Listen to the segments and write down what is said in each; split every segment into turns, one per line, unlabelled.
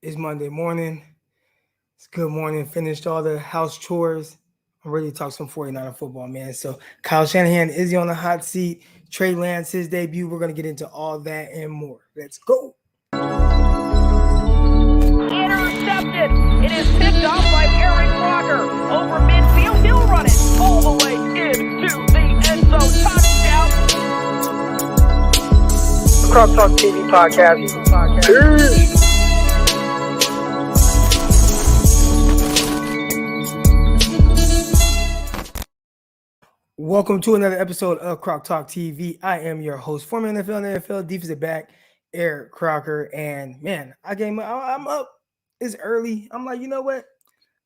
It's Monday morning. It's good morning. Finished all the house chores. I'm ready to talk some 49er football, man. So Kyle Shanahan is he on the hot seat? Trey Lance, his debut. We're going to get into all that and more. Let's go.
Intercepted. It is picked off by Eric Crocker. Over midfield, he'll run it all the way into the end zone. Touchdown.
Crossroads TV podcast. Peace.
Welcome to another episode of Croc Talk TV. I am your host, former NFL and NFL defensive back, Eric Crocker. And man, I'm up. It's early. I'm like, you know what?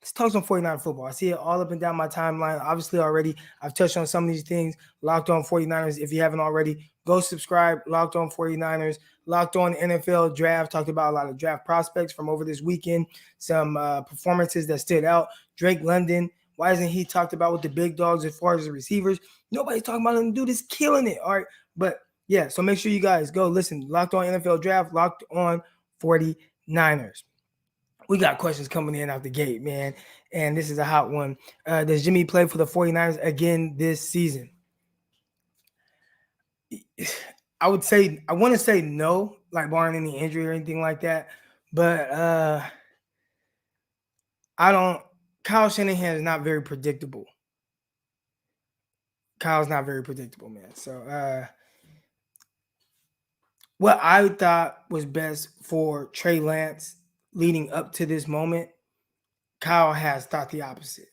Let's talk some 49 football. I see it all up and down my timeline. Obviously, already I've touched on some of these things. Locked On 49ers. If you haven't already, go subscribe. Locked On 49ers. Locked On NFL Draft. Talked about a lot of draft prospects from over this weekend. Some performances that stood out. Drake London. Why isn't he talked about with the big dogs as far as the receivers? Nobody's talking about him. Dude is killing it. All right. But yeah, so make sure you guys go listen. Locked On NFL Draft. Locked On 49ers. We got questions coming in out the gate, man. And this is a hot one. Does Jimmy play for the 49ers again this season? I want to say no, like barring any injury or anything like that. But Kyle Shanahan is not very predictable. Kyle's not very predictable, man. So what I thought was best for Trey Lance leading up to this moment, Kyle has thought the opposite.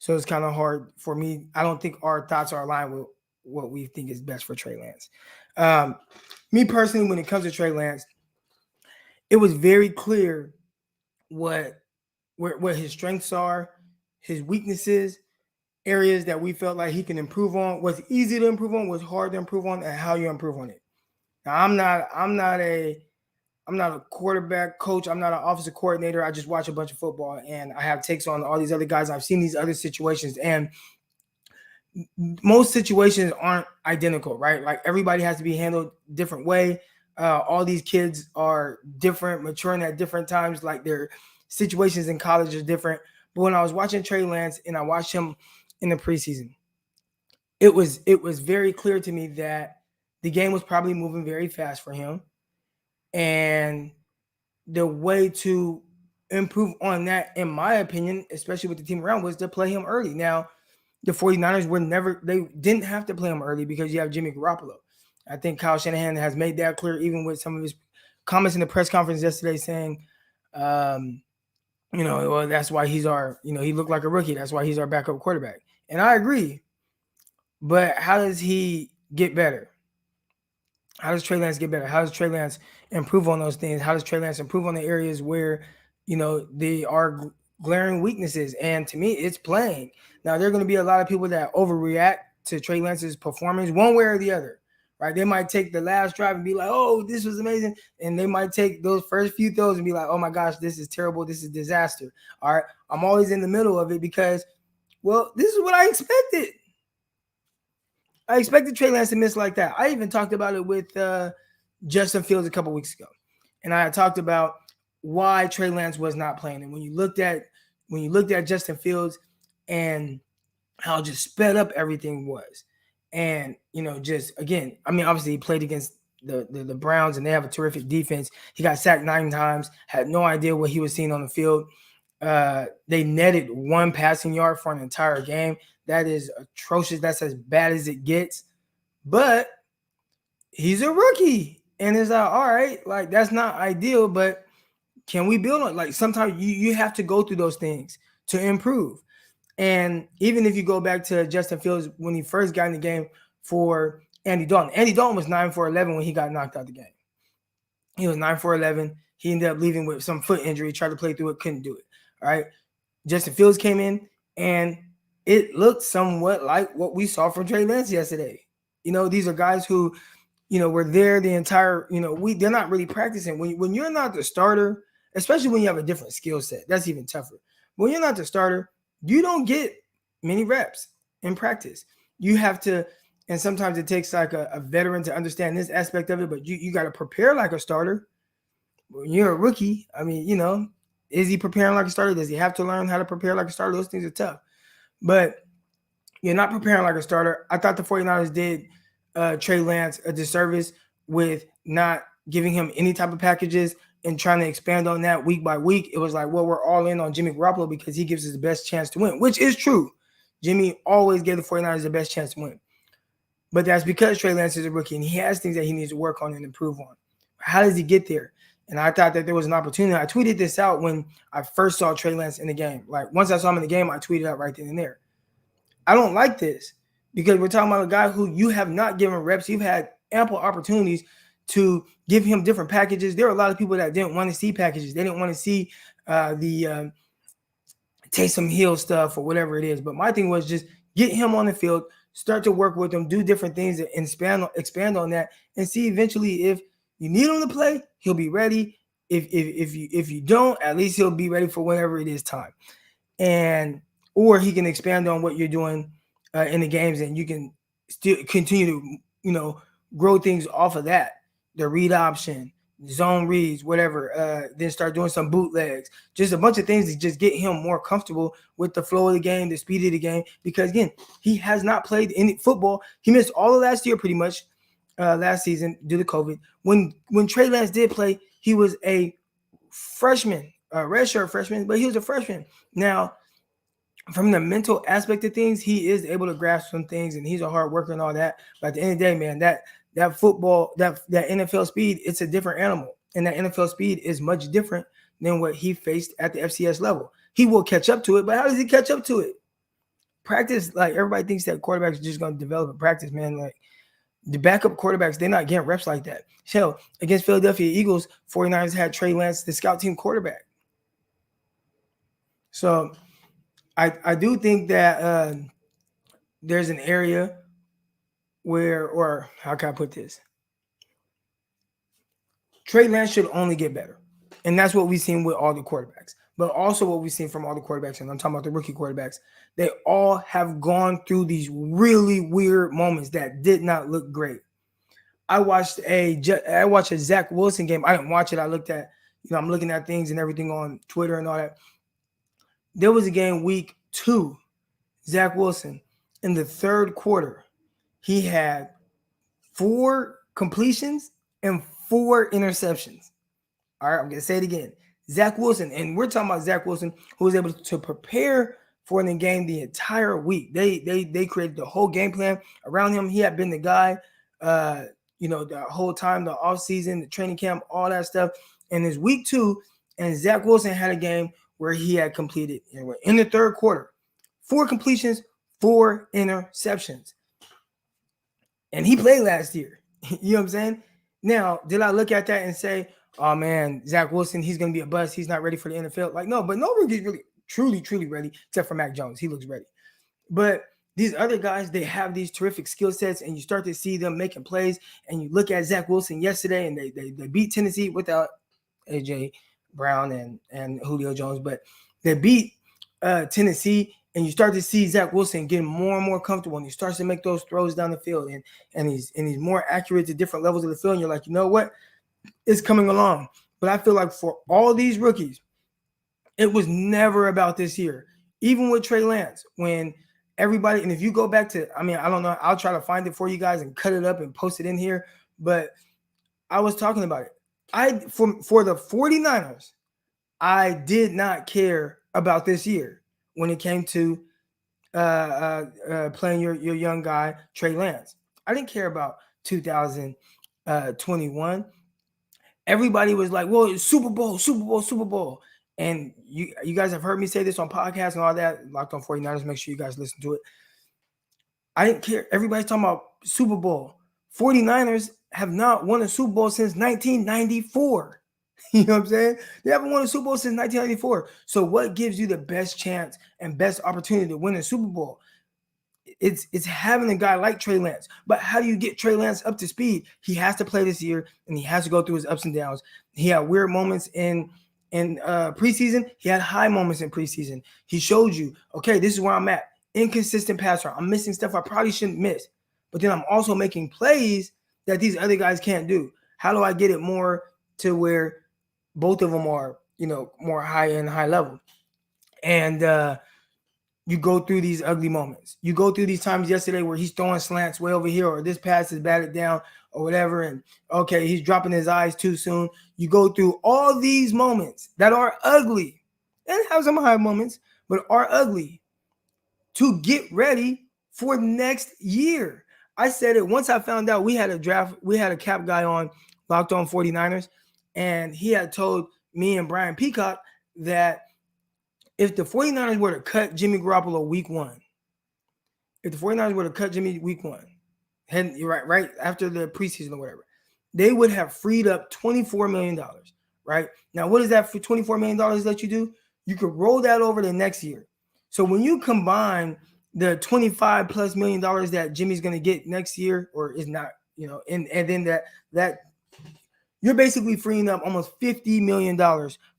So it's kind of hard for me. I don't think our thoughts are aligned with what we think is best for Trey Lance. Me personally, when it comes to Trey Lance, it was very clear what his strengths are, his weaknesses, areas that we felt like he can improve on, what's easy to improve on, what's hard to improve on, and how you improve on it. Now, I'm not a quarterback coach. I'm not an offensive coordinator. I just watch a bunch of football, and I have takes on all these other guys. I've seen these other situations, and most situations aren't identical, right? Like everybody has to be handled different way. All these kids are different, maturing at different times. Like their situations in college are different. But when I was watching Trey Lance and I watched him in the preseason, it was very clear to me that the game was probably moving very fast for him. And the way to improve on that, in my opinion, especially with the team around, was to play him early. Now, the 49ers they didn't have to play him early because you have Jimmy Garoppolo. I think Kyle Shanahan has made that clear, even with some of his comments in the press conference yesterday saying, well, that's why he's he looked like a rookie. That's why he's our backup quarterback. And I agree. But how does he get better? How does Trey Lance get better? How does Trey Lance improve on those things? How does Trey Lance improve on the areas where, they are glaring weaknesses? And to me, it's playing. Now, there are going to be a lot of people that overreact to Trey Lance's performance one way or the other, right? They might take the last drive and be like, oh, this was amazing. And they might take those first few throws and be like, oh, my gosh, this is terrible. This is disaster. All right. I'm always in the middle of it because, well, this is what I expected. I expected Trey Lance to miss like that. I even talked about it with Justin Fields a couple weeks ago. And I talked about why Trey Lance was not playing. And when you looked at Justin Fields and how just sped up everything was. And, just again, I mean, obviously he played against the Browns and they have a terrific defense. He got sacked 9 times, had no idea what he was seeing on the field. They netted 1 passing yard for an entire game. That is atrocious. That's as bad as it gets. But he's a rookie. And it's like, all right, like that's not ideal, but can we build on it? Like sometimes you have to go through those things to improve. And even if you go back to Justin Fields when he first got in the game for Andy Dalton. Andy Dalton was 9 for 11 when he got knocked out of the game. He was 9 for 11. He ended up leaving with some foot injury, tried to play through it, couldn't do it. All right. Justin Fields came in and it looked somewhat like what we saw from Trey Lance yesterday. These are guys who, were there the entire, they're not really practicing. When you're not the starter, especially when you have a different skill set, that's even tougher. When you're not the starter, you don't get many reps in practice. You have to, and sometimes it takes like a veteran to understand this aspect of it, but you got to prepare like a starter. When you're a rookie, I mean, is he preparing like a starter? Does he have to learn how to prepare like a starter? Those things are tough. But you're not preparing like a starter. I thought the 49ers did Trey Lance a disservice with not giving him any type of packages and trying to expand on that week by week. It was like, well, we're all in on Jimmy Garoppolo because he gives us the best chance to win, which is true. Jimmy always gave the 49ers the best chance to win. But that's because Trey Lance is a rookie and he has things that he needs to work on and improve on. How does he get there? And I thought that there was an opportunity. I tweeted this out when I first saw Trey Lance in the game. Like, once I saw him in the game, I tweeted out right then and there. I don't like this because we're talking about a guy who you have not given reps. You've had ample opportunities to give him different packages. There are a lot of people that didn't want to see packages. They didn't want to see the Taysom Hill stuff or whatever it is. But my thing was just get him on the field, start to work with him, do different things and expand on that, and see eventually if you need him to play, he'll be ready. If you don't, at least he'll be ready for whenever it is time. Or he can expand on what you're doing in the games, and you can still continue to, grow things off of that. The read option, zone reads, whatever. Then start doing some bootlegs, just a bunch of things to just get him more comfortable with the flow of the game, the speed of the game. Because again, he has not played any football. He missed all of last year, pretty much, last season due to COVID. When Trey Lance did play, he was a freshman, a redshirt freshman, but he was a freshman. Now, from the mental aspect of things, he is able to grasp some things, and he's a hard worker and all that. But at the end of the day, man, that football, that NFL speed, it's a different animal. And that NFL speed is much different than what he faced at the FCS level. He will catch up to it, but how does he catch up to it? Practice, like everybody thinks that quarterbacks are just going to develop in practice, man. Like the backup quarterbacks, they're not getting reps like that. So against Philadelphia Eagles, 49ers had Trey Lance, the scout team quarterback. So I do think that there's an area where, or how can I put this? Trey Lance should only get better. And that's what we've seen with all the quarterbacks. But also what we've seen from all the quarterbacks, and I'm talking about the rookie quarterbacks, they all have gone through these really weird moments that did not look great. I watched a Zach Wilson game. I didn't watch it. I looked at, I'm looking at things and everything on Twitter and all that. There was a game week 2, Zach Wilson, in the third quarter, he had 4 completions and 4 interceptions. All right, I'm going to say it again. Zach Wilson, and we're talking about Zach Wilson, who was able to prepare for the game the entire week. They created the whole game plan around him. He had been the guy, the whole time, the offseason, the training camp, all that stuff. And it's week 2, and Zach Wilson had a game where he had completed in the third quarter 4 completions, 4 interceptions. And he played last year. You know what I'm saying? Now, did I look at that and say, oh man, Zach Wilson, he's going to be a bust. He's not ready for the NFL. Like, no, but no rookie's really, truly ready, except for Mac Jones. He looks ready. But these other guys, they have these terrific skill sets, and you start to see them making plays. And you look at Zach Wilson yesterday, and they beat Tennessee without A.J. Brown and Julio Jones, but they beat Tennessee, and you start to see Zach Wilson getting more and more comfortable, and he starts to make those throws down the field, and he's more accurate to different levels of the field. And you're like, you know what? It's coming along. But I feel like for all these rookies, it was never about this year. Even with Trey Lance, when everybody, and if you go back to, I don't know, I'll try to find it for you guys and cut it up and post it in here, but I was talking about it. For the 49ers, I did not care about this year when it came to playing your young guy, Trey Lance. I didn't care about 2021. Everybody was like, well, it's Super Bowl. And you guys have heard me say this on podcasts and all that. Locked on 49ers, make sure you guys listen to it. I didn't care. Everybody's talking about Super Bowl. 49ers have not won a Super Bowl since 1994. You know what I'm saying? They haven't won a Super Bowl since 1994. So what gives you the best chance and best opportunity to win a Super Bowl? It's having a guy like Trey Lance. But how do you get Trey Lance up to speed? He has to play this year, and he has to go through his ups and downs. He had weird moments in preseason. He had high moments in preseason. He showed you, okay, this is where I'm at. Inconsistent passer. I'm missing stuff I probably shouldn't miss. But then I'm also making plays that these other guys can't do. How do I get it more to where both of them are, more high end, high level. And you go through these ugly moments. You go through these times yesterday where he's throwing slants way over here, or this pass is batted down, or whatever. And okay, he's dropping his eyes too soon. You go through all these moments that are ugly and have some high moments, but are ugly to get ready for next year. I said it once I found out we had a cap guy on Locked On 49ers, and he had told me and Brian Peacock that if the 49ers were to cut Jimmy Garoppolo week one, right after the preseason or whatever, they would have freed up $24 million, right? Now, what is that for $24 million that you do? You could roll that over the next year. So when you combine the $25 plus million that Jimmy's going to get next year, or is not, and then that you're basically freeing up almost $50 million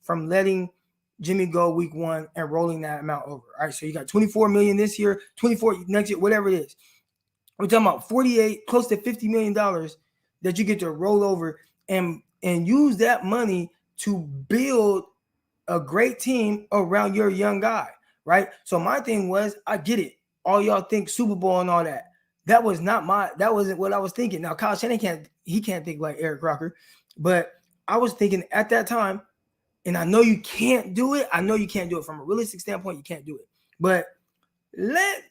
from letting Jimmy go week one and rolling that amount over. All right, so you got $24 million this year, 24 next year, whatever it is. We're talking about 48, close to $50 million that you get to roll over and use that money to build a great team around your young guy, right? So my thing was, I get it. All y'all think Super Bowl and all that. That wasn't what I was thinking. Now, Kyle Shanahan can't think like Eric Crocker, but I was thinking at that time, and I know you can't do it. I know you can't do it from a realistic standpoint. You can't do it. But let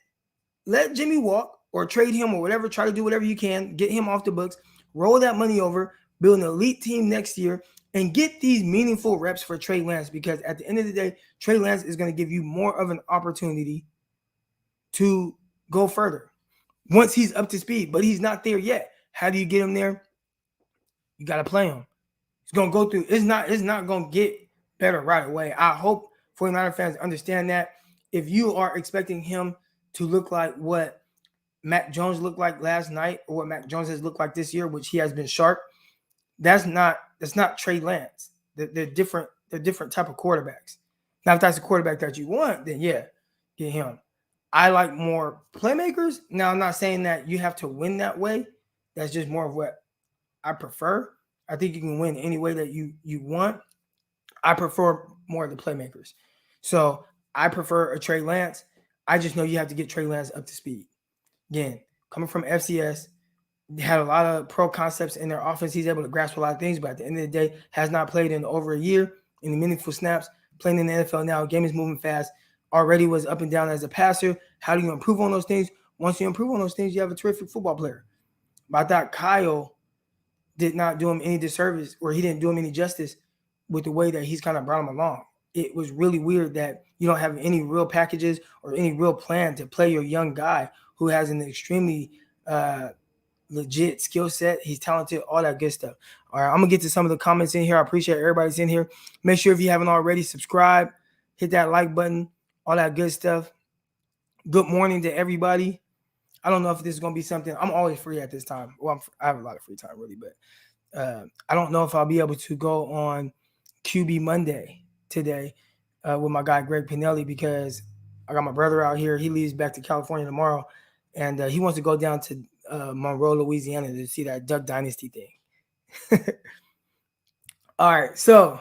Jimmy walk or trade him or whatever. Try to do whatever you can. Get him off the books. Roll that money over. Build an elite team next year. And get these meaningful reps for Trey Lance. Because at the end of the day, Trey Lance is going to give you more of an opportunity to go further once he's up to speed. But he's not there yet. How do you get him there? You got to play him. It's going to go through. It's not going to get better right away. I hope 49er fans understand that. If you are expecting him to look like what Mac Jones looked like last night, or what Mac Jones has looked like this year, which he has been sharp, that's not Trey Lance. They're different. They're different type of quarterbacks. Now, if that's the quarterback that you want, then yeah, get him. I like more playmakers. Now, I'm not saying that you have to win that way. That's just more of what I prefer. I think you can win any way that you want. I prefer more of the playmakers. So I prefer a Trey Lance. I just know you have to get Trey Lance up to speed. Again, coming from FCS, they had a lot of pro concepts in their offense. He's able to grasp a lot of things, but at the end of the day, has not played in over a year in the meaningful snaps. Playing in the NFL now, game is moving fast. Already was up and down as a passer. How do you improve on those things? Once you improve on those things, you have a terrific football player. But I thought Kyle did not do him any disservice, or he didn't do him any justice with the way that he's kind of brought him along. It was really weird that you don't have any real packages or any real plan to play your young guy who has an extremely legit skill set. He's talented, all that good stuff. All right, I'm going to get to some of the comments in here. I appreciate everybody's in here. Make sure if you haven't already, subscribe, hit that like button, all that good stuff. Good morning to everybody. I don't know if this is going to be something. I'm always free at this time. Well, I have a lot of free time, really, but I don't know if I'll be able to go on QB Monday today with my guy Greg Pinelli, because I got my brother out here. He leaves back to California tomorrow, and he wants to go down to Monroe, Louisiana to see that Duck Dynasty thing. All right, so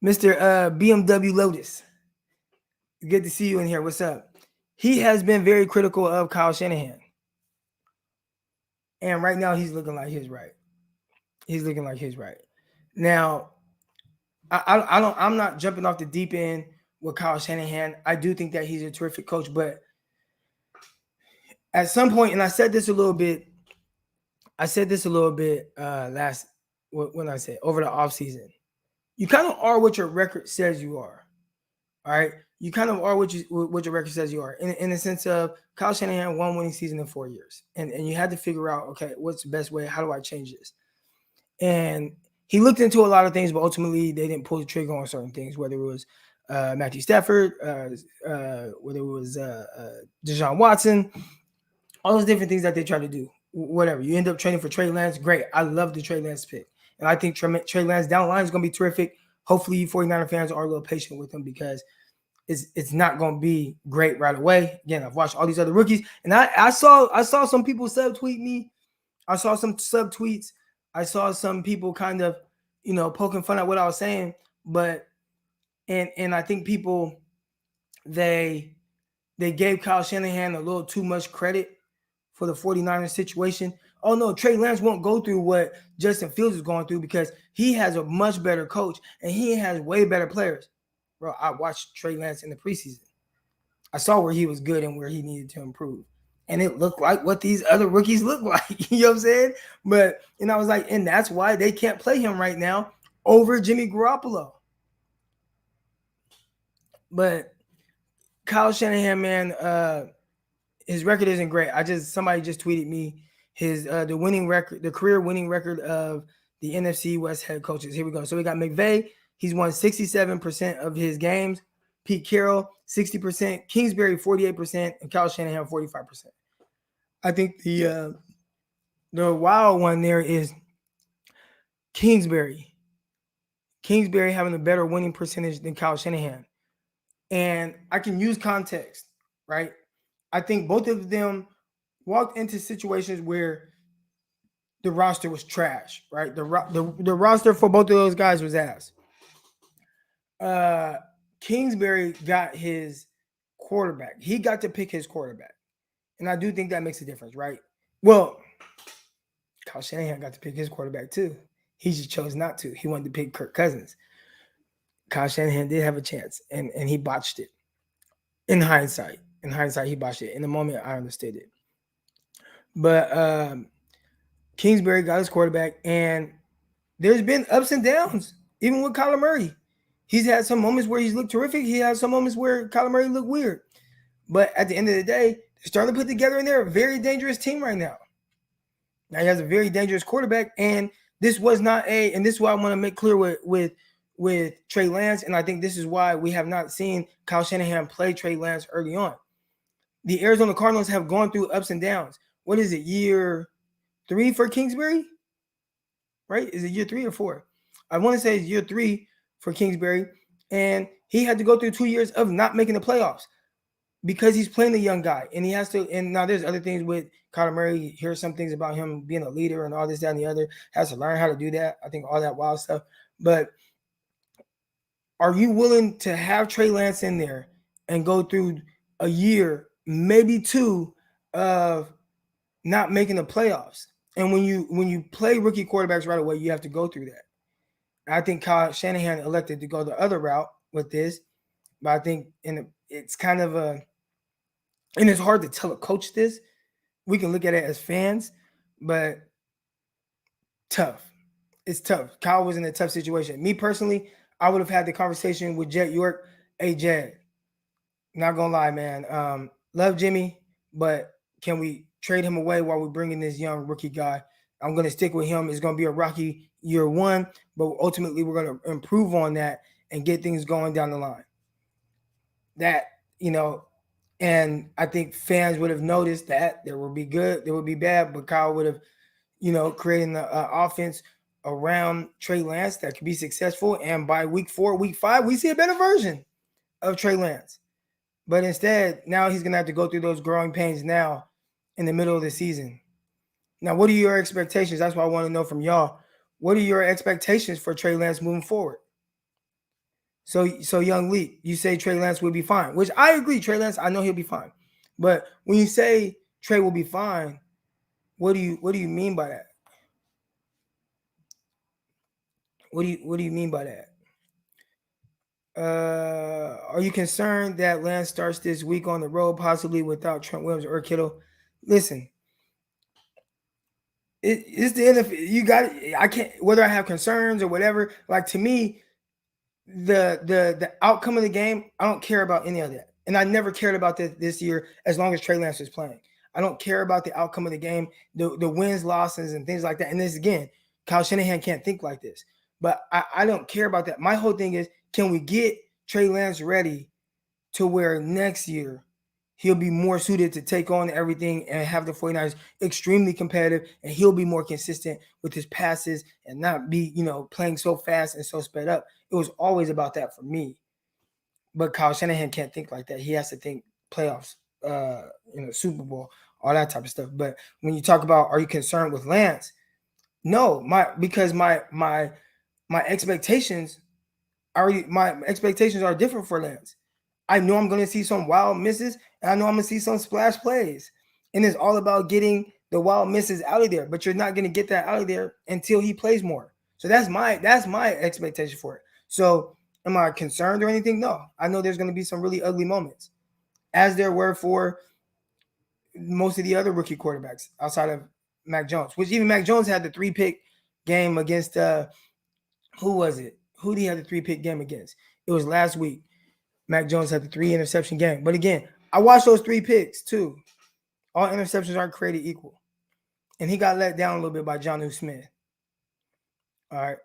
Mr. BMW Lotus, good to see you in here. What's up? He has been very critical of Kyle Shanahan, and right now he's looking like he's right. Now, I'm not jumping off the deep end with Kyle Shanahan. I do think that he's a terrific coach, but at some point, and I said this a little bit last when I said over the offseason, you kind of are what your record says you are. All right, you kind of are what your record says you are, in the sense of Kyle Shanahan, 1 winning season in 4 years, and you had to figure out, okay, what's the best way? How do I change this? And he looked into a lot of things, but ultimately they didn't pull the trigger on certain things, whether it was Matthew Stafford, whether it was Deshaun Watson, all those different things that they tried to do. Whatever. You end up trading for Trey Lance. Great. I love the Trey Lance pick. And I think Trey Lance down the line is going to be terrific. Hopefully, you 49er fans are a little patient with him, because it's not going to be great right away. Again, I've watched all these other rookies, and I saw some people subtweet me. I saw some subtweets. I saw some people kind of, poking fun at what I was saying, but and I think people they gave Kyle Shanahan a little too much credit for the 49ers situation. Oh no, Trey Lance won't go through what Justin Fields is going through because he has a much better coach and he has way better players. Bro, I watched Trey Lance in the preseason. I saw where he was good and where he needed to improve. And it looked like what these other rookies look like. You know what I'm saying? But, and I was like, and that's why they can't play him right now over Jimmy Garoppolo. But Kyle Shanahan, man, his record isn't great. Somebody just tweeted me his the winning record, the career winning record of the NFC West head coaches. Here we go. So we got McVay. He's won 67% of his games. Pete Carroll, 60%. Kingsbury, 48%. And Kyle Shanahan, 45%. I think the wild one there is Kingsbury. Kingsbury having a better winning percentage than Kyle Shanahan. And I can use context, right? I think both of them walked into situations where the roster was trash, right? The roster for both of those guys was ass. Kingsbury got his quarterback. He got to pick his quarterback. And I do think that makes a difference, right? Well, Kyle Shanahan got to pick his quarterback too. He just chose not to. He wanted to pick Kirk Cousins. Kyle Shanahan did have a chance, and he botched it. In hindsight, he botched it. In the moment, I understood it. But Kingsbury got his quarterback, and there's been ups and downs, even with Kyler Murray. He's had some moments where he's looked terrific. He had some moments where Kyler Murray looked weird. But at the end of the day, they're starting to put together, and they're a very dangerous team right now. Now, he has a very dangerous quarterback, and this was not and this is why I want to make clear with Trey Lance, and I think this is why we have not seen Kyle Shanahan play Trey Lance early on. The Arizona Cardinals have gone through ups and downs. What is it, year 3 for Kingsbury? Right? Is it year 3 or 4? I want to say it's year 3 for Kingsbury, and he had to go through 2 years of not making the playoffs because he's playing a young guy, and he has to. And now there's other things with Kyler Murray. Here's some things about him being a leader and all this, that, and the other. Has to learn how to do that. I think all that wild stuff, but are you willing to have Trey Lance in there and go through a year, maybe 2, of not making the playoffs? And when you play rookie quarterbacks right away, you have to go through that. I think Kyle Shanahan elected to go the other route with this, but I think it's kind of and it's hard to tell a coach this. We can look at it as fans, but tough. It's tough. Kyle was in a tough situation. Me personally, I would have had the conversation with Jet York. Hey, Jet, not going to lie, man. Love Jimmy, but can we trade him away while we're bringing this young rookie guy? I'm going to stick with him. It's going to be a rocky year 1, but ultimately we're going to improve on that and get things going down the line. That, and I think fans would have noticed that there would be good, there would be bad, but Kyle would have, created an offense around Trey Lance that could be successful, and by week 4, week 5, we see a better version of Trey Lance. But instead, now he's going to have to go through those growing pains now in the middle of the season. Now, what are your expectations? That's what I want to know from y'all. What are your expectations for Trey Lance moving forward? So Young Leak, you say Trey Lance will be fine, which I agree. Trey Lance, I know he'll be fine. But when you say Trey will be fine, what do you mean by that? What do you mean by that? Are you concerned that Lance starts this week on the road, possibly without Trent Williams or Kittle? Listen, it's the NFL. You got it. I can't, whether I have concerns or whatever. Like, to me, the outcome of the game, I don't care about any of that, and I never cared about that this year as long as Trey Lance was playing. I don't care about the outcome of the game, the wins, losses, and things like that. And this, again, Kyle Shanahan can't think like this. But I don't care about that. My whole thing is, can we get Trey Lance ready to where next year he'll be more suited to take on everything and have the 49ers extremely competitive, and he'll be more consistent with his passes and not be, playing so fast and so sped up. It was always about that for me. But Kyle Shanahan can't think like that. He has to think playoffs, Super Bowl, all that type of stuff. But when you talk about, are you concerned with Lance? No, because my my expectations are different for Lance. I know I'm going to see some wild misses, and I know I'm going to see some splash plays. And it's all about getting the wild misses out of there. But you're not going to get that out of there until he plays more. So that's my expectation for it. So am I concerned or anything? No. I know there's going to be some really ugly moments, as there were for most of the other rookie quarterbacks outside of Mac Jones, which even Mac Jones had the 3-pick game against who was it? Who did he have the 3-pick game against? It was last week. Mac Jones had the 3-interception game. But again, I watched those 3 picks too. All interceptions aren't created equal. And he got let down a little bit by Jonnu Smith. All right.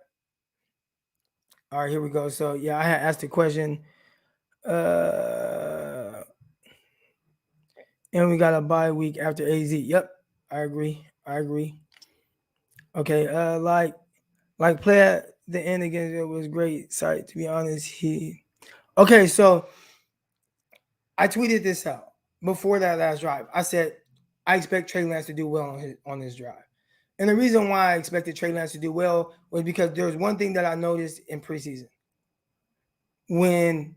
All right, here we go. So, yeah, I had asked a question. And we got a bye week after AZ. Yep, I agree. Okay, like play at the end against it was great sight. To be honest, okay. So I tweeted this out before that last drive. I said I expect Trey Lance to do well on this drive, and the reason why I expected Trey Lance to do well was because there was one thing that I noticed in preseason when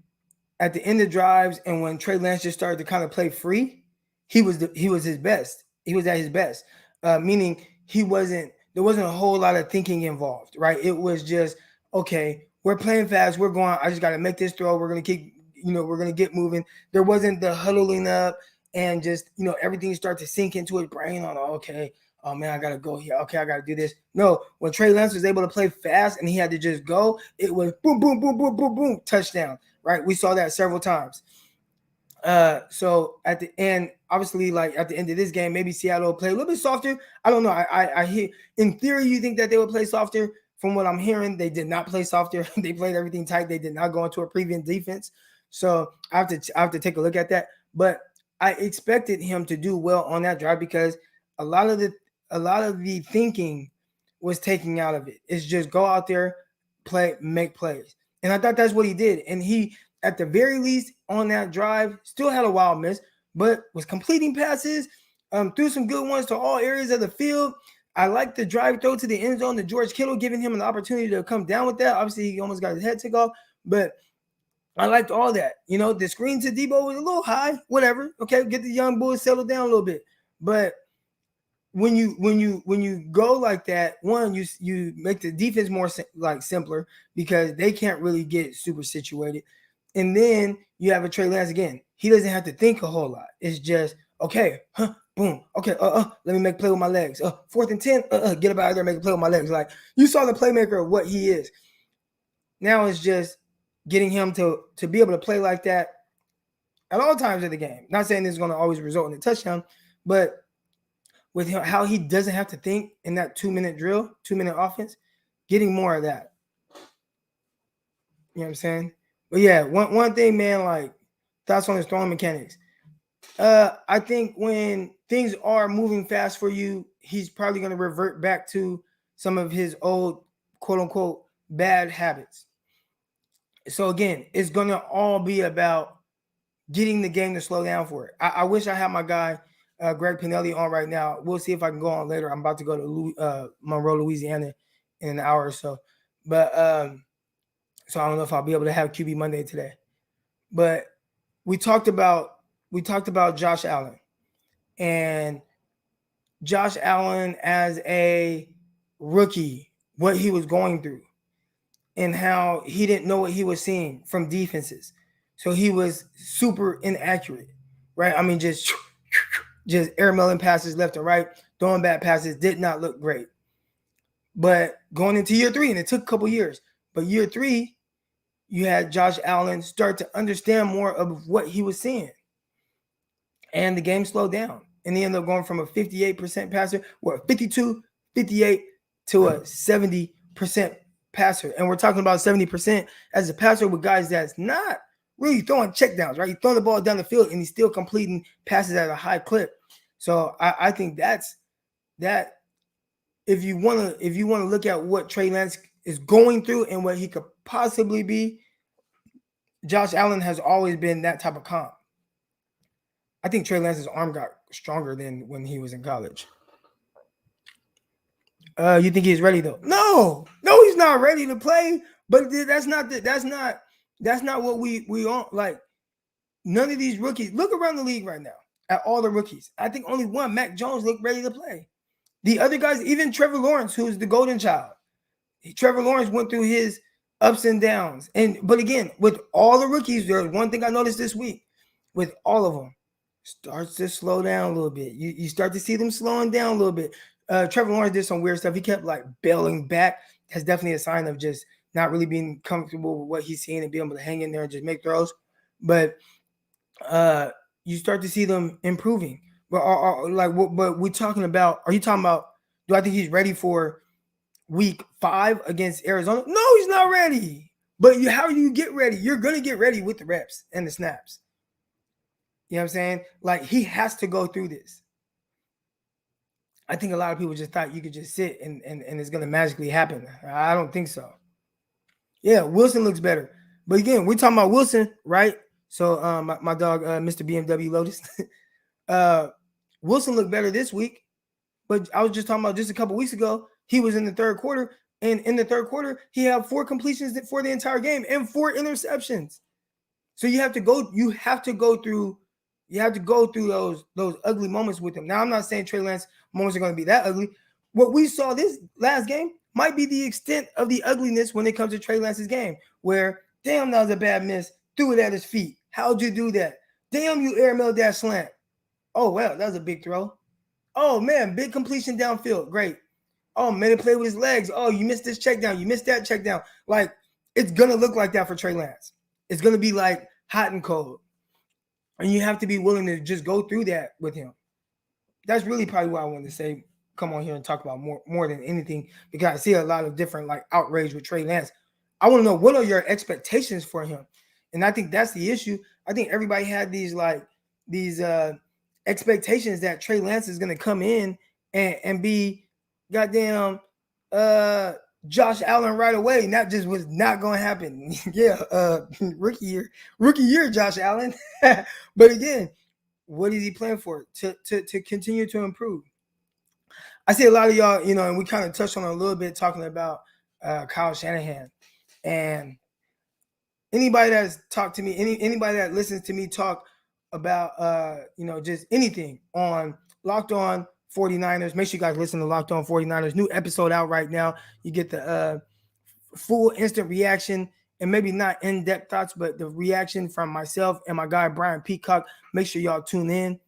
at the end of drives and when Trey Lance just started to kind of play free. He was his best. He was at his best, meaning there wasn't a whole lot of thinking involved, right? It was just, okay, we're playing fast. We're going, I just got to make this throw. We're going to keep, we're going to get moving. There wasn't the huddling up and just, everything start to sink into his brain on, okay, oh man, I got to go here. Okay, I got to do this. No, when Trey Lance was able to play fast and he had to just go, it was boom, boom, boom, boom, boom, boom, touchdown, right? We saw that several times. So at the end, obviously, like at the end of this game, maybe Seattle will play a little bit softer. I don't know. I hear, in theory, you think that they would play softer. From what I'm hearing, they did not play softer. They played everything tight. They did not go into a prevent defense. So I have to take a look at that. But I expected him to do well on that drive because a lot of the thinking was taken out of it. It's just go out there, play, make plays. And I thought that's what he did. And he, at the very least, on that drive, still had a wild miss, but was completing passes, threw some good ones to all areas of the field. I like the drive throw to the end zone to George Kittle, giving him an opportunity to come down with that. Obviously, he almost got his head took off, but I liked all that. The screen to Debo was a little high, whatever. Okay, get the young boys settled down a little bit. But when you go like that, one, you make the defense more simpler because they can't really get super situated. And then you have a Trey Lance again. He doesn't have to think a whole lot. It's just, okay, boom, okay, let me make a play with my legs. 4th and 10, get up out of there, make a play with my legs. Like, you saw the playmaker of what he is. Now it's just getting him to be able to play like that at all times of the game. Not saying this is going to always result in a touchdown, but with him, how he doesn't have to think in that 2-minute drill, 2-minute offense, getting more of that. You know what I'm saying? But yeah, one thing, man, like thoughts on his throwing mechanics. I think when things are moving fast for you, he's probably going to revert back to some of his old, quote unquote, bad habits. So again, it's going to all be about getting the game to slow down for it. I wish I had my guy, Greg Pinelli, on right now. We'll see if I can go on later. I'm about to go to Monroe, Louisiana in an hour or so. But so I don't know if I'll be able to have QB Monday today. But we talked about Josh Allen. And Josh Allen as a rookie, what he was going through and how he didn't know what he was seeing from defenses. So he was super inaccurate, right? I mean, just airmailing passes left and right, throwing bad passes, did not look great. But going into year 3, and it took a couple years, but year 3, you had Josh Allen start to understand more of what he was seeing. And the game slowed down. And he ended up going from a 58% passer, 52, 58 to a 70% passer. And we're talking about 70% as a passer with guys that's not really throwing checkdowns, right? He's throwing the ball down the field and he's still completing passes at a high clip. So I think that's that. If you want to look at what Trey Lance is going through and what he could possibly be, Josh Allen has always been that type of comp. I think Trey Lance's arm got stronger than when he was in college. You think he's ready though? No, he's not ready to play. But that's not what we want. Like none of these rookies. Look around the league right now at all the rookies. I think only one, Mac Jones, looked ready to play. The other guys, even Trevor Lawrence, who's the golden child, Trevor Lawrence went through his ups and downs. But again, with all the rookies, there's one thing I noticed this week. With all of them, starts to slow down a little bit. You start to see them slowing down a little bit. Trevor Lawrence did some weird stuff. He kept like bailing back. That's definitely a sign of just not really being comfortable with what he's seeing and being able to hang in there and just make throws. But you start to see them improving. But but we're talking about. Are you talking about? Do I think he's ready for week 5 against Arizona? No, he's not ready. But how do you get ready? You're gonna get ready with the reps and the snaps. You know what I'm saying? Like he has to go through this. I think a lot of people just thought you could just sit and it's gonna magically happen. I don't think so. Yeah, Wilson looks better. But again, we're talking about Wilson, right? So my dog, Mr. BMW Lotus. Wilson looked better this week. But I was just talking about just a couple weeks ago, he was in the third quarter. And in the third quarter, he had 4 completions for the entire game and 4 interceptions. So you have to go through those ugly moments with him. Now, I'm not saying Trey Lance moments are going to be that ugly. What we saw this last game might be the extent of the ugliness when it comes to Trey Lance's game, where, damn, that was a bad miss. Threw it at his feet. How'd you do that? Damn, you airmailed that slant. Oh, well, that was a big throw. Oh, man, big completion downfield. Great. Oh, man, he played with his legs. Oh, you missed this check down. You missed that check down. Like, it's going to look like that for Trey Lance. It's going to be like hot and cold. And you have to be willing to just go through that with him. That's really probably what I wanted to say. Come on here and talk about more than anything, because I see a lot of different like outrage with Trey Lance. I want to know, what are your expectations for him? And I think that's the issue. I think everybody had these expectations that Trey Lance is going to come in and be goddamn Josh Allen right away. And that just was not going to happen. Yeah, rookie year, Josh Allen. But again, what is he playing for? To continue to improve. I see a lot of y'all, and we kind of touched on it a little bit talking about Kyle Shanahan. And anybody that's talked to me, anybody that listens to me talk about, just anything on Locked On 49ers, make sure you guys listen to Locked On 49ers. New episode out right now. You get the full instant reaction, and maybe not in-depth thoughts, but the reaction from myself and my guy, Brian Peacock. Make sure y'all tune in.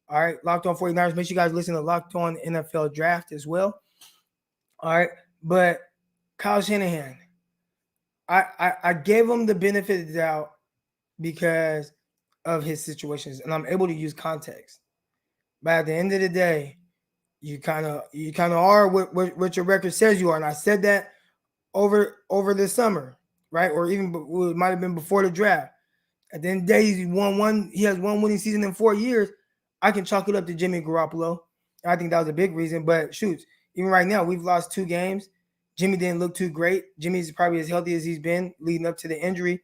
All right, Locked On 49ers. Make sure you guys listen to Locked On NFL Draft as well. All right, but Kyle Shanahan, I gave him the benefit of the doubt because of his situations, and I'm able to use context. But at the end of the day, you kind of are what your record says you are, and I said that over the summer, right? Or even it might have been before the draft. At the end of the day, he has one winning season in 4 years. I can chalk it up to Jimmy Garoppolo. I think that was a big reason. But shoot, even right now, we've lost 2 games. Jimmy didn't look too great. Jimmy's probably as healthy as he's been leading up to the injury,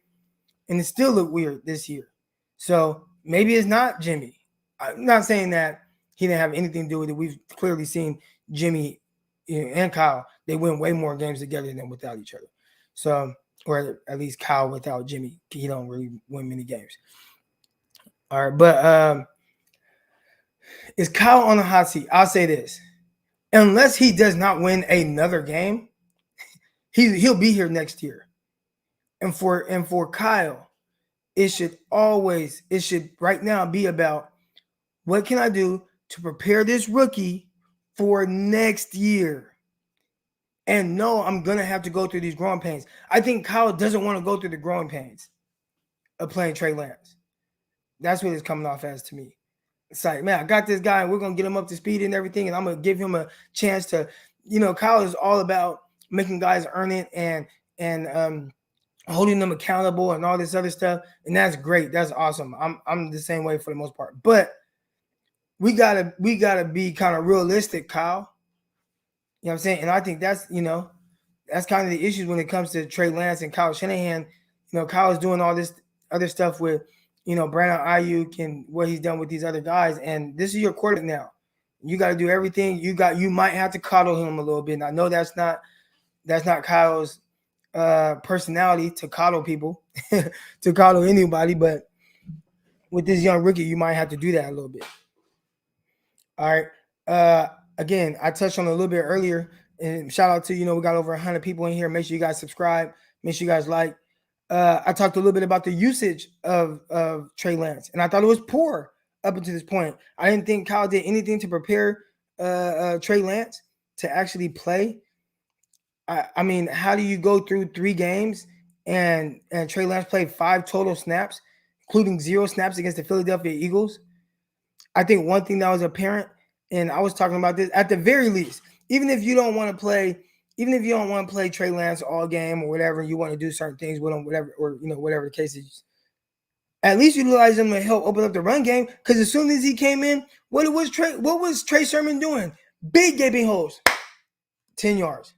and it still looked weird this year. So maybe it's not Jimmy. I'm not saying that he didn't have anything to do with it. We've clearly seen Jimmy and Kyle, they win way more games together than without each other. So, or at least Kyle without Jimmy, he don't really win many games. All right, but is Kyle on the hot seat? I'll say this. Unless he does not win another game, he'll be here next year. And for Kyle, it should right now be about, what can I do to prepare this rookie for next year? And no, I'm going to have to go through these growing pains. I think Kyle doesn't want to go through the growing pains of playing Trey Lance. That's what it's coming off as to me. It's like, man, I got this guy, and we're going to get him up to speed and everything, and I'm going to give him a chance to, Kyle is all about making guys earn it and holding them accountable and all this other stuff, and that's great. That's awesome. I'm the same way for the most part. But we gotta be kind of realistic, Kyle. You know what I'm saying? And I think that's kind of the issues when it comes to Trey Lance and Kyle Shanahan. Kyle is doing all this other stuff with Brandon Ayuk and what he's done with these other guys. And this is your quarterback now. You got to do everything. You might have to coddle him a little bit. And I know that's not Kyle's personality to coddle people, to coddle anybody, but with this young rookie, you might have to do that a little bit. All right. Again, I touched on it a little bit earlier, and shout out to we got over 100 people in here. Make sure you guys subscribe. Make sure you guys like. I talked a little bit about the usage of Trey Lance, and I thought it was poor up until this point. I didn't think Kyle did anything to prepare Trey Lance to actually play. I mean, how do you go through 3 games and Trey Lance played 5 total snaps, including 0 snaps against the Philadelphia Eagles? I think one thing that was apparent, and I was talking about this, at the very least, even if you don't want to play Trey Lance all game or whatever, you want to do certain things with him, whatever, or whatever the case is, at least utilize him to help open up the run game. Because as soon as he came in, what was Trey Sermon doing? Big gaping holes. 10 yards,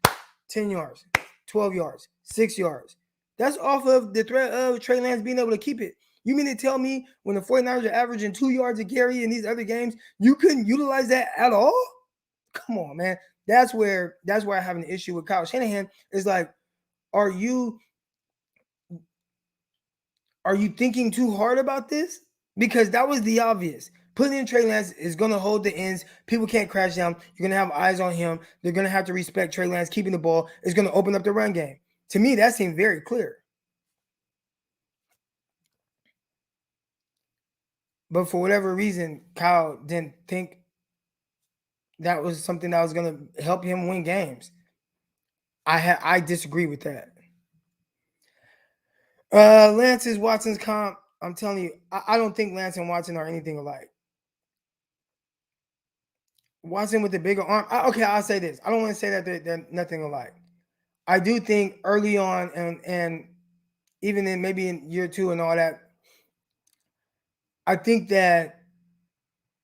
10 yards, 12 yards, 6 yards. That's off of the threat of Trey Lance being able to keep it. You mean to tell me when the 49ers are averaging 2 yards a carry in these other games, you couldn't utilize that at all? Come on, man. That's where I have an issue with Kyle Shanahan. Is like, are you thinking too hard about this? Because that was the obvious. Putting in Trey Lance is going to hold the ends. People can't crash down. You're going to have eyes on him. They're going to have to respect Trey Lance keeping the ball. It's going to open up the run game. To me, that seemed very clear. But for whatever reason, Kyle didn't think that was something that was going to help him win games. I disagree with that. Lance's Watson's comp. I'm telling you, I don't think Lance and Watson are anything alike. Watson with the bigger arm. Okay, I'll say this. I don't want to say that they're nothing alike. I do think early on, and even in maybe in year 2 and all that, I think that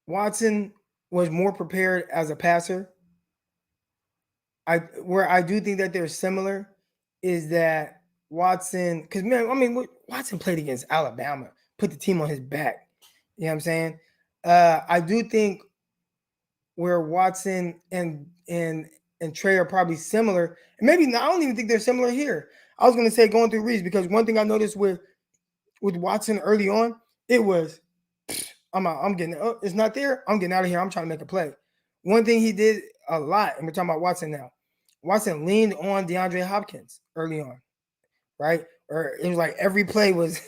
Watson was more prepared as a passer. Where I do think that they're similar is that Watson, because man, I mean, Watson played against Alabama, put the team on his back. You know what I'm saying? I do think where Watson and Trey are probably similar, and maybe I don't even think they're similar here. I was going to say going through reads, because one thing I noticed with Watson early on, it was, I'm getting, it's not there. I'm getting out of here. I'm trying to make a play. One thing he did a lot, and we're talking about Watson now. Watson leaned on DeAndre Hopkins early on, right? Or it was like every play was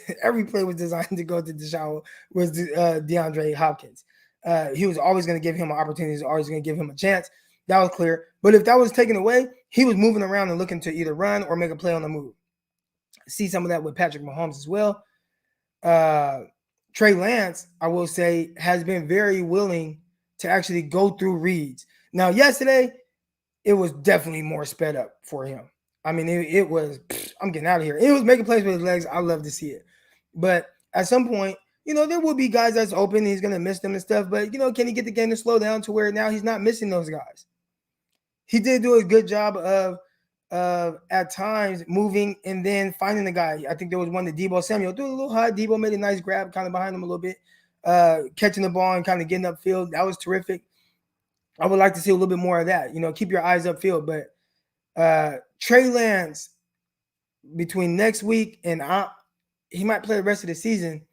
designed to go to DeAndre Hopkins. He was always going to give him an opportunity. He was always going to give him a chance. That was clear. But if that was taken away, he was moving around and looking to either run or make a play on the move. See some of that with Patrick Mahomes as well. Trey Lance, I will say, has been very willing to actually go through reads. Now, yesterday, it was definitely more sped up for him. I mean, it was, I'm getting out of here. It was making plays with his legs. I love to see it. But at some point, there will be guys that's open. He's going to miss them and stuff. But, can he get the game to slow down to where now he's not missing those guys? He did do a good job of at times moving and then finding the guy. I think there was one that Deebo Samuel threw a little high. Deebo made a nice grab kind of behind him a little bit, catching the ball and kind of getting upfield. That was terrific. I would like to see a little bit more of that. Keep your eyes upfield. But Trey Lance, between next week and he might play the rest of the season.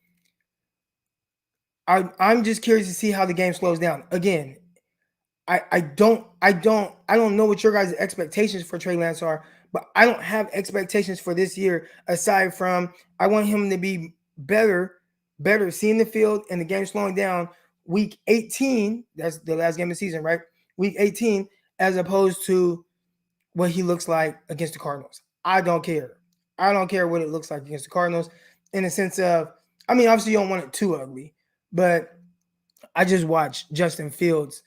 I'm just curious to see how the game slows down. Again, I don't know what your guys' expectations for Trey Lance are, but I don't have expectations for this year aside from I want him to be better seeing the field and the game slowing down week 18. That's the last game of the season, right? Week 18, as opposed to what he looks like against the Cardinals. I don't care. I don't care what it looks like against the Cardinals in the sense of, I mean, obviously you don't want it too ugly, but I just watched Justin Fields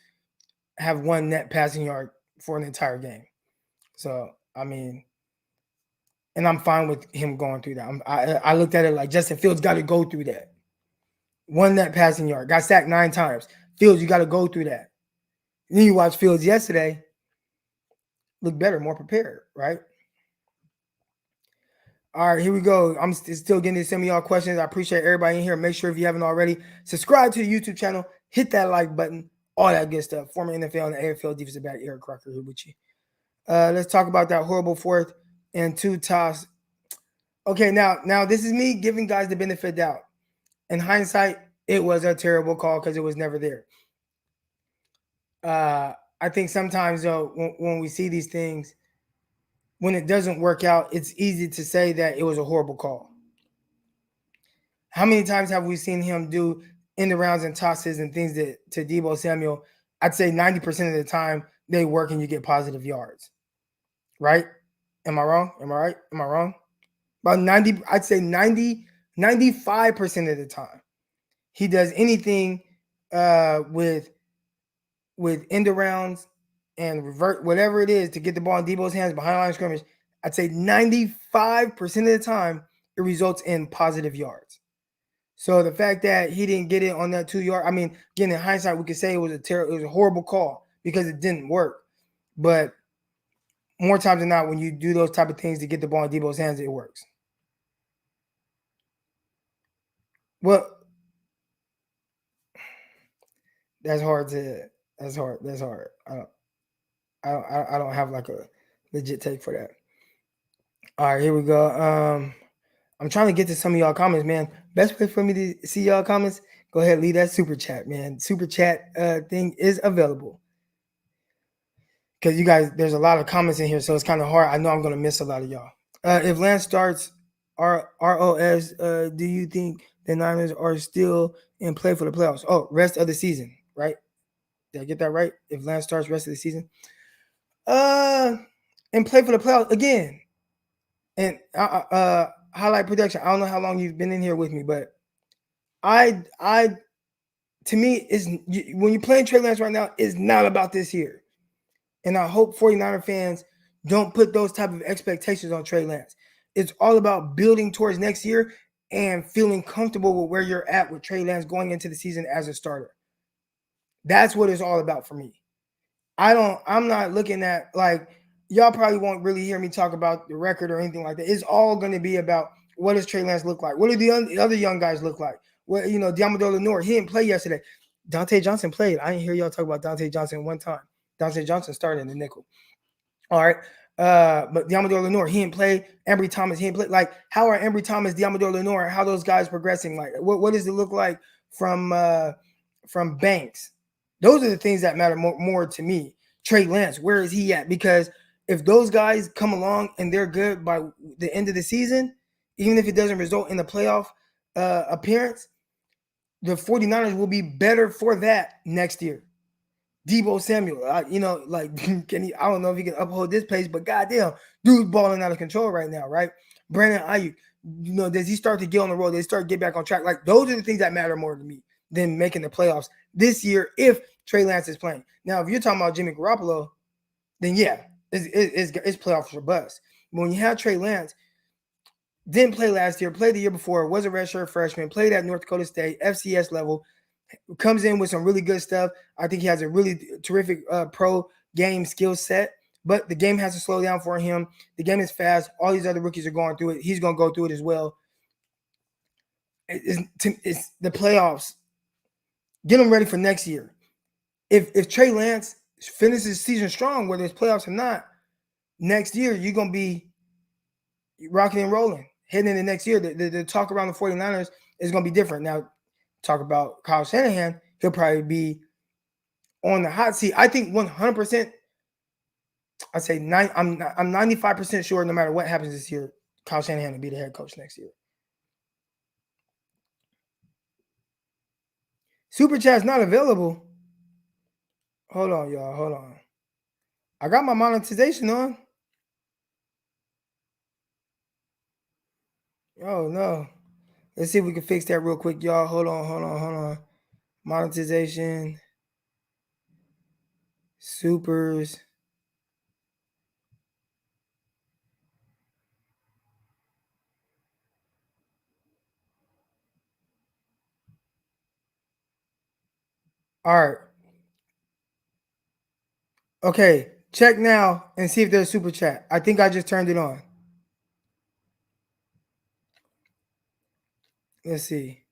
have 1 net passing yard for an entire game. So, I mean, and I'm fine with him going through that. I looked at it like Justin Fields got to go through that. 1 net passing yard. Got sacked 9 times. Fields, you got to go through that. And then you watch Fields yesterday. Look better, more prepared, right? All right, here we go. I'm still getting to send me y'all questions. I appreciate everybody in here. Make sure if you haven't already, subscribe to the YouTube channel. Hit that like button. all that good stuff. Former NFL and AFL defensive back Eric Crocker here with you. Let's talk about that horrible 4th and 2 toss. Okay, now this is me giving guys the benefit of doubt. In hindsight, it was a terrible call because it was never there. I think sometimes though, when we see these things, when it doesn't work out, it's easy to say that it was a horrible call. How many times have we seen him do in the rounds and tosses and things that to Deebo Samuel? I'd say 90% of the time they work and you get positive yards. Right? Am I wrong? Am I right? Am I wrong? About 90, I'd say 95% of the time. He does anything with end arounds and revert, whatever it is, to get the ball in Deebo's hands behind the line of scrimmage. I'd say 95% of the time it results in positive yards. So the fact that he didn't get it on that 2 yard, I mean, again, in hindsight, we could say it was a horrible call because it didn't work. But more times than not, when you do those type of things to get the ball in Deebo's hands, it works. Well, that's hard. I don't have like a legit take for that. All right, here we go. I'm trying to get to some of y'all comments, man. Best way for me to see y'all comments, go ahead, leave that super chat, man. Super chat thing is available. Because you guys, there's a lot of comments in here, so it's kind of hard. I know I'm going to miss a lot of y'all. If Lance starts ROS, do you think the Niners are still in play for the playoffs? Oh, rest of the season, right? Did I get that right? If Lance starts rest of the season? And play for the playoffs again. And highlight production. I don't know how long you've been in here with me, but to me, is when you're playing Trey Lance right now, it's not about this year. And I hope 49er fans don't put those type of expectations on Trey Lance. It's all about building towards next year and feeling comfortable with where you're at with Trey Lance going into the season as a starter. That's what it's all about for me. I'm not looking at, like, y'all probably won't really hear me talk about the record or anything like that. It's all going to be about what does Trey Lance look like? What do the other young guys look like? Well, Diamador Lenore, he didn't play yesterday. Dante Johnson played. I didn't hear y'all talk about Dante Johnson one time. Dante Johnson started in the nickel. All right. But Diamador Lenore, he didn't play. Embry Thomas, he didn't play. Like, how are Embry Thomas, Diamador Lenore, how those guys progressing? Like, what does it look like from Banks? Those are the things that matter more to me. Trey Lance, where is he at? Because if those guys come along and they're good by the end of the season, even if it doesn't result in a playoff appearance, the 49ers will be better for that next year. Deebo Samuel, can he? I don't know if he can uphold this pace, but goddamn, dude's balling out of control right now, right? Brandon Ayuk, does he start to get on the road? Does he start to get back on track? Like, those are the things that matter more to me than making the playoffs this year if Trey Lance is playing. Now, if you're talking about Jimmy Garoppolo, then yeah, it's playoffs or bust. But when you have Trey Lance, didn't play last year, played the year before, was a redshirt freshman, played at North Dakota State, FCS level, comes in with some really good stuff. I think he has a really terrific pro game skill set, but the game has to slow down for him. The game is fast. All these other rookies are going through it. He's going to go through it as well. It's the playoffs. Get him ready for next year. If Trey Lance finishes the season strong, whether it's playoffs or not, next year you're going to be rocking and rolling. Heading into next year, the talk around the 49ers is going to be different. Now, talk about Kyle Shanahan, he'll probably be on the hot seat. I think 100%, I'd say I'm 95% sure no matter what happens this year, Kyle Shanahan will be the head coach next year. Super Chat's not available. Hold on, y'all. Hold on. I got my monetization on. Oh, no. Let's see if we can fix that real quick, y'all. Hold on. Monetization. Supers. All right. Okay. Check now and see if there's super chat. I think I just turned it on. Let's see.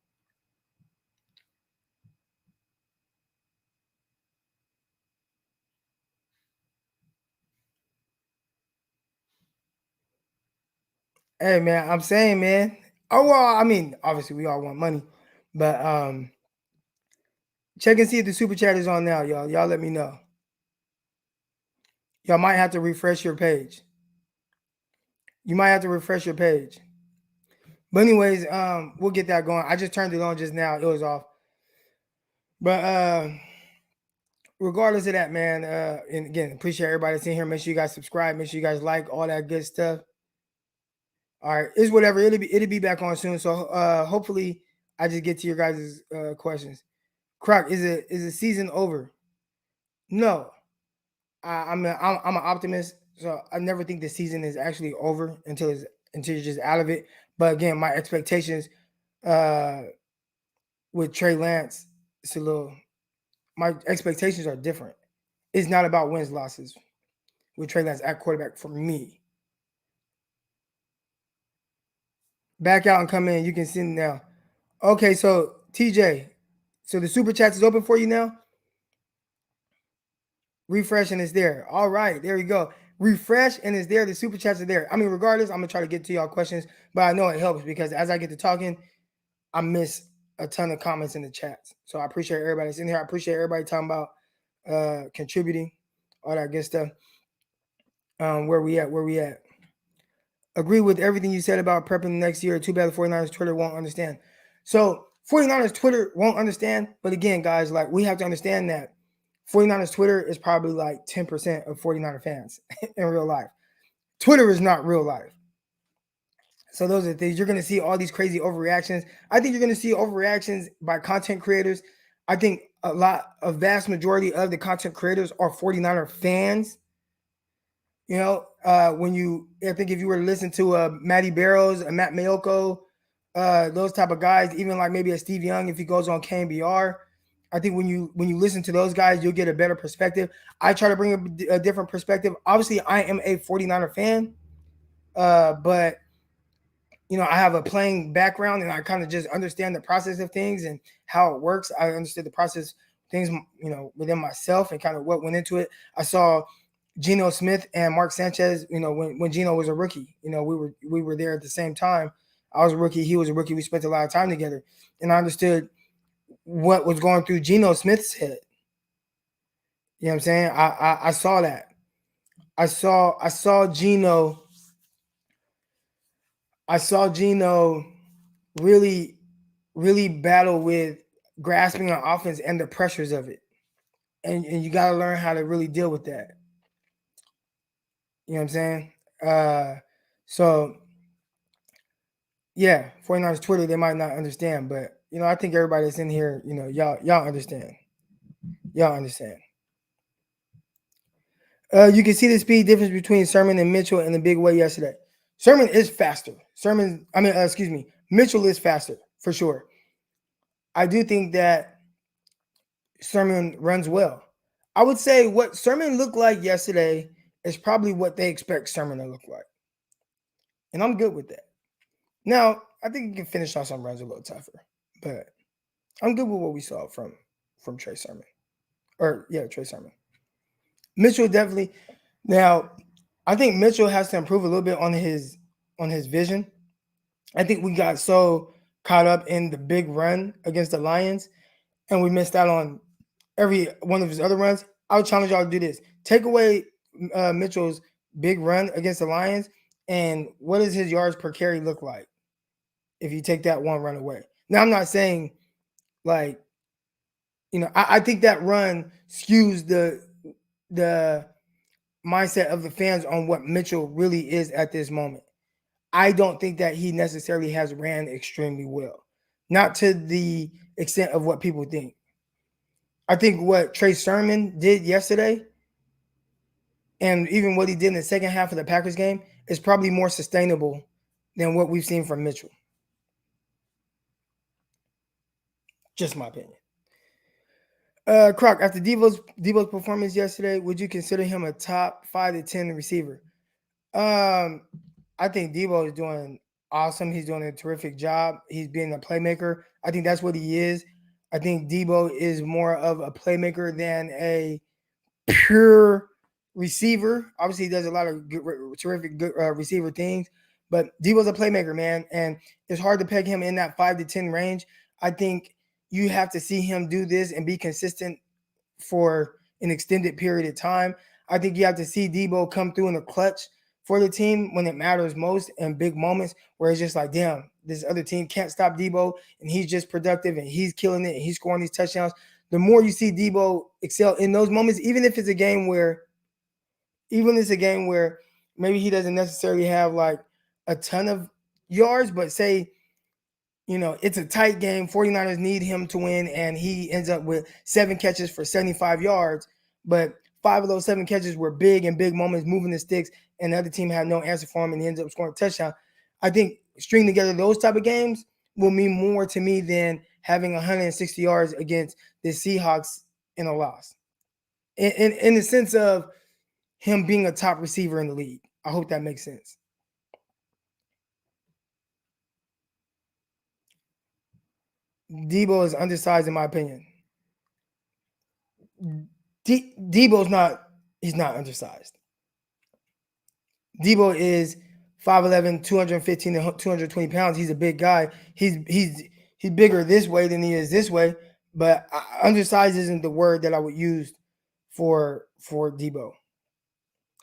Hey man, I'm saying, man. Oh well, I mean, obviously we all want money, but check and see if the super chat is on now, y'all. Y'all let me know. Y'all might have to refresh your page. You might have to refresh your page. But anyways, we'll get that going. I just turned it on just now. It was off. But regardless of that, man, and again, appreciate everybody that's in here. Make sure you guys subscribe. Make sure you guys like all that good stuff. All right, it's whatever. It'll be back on soon. So hopefully I just get to your guys' questions. Croc, is the season over? No, I'm an optimist, so I never think the season is actually over until you're just out of it. But again, my expectations uh, with Trey Lance, it's a little. My expectations are different. It's not about wins losses with Trey Lance at quarterback for me. Back out and come in. You can see now. Okay, so TJ, so the super chats is open for you now. Refresh and it's there. All right, there you go. Refresh and it's there. The super chats are there. I mean, regardless, I'm gonna try to get to y'all questions, but I know it helps because as I get to talking, I miss a ton of comments in the chats. So I appreciate everybody that's in here. I appreciate everybody talking about contributing, all that good stuff. Where we at? Where we at? Agree with everything you said about prepping the next year. Too bad the 49ers Twitter won't understand. So 49ers Twitter won't understand. But again, guys, like we have to understand that 49ers Twitter is probably like 10% of 49er fans in real life. Twitter is not real life. So those are the things. You're going to see all these crazy overreactions. I think you're going to see overreactions by content creators. I think a vast majority of the content creators are 49er fans. You know, I think if you were to listen to Matty Barrows, Matt Mayoko, those type of guys, even like maybe a Steve Young, if he goes on KNBR, I think when you listen to those guys, you'll get a better perspective. I try to bring a different perspective. Obviously, I am a 49er fan, but you know, I have a playing background and I kind of just understand the process of things and how it works. I understood the process things, you know, within myself and kind of what went into it. I saw Geno Smith and Mark Sanchez, you know, when Geno was a rookie, you know, we were there at the same time. I was a rookie, he was a rookie. We spent a lot of time together, and I understood what was going through Geno Smith's head. You know what I'm saying? I saw that. I saw Geno. I saw Geno really, really battle with grasping an offense and the pressures of it, and you got to learn how to really deal with that. You know what I'm saying? So yeah, 49ers Twitter, they might not understand, but you know, I think everybody that's in here, you know, y'all understand. Y'all understand. You can see the speed difference between Sermon and Mitchell in the big way yesterday. Sermon is faster. Mitchell is faster for sure. I do think that Sermon runs well. I would say what Sermon looked like yesterday is probably what they expect Sermon to look like. And I'm good with that. Now, I think he can finish on some runs a little tougher, but I'm good with what we saw from Trey Sermon. Trey Sermon. Mitchell definitely. Now, I think Mitchell has to improve a little bit on his vision. I think we got so caught up in the big run against the Lions, and we missed out on every one of his other runs. I would challenge y'all to do this. Take away Mitchell's big run against the Lions, and what does his yards per carry look like if you take that one run away? Now, I'm not saying like, you know, I think that run skews the mindset of the fans on what Mitchell really is at this moment. I don't think that he necessarily has ran extremely well, not to the extent of what people think. I think what Trey Sermon did yesterday, and even what he did in the second half of the Packers game, is probably more sustainable than what we've seen from Mitchell. Just my opinion. Croc, after Devo's performance yesterday, would you consider him a top 5 to 10 receiver? I think Devo is doing awesome. He's doing a terrific job. He's being a playmaker. I think that's what he is. I think Devo is more of a playmaker than a pure receiver. Obviously, he does a lot of terrific receiver things, But Debo's a playmaker, man, and it's hard to peg him in that 5 to 10 range. I think you have to see him do this and be consistent for an extended period of time. I think you have to see Debo come through in the clutch for the team when it matters most and big moments where it's just like, damn, this other team can't stop Debo and he's just productive and he's killing it and he's scoring these touchdowns. The more you see Debo excel in those moments, even if it's a game where maybe he doesn't necessarily have like a ton of yards, but say, it's a tight game. 49ers need him to win, and he ends up with 7 catches for 75 yards. But 5 of those 7 catches were big moments, moving the sticks, and the other team had no answer for him, and he ends up scoring a touchdown. I think stringing together those type of games will mean more to me than having 160 yards against the Seahawks in a loss. In the sense of him being a top receiver in the league. I hope that makes sense. Debo is undersized in my opinion. Debo's he's not undersized. Debo is 5'11", 215 to 220 pounds. He's a big guy. He's bigger this way than he is this way, but undersized isn't the word that I would use for Debo.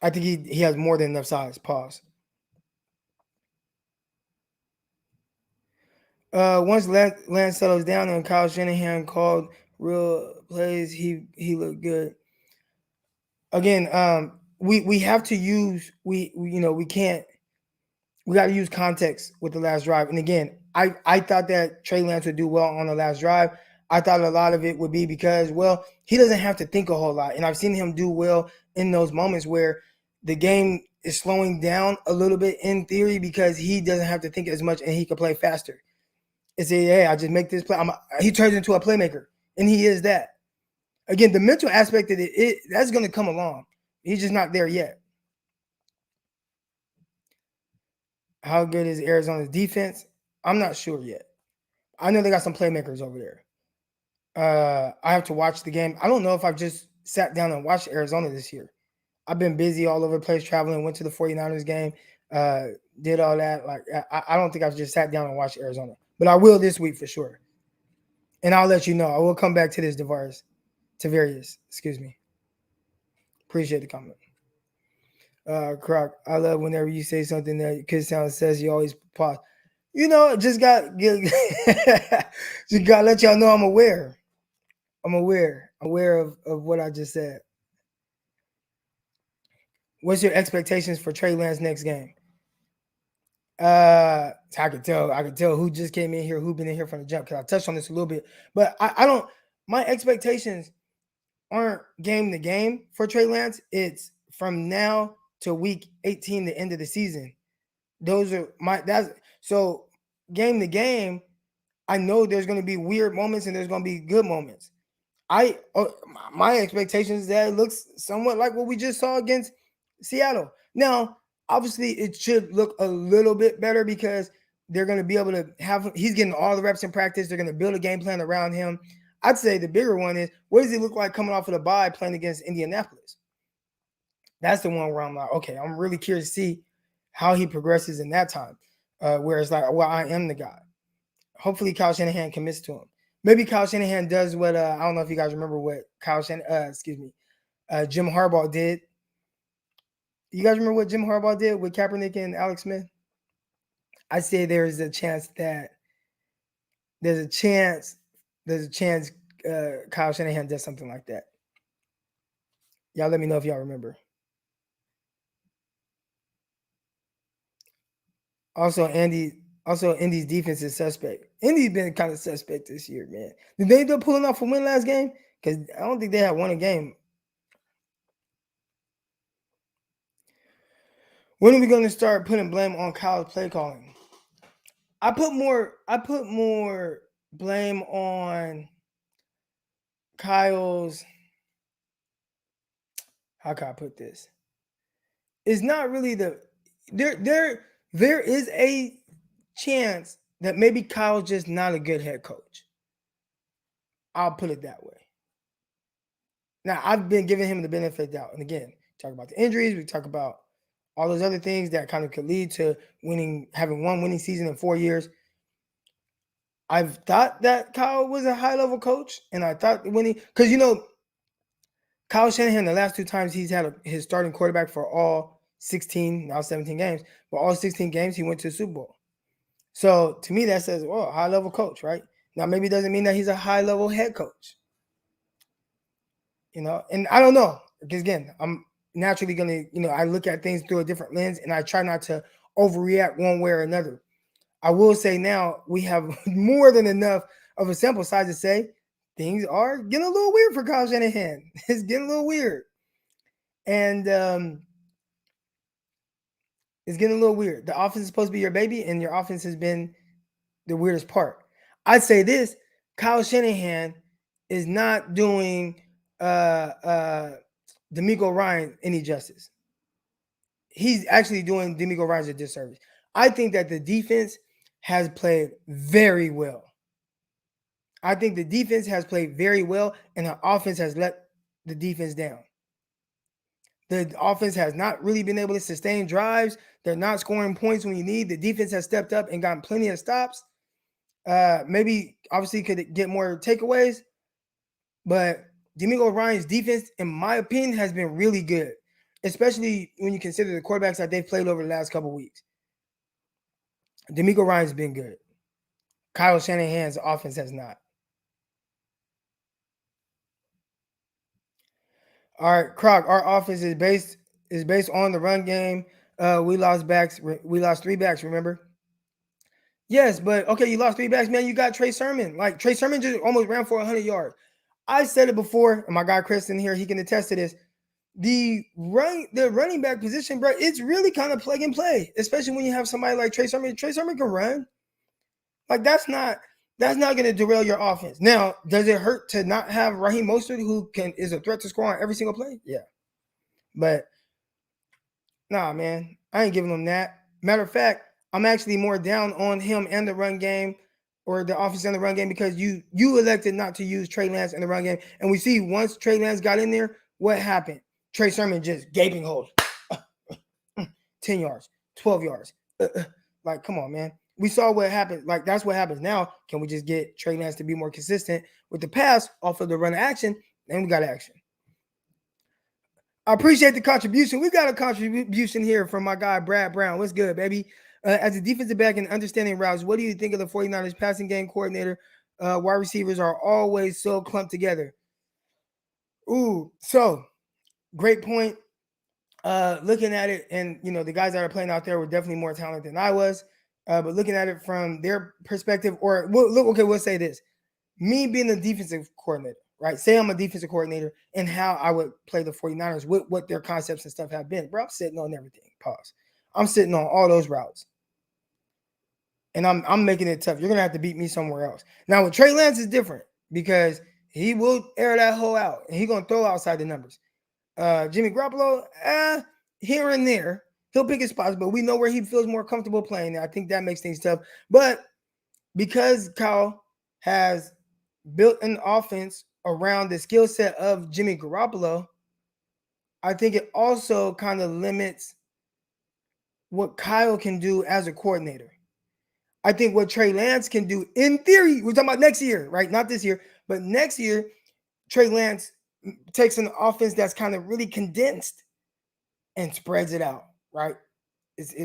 I think he has more than enough size. Pause. Once Lance settles down and Kyle Shanahan called real plays, he looked good. Again, we have to use we got to use context with the last drive. And again, I thought that Trey Lance would do well on the last drive. I thought a lot of it would be because, well, he doesn't have to think a whole lot. And I've seen him do well in those moments where the game is slowing down a little bit in theory because he doesn't have to think as much and he can play faster. It's hey, I just make this play. He turns into a playmaker, and he is that. Again, the mental aspect of it that's going to come along. He's just not there yet. How good is Arizona's defense? I'm not sure yet. I know they got some playmakers over there. I have to watch the game. I don't know if I've just sat down and watched Arizona this year. I've been busy all over the place traveling, went to the 49ers game, did all that. Like I don't think I've just sat down and watched Arizona. But I will this week for sure. And I'll let you know. I will come back to this, Tavarius. Excuse me. Appreciate the comment. Croc, I love whenever you say something that could sound says you always pause. Just got to let y'all know I'm aware. I'm aware of what I just said. What's your expectations for Trey Lance next game? I could tell who just came in here, who been in here from the jump, because I touched on this a little bit. But I don't, my expectations aren't game to game for Trey Lance. It's from now to week 18, the end of the season. Those are so game to game. I know there's going to be weird moments and there's going to be good moments. My expectations is that it looks somewhat like what we just saw against Seattle. Now, obviously, it should look a little bit better because they're going to be able to he's getting all the reps in practice. They're going to build a game plan around him. I'd say the bigger one is, what does he look like coming off of the bye playing against Indianapolis? That's the one where I'm like, okay, I'm really curious to see how he progresses in that time. Where it's like, well, I am the guy. Hopefully, Kyle Shanahan commits to him. Maybe Kyle Shanahan does what I don't know if you guys remember what Jim Harbaugh did. You guys remember what Jim Harbaugh did with Kaepernick and Alex Smith? I say there's a chance Kyle Shanahan does something like that. Y'all let me know if y'all remember. Also, Indy's defense is suspect. Indy's been kind of suspect this year, man. Did they end up pulling off a win last game? Because I don't think they had won a game. When are we going to start putting blame on Kyle's play calling? I put more blame on Kyle's. How can I put this? It's not really there is a chance that maybe Kyle's just not a good head coach. I'll put it that way. Now, I've been giving him the benefit of the doubt. And again, talk about the injuries. We talk about all those other things that kind of could lead to having one winning season in 4 years. I've thought that Kyle was a high-level coach, and I thought because Kyle Shanahan, the last 2 times he's had his starting quarterback for all 16, now 17 games, but all 16 games he went to the Super Bowl. So to me, that says, well, high-level coach, right? Now, maybe it doesn't mean that he's a high-level head coach. And I don't know, because again, I'm naturally going to, I look at things through a different lens, and I try not to overreact one way or another. I will say now we have more than enough of a sample size to say things are getting a little weird for Kyle Shanahan. It's getting a little weird. And it's getting a little weird. The offense is supposed to be your baby, and your offense has been the weirdest part. I'd say this, Kyle Shanahan is not doing D'Amico Ryan any justice. He's actually doing D'Amico Ryan a disservice. I think that the defense has played very well. I think the defense has played very well, and the offense has let the defense down. The offense has not really been able to sustain drives. They're not scoring points when you need. The defense has stepped up and gotten plenty of stops. Maybe, obviously, could get more takeaways. But D'Amico Ryan's defense, in my opinion, has been really good, especially when you consider the quarterbacks that they've played over the last couple of weeks. D'Amico Ryan's been good. Kyle Shanahan's offense has not. All right, Croc, our offense is based on the run game. We lost 3 backs, remember? Yes, but okay, you lost 3 backs, man. You got Trey Sermon. Like, Trey Sermon just almost ran for 100 yards. I said it before, and my guy Chris in here, he can attest to this. The running back position, bro, it's really kind of plug and play, especially when you have somebody like Trey Sermon. Trey Sermon can run. Like, that's not going to derail your offense. Now, does it hurt to not have Raheem Mostert, who is a threat to score on every single play? Yeah. But, nah, man, I ain't giving him that. Matter of fact, I'm actually more down on him and the run game, or the offense and the run game, because you elected not to use Trey Lance in the run game. And we see once Trey Lance got in there, what happened? Trey Sermon just gaping holes. 10 yards, 12 yards. Like, come on, man. We saw what happened. Like, that's what happens now. Can we just get Trey Lance to be more consistent with the pass off of the run action? And we got action. I appreciate the contribution. We got a contribution here from my guy, Brad Brown. What's good, baby? As a defensive back and understanding routes, what do you think of the 49ers passing game coordinator? Wide receivers are always so clumped together. Ooh, so great point. Looking at it, and the guys that are playing out there were definitely more talented than I was. But looking at it from their perspective, we'll say this. Me being a defensive coordinator, right? Say I'm a defensive coordinator, and how I would play the 49ers, what their concepts and stuff have been. Bro, I'm sitting on everything. Pause. I'm sitting on all those routes. And I'm making it tough. You're going to have to beat me somewhere else. Now, with Trey Lance is different, because he will air that hole out, and he's going to throw outside the numbers. Jimmy Garoppolo, here and there, he'll pick his spots, but we know where he feels more comfortable playing. I think that makes things tough. But because Kyle has built an offense around the skill set of Jimmy Garoppolo, I think it also kind of limits what Kyle can do as a coordinator. I think what Trey Lance can do, in theory, we're talking about next year, right? Not this year, but next year, Trey Lance takes an offense that's kind of really condensed and spreads it out, right?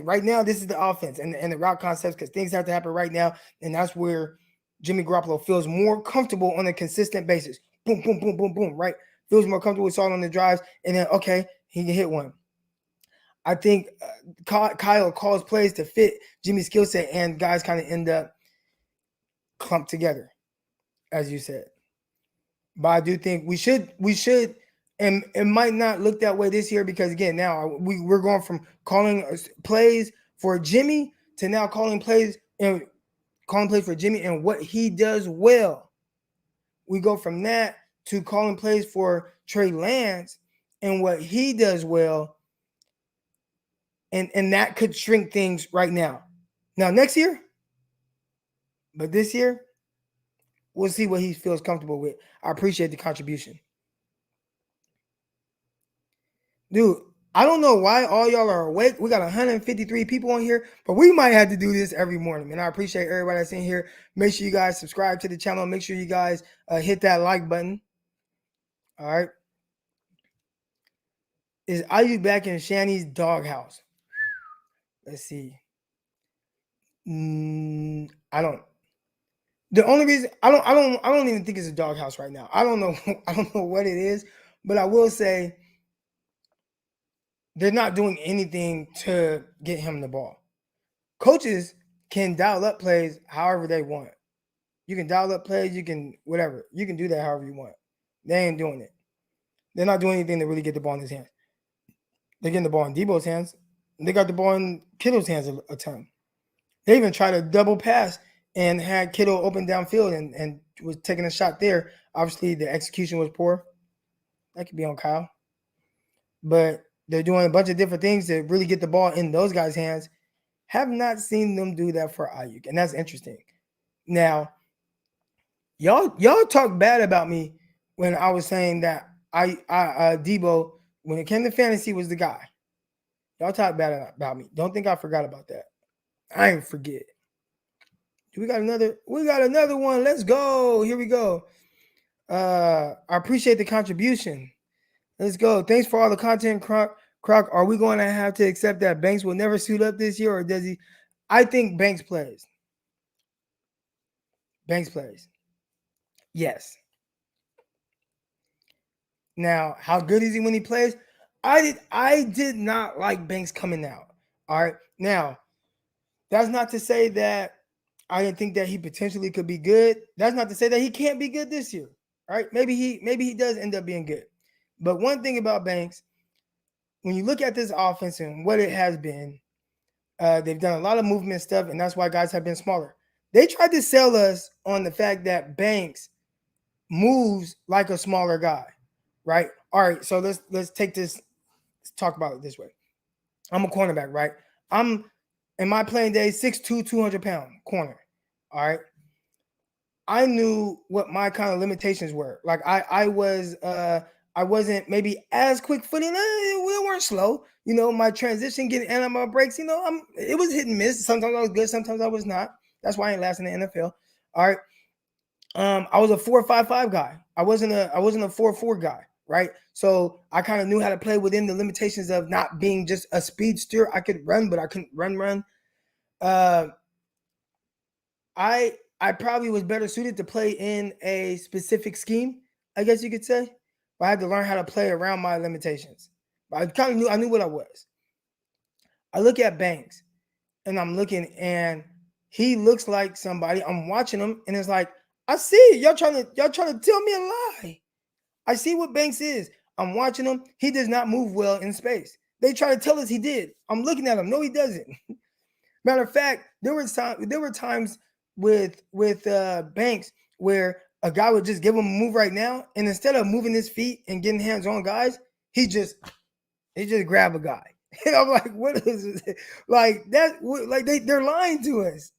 Right now, this is the offense and the route concepts, because things have to happen right now, and that's where Jimmy Garoppolo feels more comfortable on a consistent basis. Boom, boom, boom, boom, boom, right? Feels more comfortable with all on the drives, and then, okay, he can hit one. I think Kyle calls plays to fit Jimmy's skill set, and guys kind of end up clumped together, as you said. But I do think we should, and it might not look that way this year, because again, now we're going from calling plays for Jimmy to now calling plays for Jimmy and what he does well. We go from that to calling plays for Trey Lance and what he does well. And that could shrink things right now. Now, next year, but this year, we'll see what he feels comfortable with. I appreciate the contribution. Dude, I don't know why all y'all are awake. We got 153 people on here, but we might have to do this every morning. And I appreciate everybody that's in here. Make sure you guys subscribe to the channel. Make sure you guys hit that like button. All right. Is Ayuk back in Shanny's doghouse? Let's see. I don't. The only reason I don't even think it's a doghouse right now. I don't know. I don't know what it is, but I will say they're not doing anything to get him the ball. Coaches can dial up plays however they want. You can dial up plays, you can whatever. You can do that however you want. They ain't doing it. They're not doing anything to really get the ball in his hands. They're getting the ball in Debo's hands. They got the ball in Kittle's hands a ton. They even tried a double pass and had Kittle open downfield and was taking a shot there. Obviously, the execution was poor. That could be on Kyle. But they're doing a bunch of different things to really get the ball in those guys' hands. Have not seen them do that for Ayuk, and that's interesting. Now, y'all talk bad about me when I was saying that Debo, when it came to fantasy, was the guy. Y'all talk bad about me. Don't think I forgot about that. I ain't forget. We got another one. Let's go. Here we go. I appreciate the contribution. Let's go. Thanks for all the content, Croc. Are we going to have to accept that Banks will never suit up this year, or does he? I think Banks plays. Banks plays. Yes. Now, how good is he when he plays? I did not like Banks coming out. All right. Now, that's not to say that I didn't think that he potentially could be good. That's not to say that he can't be good this year. All right. Maybe he does end up being good. But one thing about Banks, when you look at this offense and what it has been, they've done a lot of movement stuff, and that's why guys have been smaller. They tried to sell us on the fact that Banks moves like a smaller guy, right? All right, so let's take this. Let's talk about it this way. I'm a cornerback, right? I'm in my playing days 6'2", 200-pound corner. All right. I knew what my kind of limitations were. Like I wasn't maybe as quick-footed. We weren't slow. You know, my transition, getting out of my breaks. You know, it was hit and miss. Sometimes I was good. Sometimes I was not. That's why I ain't lasting in the NFL. All right. I was a 4-5-5 guy. I wasn't a 4-4 guy. Right. So I kind of knew how to play within the limitations of not being just a speedster. I could run, but I couldn't run. I probably was better suited to play in a specific scheme, I guess you could say. But I had to learn how to play around my limitations. But I kind of knew what I was. I look at Banks, and I'm looking, and he looks like somebody. I'm watching him, and it's like, I see it. Y'all trying to tell me a lie. I see what Banks is. I'm watching him. He does not move well in space. They try to tell us he did. I'm looking at him. No, he doesn't. Matter of fact, there were times with Banks where a guy would just give him a move right now, and instead of moving his feet and getting hands on guys, he just grab a guy. And I'm like, what is this? Like that? Like they're lying to us.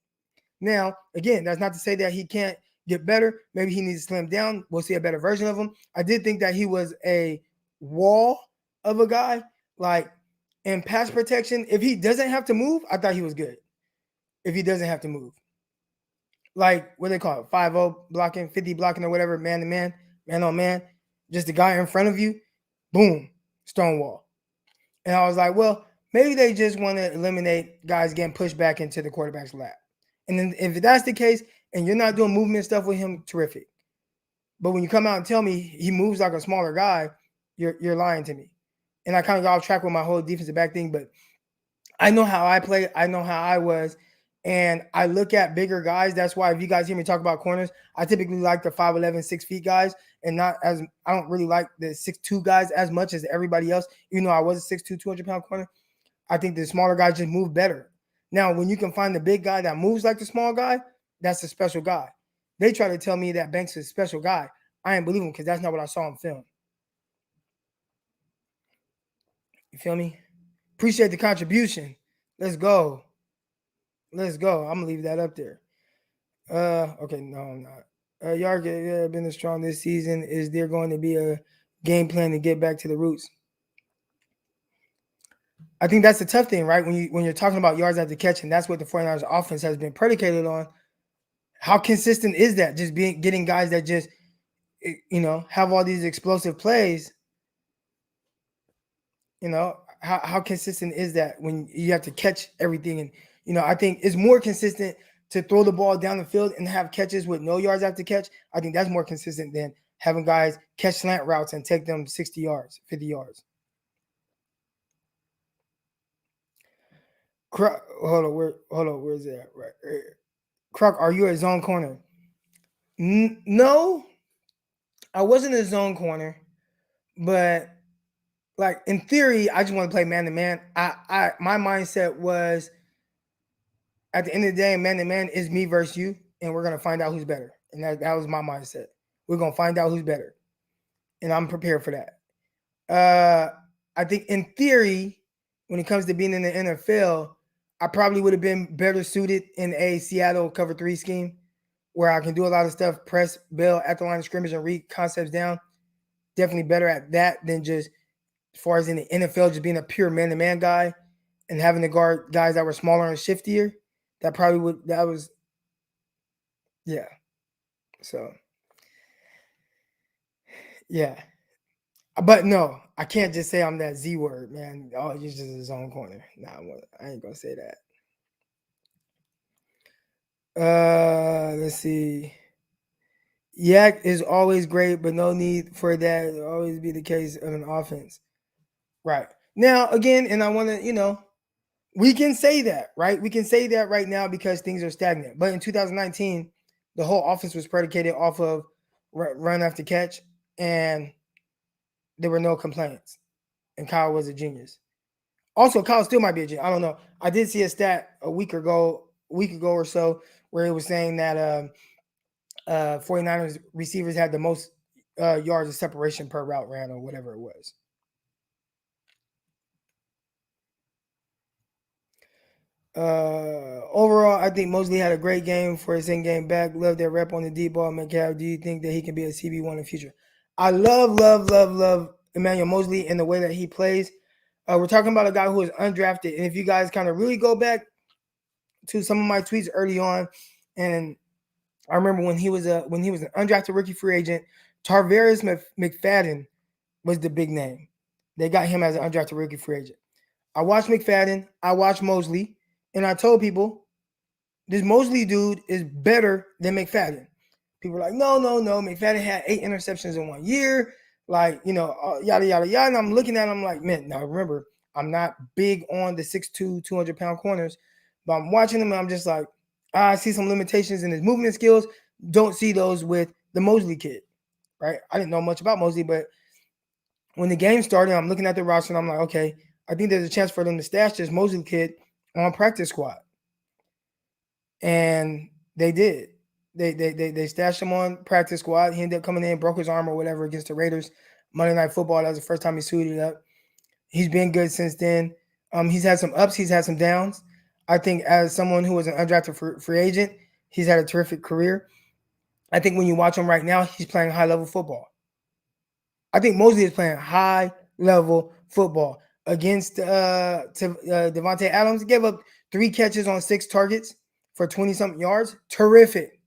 Now, again, that's not to say that he can't get better. Maybe he needs to slim down. We'll see a better version of him. I did think that he was a wall of a guy, like in pass protection. If he doesn't have to move, I thought he was good. If he doesn't have to move. Like, what do they call it? 5-0 blocking, 50 blocking or whatever, man to man, man on man. Just the guy in front of you, boom, stonewall. And I was like, well, maybe they just want to eliminate guys getting pushed back into the quarterback's lap. And then if that's the case, and you're not doing movement stuff with him, terrific. But when you come out and tell me he moves like a smaller guy, you're lying to me. And I kind of got off track with my whole defensive back thing, but I know how I play. I know how I was. And I look at bigger guys. That's why if you guys hear me talk about corners, I typically like the 5'11", 6 feet guys, and I don't really like the 6'2" guys as much as everybody else. Even though I was a 6'2", 200-pound corner, I think the smaller guys just move better. Now, when you can find the big guy that moves like the small guy, that's a special guy. They try to tell me that Banks is a special guy. I ain't believe him because that's not what I saw on film. You feel me? Appreciate the contribution. Let's go. Let's go. I'm going to leave that up there. Okay, no, I'm not. Y'all have been strong this season. Is there going to be a game plan to get back to the roots? I think that's the tough thing, right? When you're talking about yards after catch, and that's what the 49ers offense has been predicated on. How consistent is that? Just getting guys that just have all these explosive plays. How consistent is that when you have to catch everything? And I think it's more consistent to throw the ball down the field and have catches with no yards after catch. I think that's more consistent than having guys catch slant routes and take them 60 yards, 50 yards. Hold on, where's that? Right. Croc, are you a zone corner? No, I wasn't a zone corner, but like in theory, I just want to play man to man. My mindset was at the end of the day, man to man is me versus you, and we're gonna find out who's better. And that was my mindset. We're gonna find out who's better, and I'm prepared for that. I think in theory, when it comes to being in the NFL, I probably would have been better suited in a Seattle cover 3 scheme where I can do a lot of stuff, press, bail at the line of scrimmage and read concepts down. Definitely better at that than just as far as in the NFL, just being a pure man-to-man guy and having to guard guys that were smaller and shiftier. Yeah. So, yeah. But no, I can't just say I'm that Z word, man. Oh, you're just a zone corner. Nah, I ain't gonna say that. Let's see. Yak is always great, but no need for that. It'll always be the case of an offense. Right. Now, again, and I want to, we can say that, right? We can say that right now because things are stagnant. But in 2019, the whole offense was predicated off of run after catch, and there were no complaints. And Kyle was a genius. Also, Kyle still might be a genius. I don't know. I did see a stat a week ago or so where it was saying that 49ers receivers had the most yards of separation per route ran or whatever it was. Overall, I think Mosley had a great game for his in-game back. Love their rep on the deep ball. McCabe, do you think that he can be a CB1 in the future? I love Emmanuel Mosley and the way that he plays. We're talking about a guy who is undrafted. And if you guys kind of really go back to some of my tweets early on, and I remember when he was an undrafted rookie free agent, Tarvarus McFadden was the big name. They got him as an undrafted rookie free agent. I watched McFadden. I watched Mosley. And I told people, this Mosley dude is better than McFadden. People were like, no. McFadden had 8 interceptions in 1 year. Like, yada, yada, yada. And I'm looking at him like, man, now remember, I'm not big on the 6'2", 200-pound corners. But I'm watching him and I'm just like, I see some limitations in his movement skills. Don't see those with the Mosley kid, right? I didn't know much about Mosley, but when the game started, I'm looking at the roster and I'm like, okay, I think there's a chance for them to stash this Mosley kid on practice squad. And they did. They stashed him on practice squad. He ended up coming in, broke his arm or whatever against the Raiders. Monday Night Football, that was the first time he suited up. He's been good since then. He's had some ups, he's had some downs. I think as someone who was an undrafted free agent, he's had a terrific career. I think when you watch him right now, he's playing high-level football. I think Mosley is playing high-level football. Against Devontae Adams, he gave up 3 catches on 6 targets for 20-something yards. Terrific,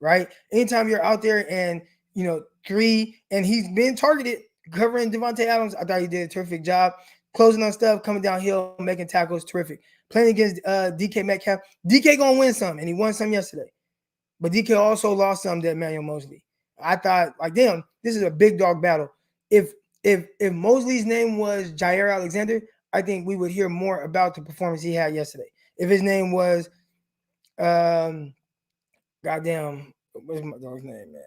right? Anytime you're out there and, 3, and he's been targeted covering Devontae Adams, I thought he did a terrific job. Closing on stuff, coming downhill, making tackles, terrific. Playing against DK Metcalf. DK going to win some, and he won some yesterday. But DK also lost some to Emmanuel Mosley. I thought, like, damn, this is a big dog battle. If Mosley's name was Jair Alexander, I think we would hear more about the performance he had yesterday. If his name was, goddamn, what's my dog's name, man?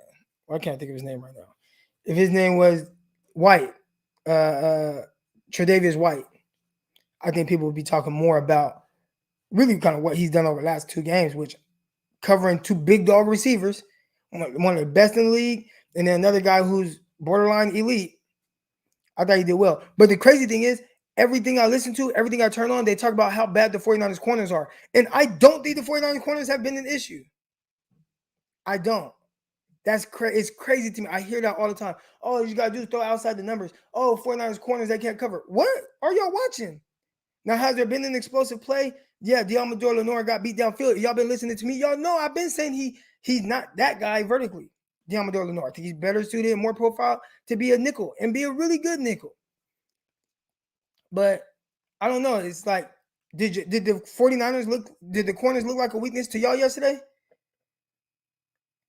Well, I can't think of his name right now. If his name was White, Tre'Davious White, I think people would be talking more about really kind of what he's done over the last 2 games, which covering 2 big dog receivers, one of the best in the league, and then another guy who's borderline elite. I thought he did well. But the crazy thing is, everything I listen to, everything I turn on, they talk about how bad the 49ers corners are. And I don't think the 49ers corners have been an issue. I don't. It's crazy to me. I hear that all the time. Oh, you got to do is throw outside the numbers. Oh, 49ers corners, they can't cover. What are y'all watching? Now, has there been an explosive play? Yeah, Deommodore Lenoir got beat downfield. Y'all been listening to me. Y'all know I've been saying he's not that guy vertically. Deommodore Lenoir. I think he's better suited and more profile to be a nickel and be a really good nickel. But I don't know. It's like, did the 49ers did the corners look like a weakness to y'all yesterday?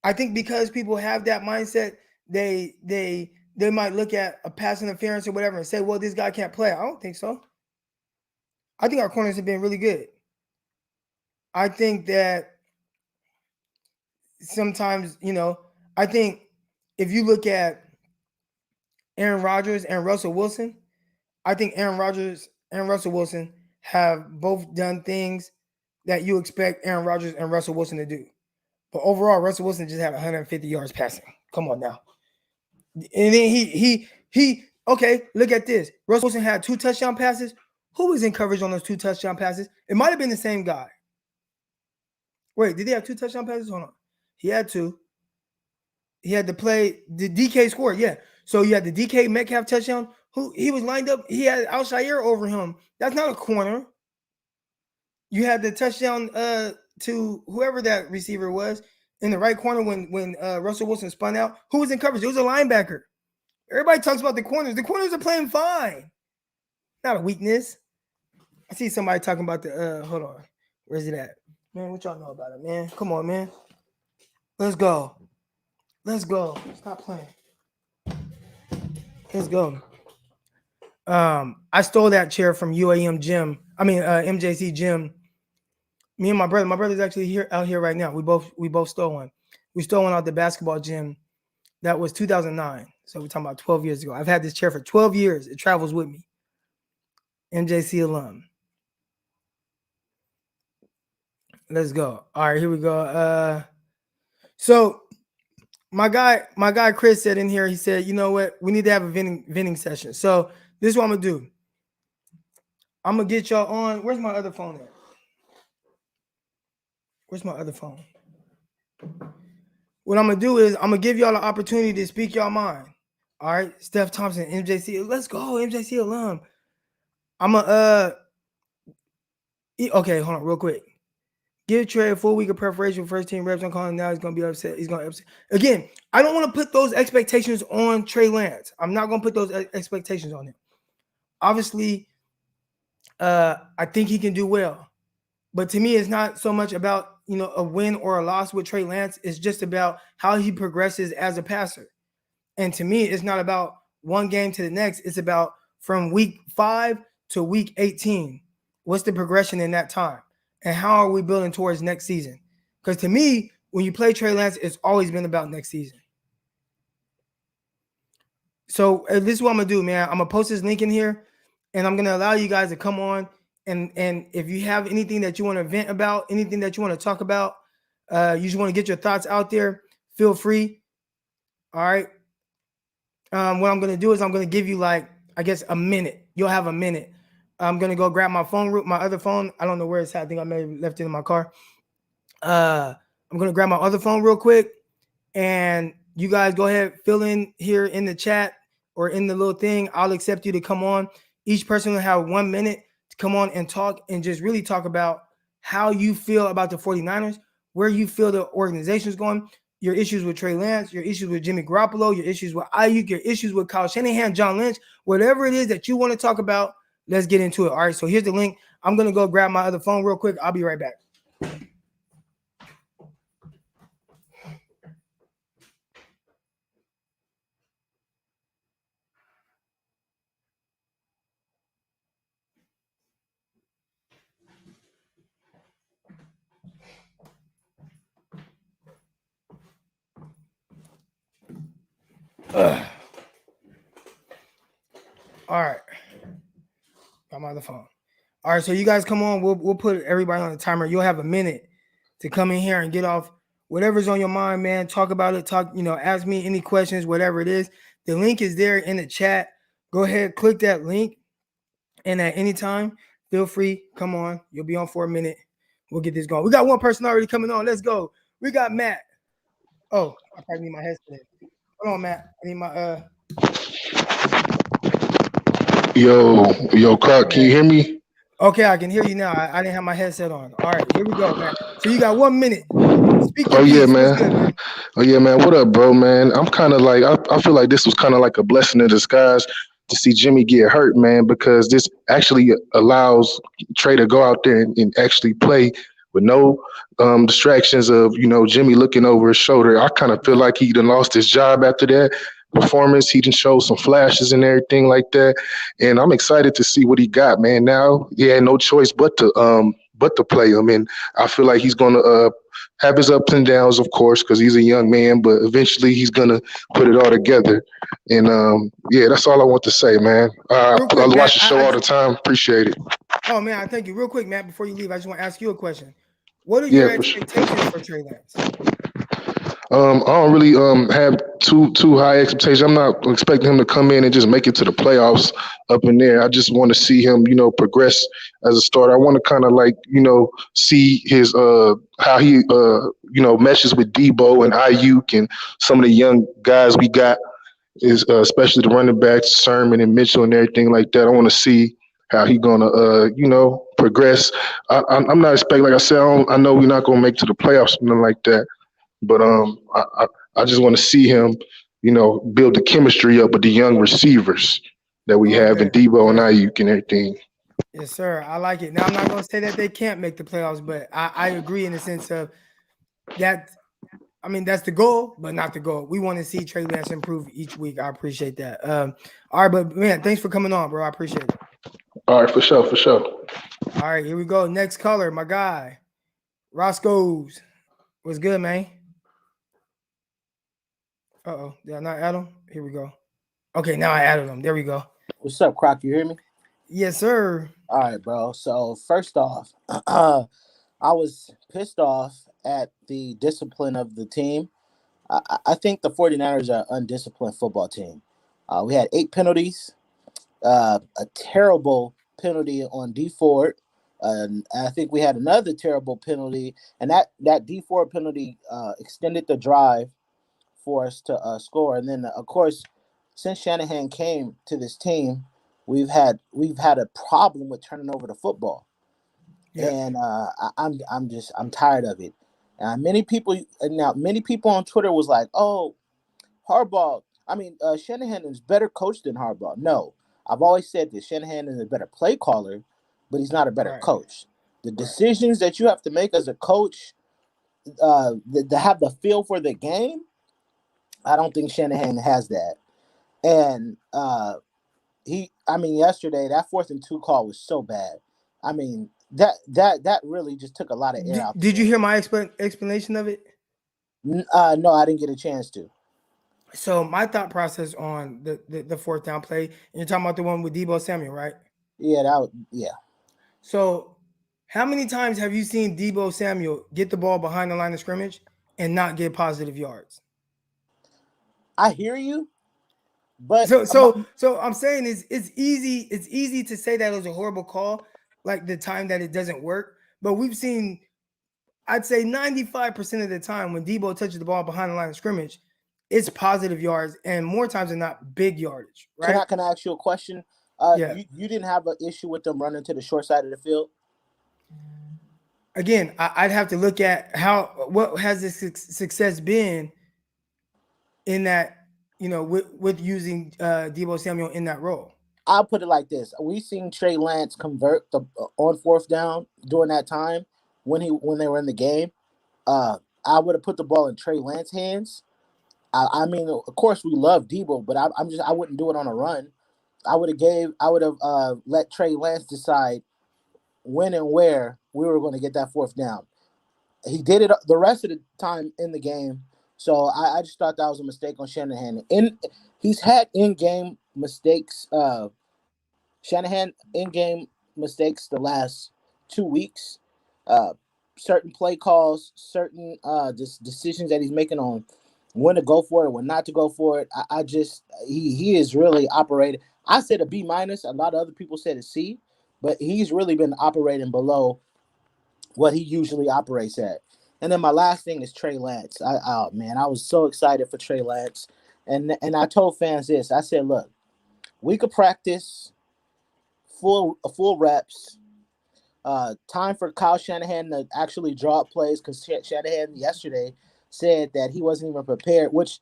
I think because people have that mindset, they might look at a pass interference or whatever and say, well, this guy can't play. I don't think so. I think our corners have been really good. I think that sometimes, I think if you look at Aaron Rodgers and Russell Wilson, I think Aaron Rodgers and Russell Wilson have both done things that you expect Aaron Rodgers and Russell Wilson to do. But overall, Russell Wilson just had 150 yards passing. Come on now. And then he okay, look at this. Russell Wilson had 2 touchdown passes. Who was in coverage on those 2 touchdown passes? It might have been the same guy. Wait, did he have 2 touchdown passes? Hold on. He had 2. He had to play the DK scored, yeah. So you had the DK Metcalf touchdown. Who he was lined up, he had Al-Shaair over him. That's not a corner. You had the touchdown to whoever that receiver was in the right corner when Russell Wilson spun out. Who was in coverage? It was a linebacker. Everybody talks about the corners. The corners are playing fine. Not a weakness. I see somebody talking about the hold on. Where's it at? Man, what y'all know about it, man? Come on, man. Let's go. Let's go. Stop playing. Let's go. I stole that chair from UAM gym. MJC gym. Me and my brother. My brother's actually out here right now. We both stole one. We stole one out the basketball gym. That was 2009. So we're talking about 12 years ago. I've had this chair for 12 years. It travels with me. MJC alum. Let's go. All right, here we go. So my guy Chris said in here, he said, you know what? We need to have a vending session. So this is what I'm gonna do. I'm gonna get y'all on. Where's my other phone at? Where's my other phone? What I'm gonna do is I'm gonna give y'all the opportunity to speak y'all mind. All right, Steph Thompson, MJC. Let's go, MJC alum. I'm gonna okay, hold on, real quick. Give Trey a full week of preparation for first team reps. I'm calling now. He's gonna be upset. He's gonna upset. Again, I don't want to put those expectations on Trey Lance. I'm not gonna put those expectations on him. Obviously, I think he can do well. But to me, it's not so much about a win or a loss with Trey Lance. It's just about how he progresses as a passer. And to me, it's not about one game to the next. It's about from week 5 to week 18. What's the progression in that time? And how are we building towards next season? Because to me, when you play Trey Lance, it's always been about next season. So this is what I'm going to do, man. I'm going to post this link in here, and I'm going to allow you guys to come on. And if you have anything that you want to vent about, anything that you want to talk about, you just want to get your thoughts out there, feel free. All right. What I'm going to do is I'm going to give you a minute. You'll have a minute. I'm going to go grab my phone, my other phone. I don't know where it's at. I think I may have left it in my car. I'm going to grab my other phone real quick. And you guys go ahead, fill in here in the chat or in the little thing. I'll accept you to come on. Each person will have 1 minute to come on and talk and just really talk about how you feel about the 49ers, where you feel the organization is going, your issues with Trey Lance, your issues with Jimmy Garoppolo, your issues with Ayuk, your issues with Kyle Shanahan, John Lynch, whatever it is that you want to talk about. Let's get into it. All right, so here's the link. I'm going to go grab my other phone real quick. I'll be right back. All right. Got my other phone. All right, so you guys come on. We'll put everybody on the timer. You'll have a minute to come in here and get off whatever's on your mind, man. Talk about it. Ask me any questions, whatever it is. The link is there in the chat. Go ahead, click that link. And at any time, feel free. Come on. You'll be on for a minute. We'll get this going. We got one person already coming on. Let's go. We got Matt. Oh, I probably need my headset. Hold on, Matt. I need my
Yo, Clark, can you hear me?
Okay, I can hear you now. I didn't have my headset on. All right, here we go, man. So you got 1 minute. Speak your
Oh yeah,
piece. What's good,
man.
man?
Oh yeah, man. What up, bro, man? I'm kind of like I feel like this was kind of like a blessing in disguise to see Jimmy get hurt, man, because this actually allows Trey to go out there and actually play with no distractions of Jimmy looking over his shoulder. I kind of feel
Yeah.
like he done lost his job after that performance. He done showed some flashes and everything like that, and I'm excited to see what he got, man. Now he had no choice but to play him, and I feel like he's gonna have his ups and downs, of course, because he's a young man, but eventually he's gonna put it all together. And yeah, that's all I want to say, man.
Real
I
quick,
watch
Matt.
the show all the time. Appreciate it.
Oh man, I thank you. Real quick, Matt. Before you leave, I just want to ask you a question. What are
Yeah,
your
for sure.
expectations for Trey Lance?
I don't really have too high expectations. I'm not expecting him to come in and just make it to the playoffs up in there. I just want to see him, progress as a starter. I want to kind of like, see his how he meshes with Debo and Ayuk and some of the young guys we got is especially the running backs, Sermon and Mitchell and everything like that. I want to see how he gonna progress. I'm not expecting, like I said, I know we're not gonna make to the playoffs or nothing like that, but I just want to see him, build the chemistry up with the young receivers that we have in
Okay,
Debo and
okay.
Ayuk and everything.
Yes, sir. I like it. Now I'm not gonna say that they can't make the playoffs, but I agree in the sense of that. I mean, that's the goal, but not the goal. We want to see Trey Lance improve each week. I appreciate that. All right, but man, thanks for coming on, bro. I appreciate it.
All right, for sure, for sure.
All right, here we go. Next color, my guy, Roscoe's. What's good, man? Uh-oh, did I not add him? Here we go. Okay, now I added him. There we go.
What's up, Croc? You hear me?
Yes, sir.
All right, bro. So first off, I was pissed off at the discipline of the team. I think the 49ers are an undisciplined football team. We had 8 penalties, a terrible penalty on D Ford. I think we had another terrible penalty, and that D Ford penalty extended the drive for us to score. And then, of course, since Shanahan came to this team, we've had a problem with turning over the football,
Yeah.
and I'm tired of it. Many people on Twitter was like, "Oh, Harbaugh. I mean, Shanahan is better coach than Harbaugh." No, I've always said that Shanahan is a better play caller, but he's not a better
Right.
coach. The
Right.
decisions that you have to make as a coach, to have the feel for the game, I don't think Shanahan has that. And yesterday that 4th and 2 call was so bad. I mean, that really just took a lot of air out the
Did you
game.
hear my explanation of it?
No, I didn't get a chance to.
So my thought process on the fourth down play, and you're talking about the one with Debo Samuel, right?
Yeah, yeah.
So how many times have you seen Debo Samuel get the ball behind the line of scrimmage and not get positive yards?
I hear you, but
So I'm saying it's easy to say that it was a horrible call, like the time that it doesn't work. But we've seen, I'd say 95% of the time when Debo touches the ball behind the line of scrimmage, it's positive yards and more times than not big yardage,
can
right?
I ask you a question?
Yeah.
You didn't have an issue with them running to the short side of the field?
Again, I'd have to look at what has the success been in that, with using Debo Samuel in that role.
I'll put it like this: we seen Trey Lance convert on 4th down during that time when they were in the game. I would have put the ball in Trey Lance's hands. I mean, of course, we love Debo, but I wouldn't do it on a run. I would have let Trey Lance decide when and where we were going to get that 4th down. He did it the rest of the time in the game, so I just thought that was a mistake on Shanahan. He's had in-game mistakes. Shanahan in-game mistakes the last 2 weeks. Uh, Certain play calls, certain decisions that he's making on when to go for it, when not to go for it. I just he is really operating. I said a B minus. A lot of other people said a C, but he's really been operating below what he usually operates at. And then my last thing is Trey Lance. Oh man, I was so excited for Trey Lance, and I told fans this. I said, look, we could practice full reps. Time for Kyle Shanahan to actually draw up plays, because Shanahan yesterday said that he wasn't even prepared, which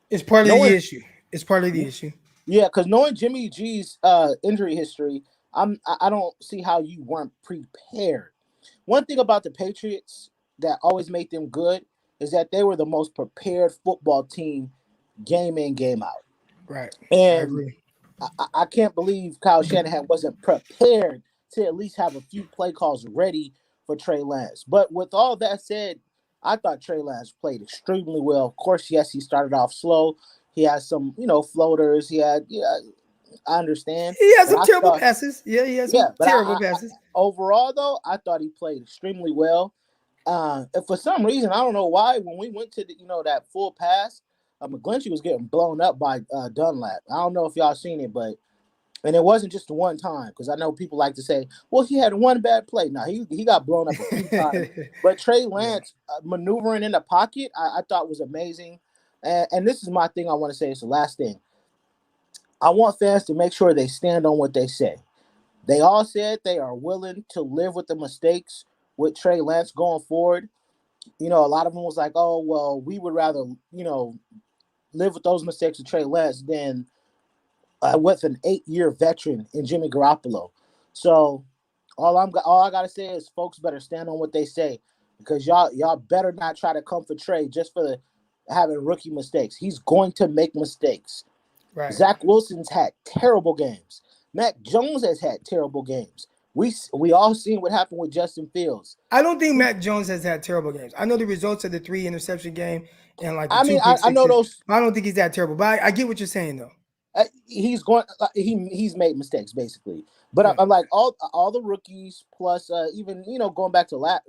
It's part of the
knowing
issue. It's part of the issue.
yeah, because knowing Jimmy G's injury history, I don't see how you weren't prepared. One thing about the Patriots that always made them good is that they were the most prepared football team game in, game out.
Right. I
And
agree.
I can't believe Kyle Shanahan wasn't prepared to at least have a few play calls ready for Trey Lance. But with all that said, I thought Trey Lance played extremely well. Of course, yes, he started off slow. He had some, floaters. He had, I understand.
He has
But
some
I
terrible
thought,
passes. Yeah, he has
yeah,
some
but
terrible passes.
overall, though, I thought he played extremely well. And for some reason, I don't know why, when we went to that full pass, McGlinchey was getting blown up by Dunlap. I don't know if y'all seen it, but and it wasn't just one time, because I know people like to say, well, he had one bad play. No, he got blown up a few times. But Trey Lance maneuvering in the pocket, I thought was amazing. And this is my thing I want to say. It's the last thing. I want fans to make sure they stand on what they say. They all said they are willing to live with the mistakes with Trey Lance going forward. A lot of them was like, oh, well, we would rather, live with those mistakes with Trey Lance than with an 8-year veteran in Jimmy Garoppolo. So all I gotta say is folks better stand on what they say, because y'all better not try to come for Trey just for having rookie mistakes. He's going to make mistakes.
Right.
Zach Wilson's had terrible games. Mac Jones has had terrible games. We all seen what happened with Justin Fields.
I don't think Mac Jones has had terrible games. I know the results of the 3 interception game and like the
I
2
mean,
pick
I know
sixes.
those.
But I don't think he's that terrible. But I get what you're saying though.
He's going. He's made mistakes basically, but
Yeah.
I'm like all the rookies plus even going back to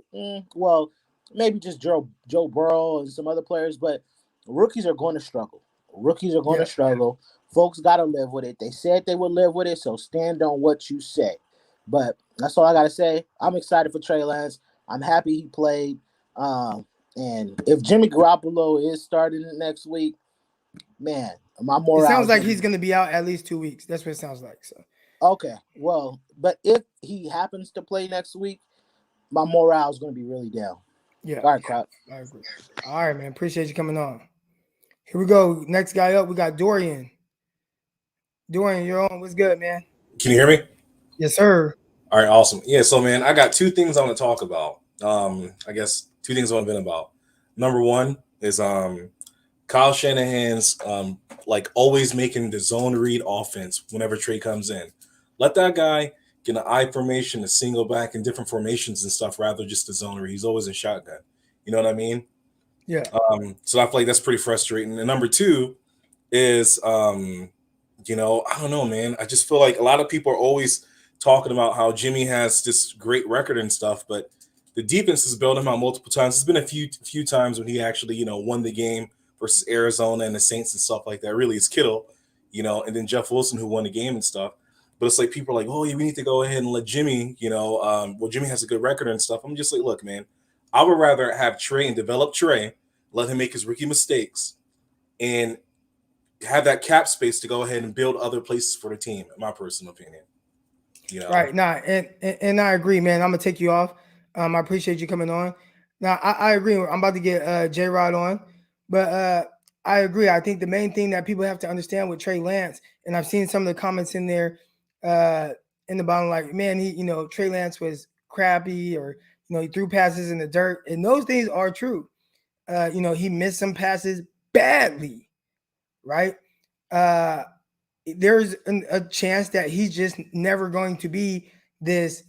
well, maybe just Joe Burrow and some other players, but rookies are going to struggle. Rookies are going
Yeah.
to struggle. Folks got to live with it. They said they would live with it, so stand on what you say. But that's all I got to say. I'm excited for Trey Lance. I'm happy he played. And if Jimmy Garoppolo is starting next week, man, my
It
morale
sounds
is
like
gonna
he's
be
going to be out at least 2 weeks. That's what it sounds like. So
okay. Well, but if he happens to play next week, my morale is going to be really down.
yeah,
All right, crap.
I agree. All right, man. Appreciate you coming on. Here we go. Next guy up, we got Dorian. Dorian, you're on. What's good, man?
Can you hear me?
Yes, sir.
All right, awesome. Yeah, so man, I got two things I want to talk about. I guess two things I want to vent about. Number one is Kyle Shanahan's like always making the zone read offense whenever Trey comes in. Let that guy get an I formation, a single back, and different formations and stuff rather just the zone read. He's always in shotgun. You know what I mean?
Yeah.
So I feel like that's pretty frustrating. And number two is I don't know, man. I just feel like a lot of people are always talking about how Jimmy has this great record and stuff, but the defense has bailed him out multiple times. There's been a few times when he actually, won the game versus Arizona and the Saints and stuff like that. Really, it's Kittle, and then Jeff Wilson who won the game and stuff. But it's like people are like, oh, yeah, we need to go ahead and let Jimmy, Jimmy has a good record and stuff. I'm just like, look, man, I would rather have Trey and develop Trey, let him make his rookie mistakes, and have that cap space to go ahead and build other places for the team, in my personal opinion.
Right. Nah, and I agree, man. I'm gonna take you off. I appreciate you coming on. Now I agree. I'm about to get J Rod on, but I agree. I think the main thing that people have to understand with Trey Lance, and I've seen some of the comments in there in the bottom, like, man, Trey Lance was crappy, or he threw passes in the dirt, and those things are true. He missed some passes badly, right? There's a chance that he's just never going to be this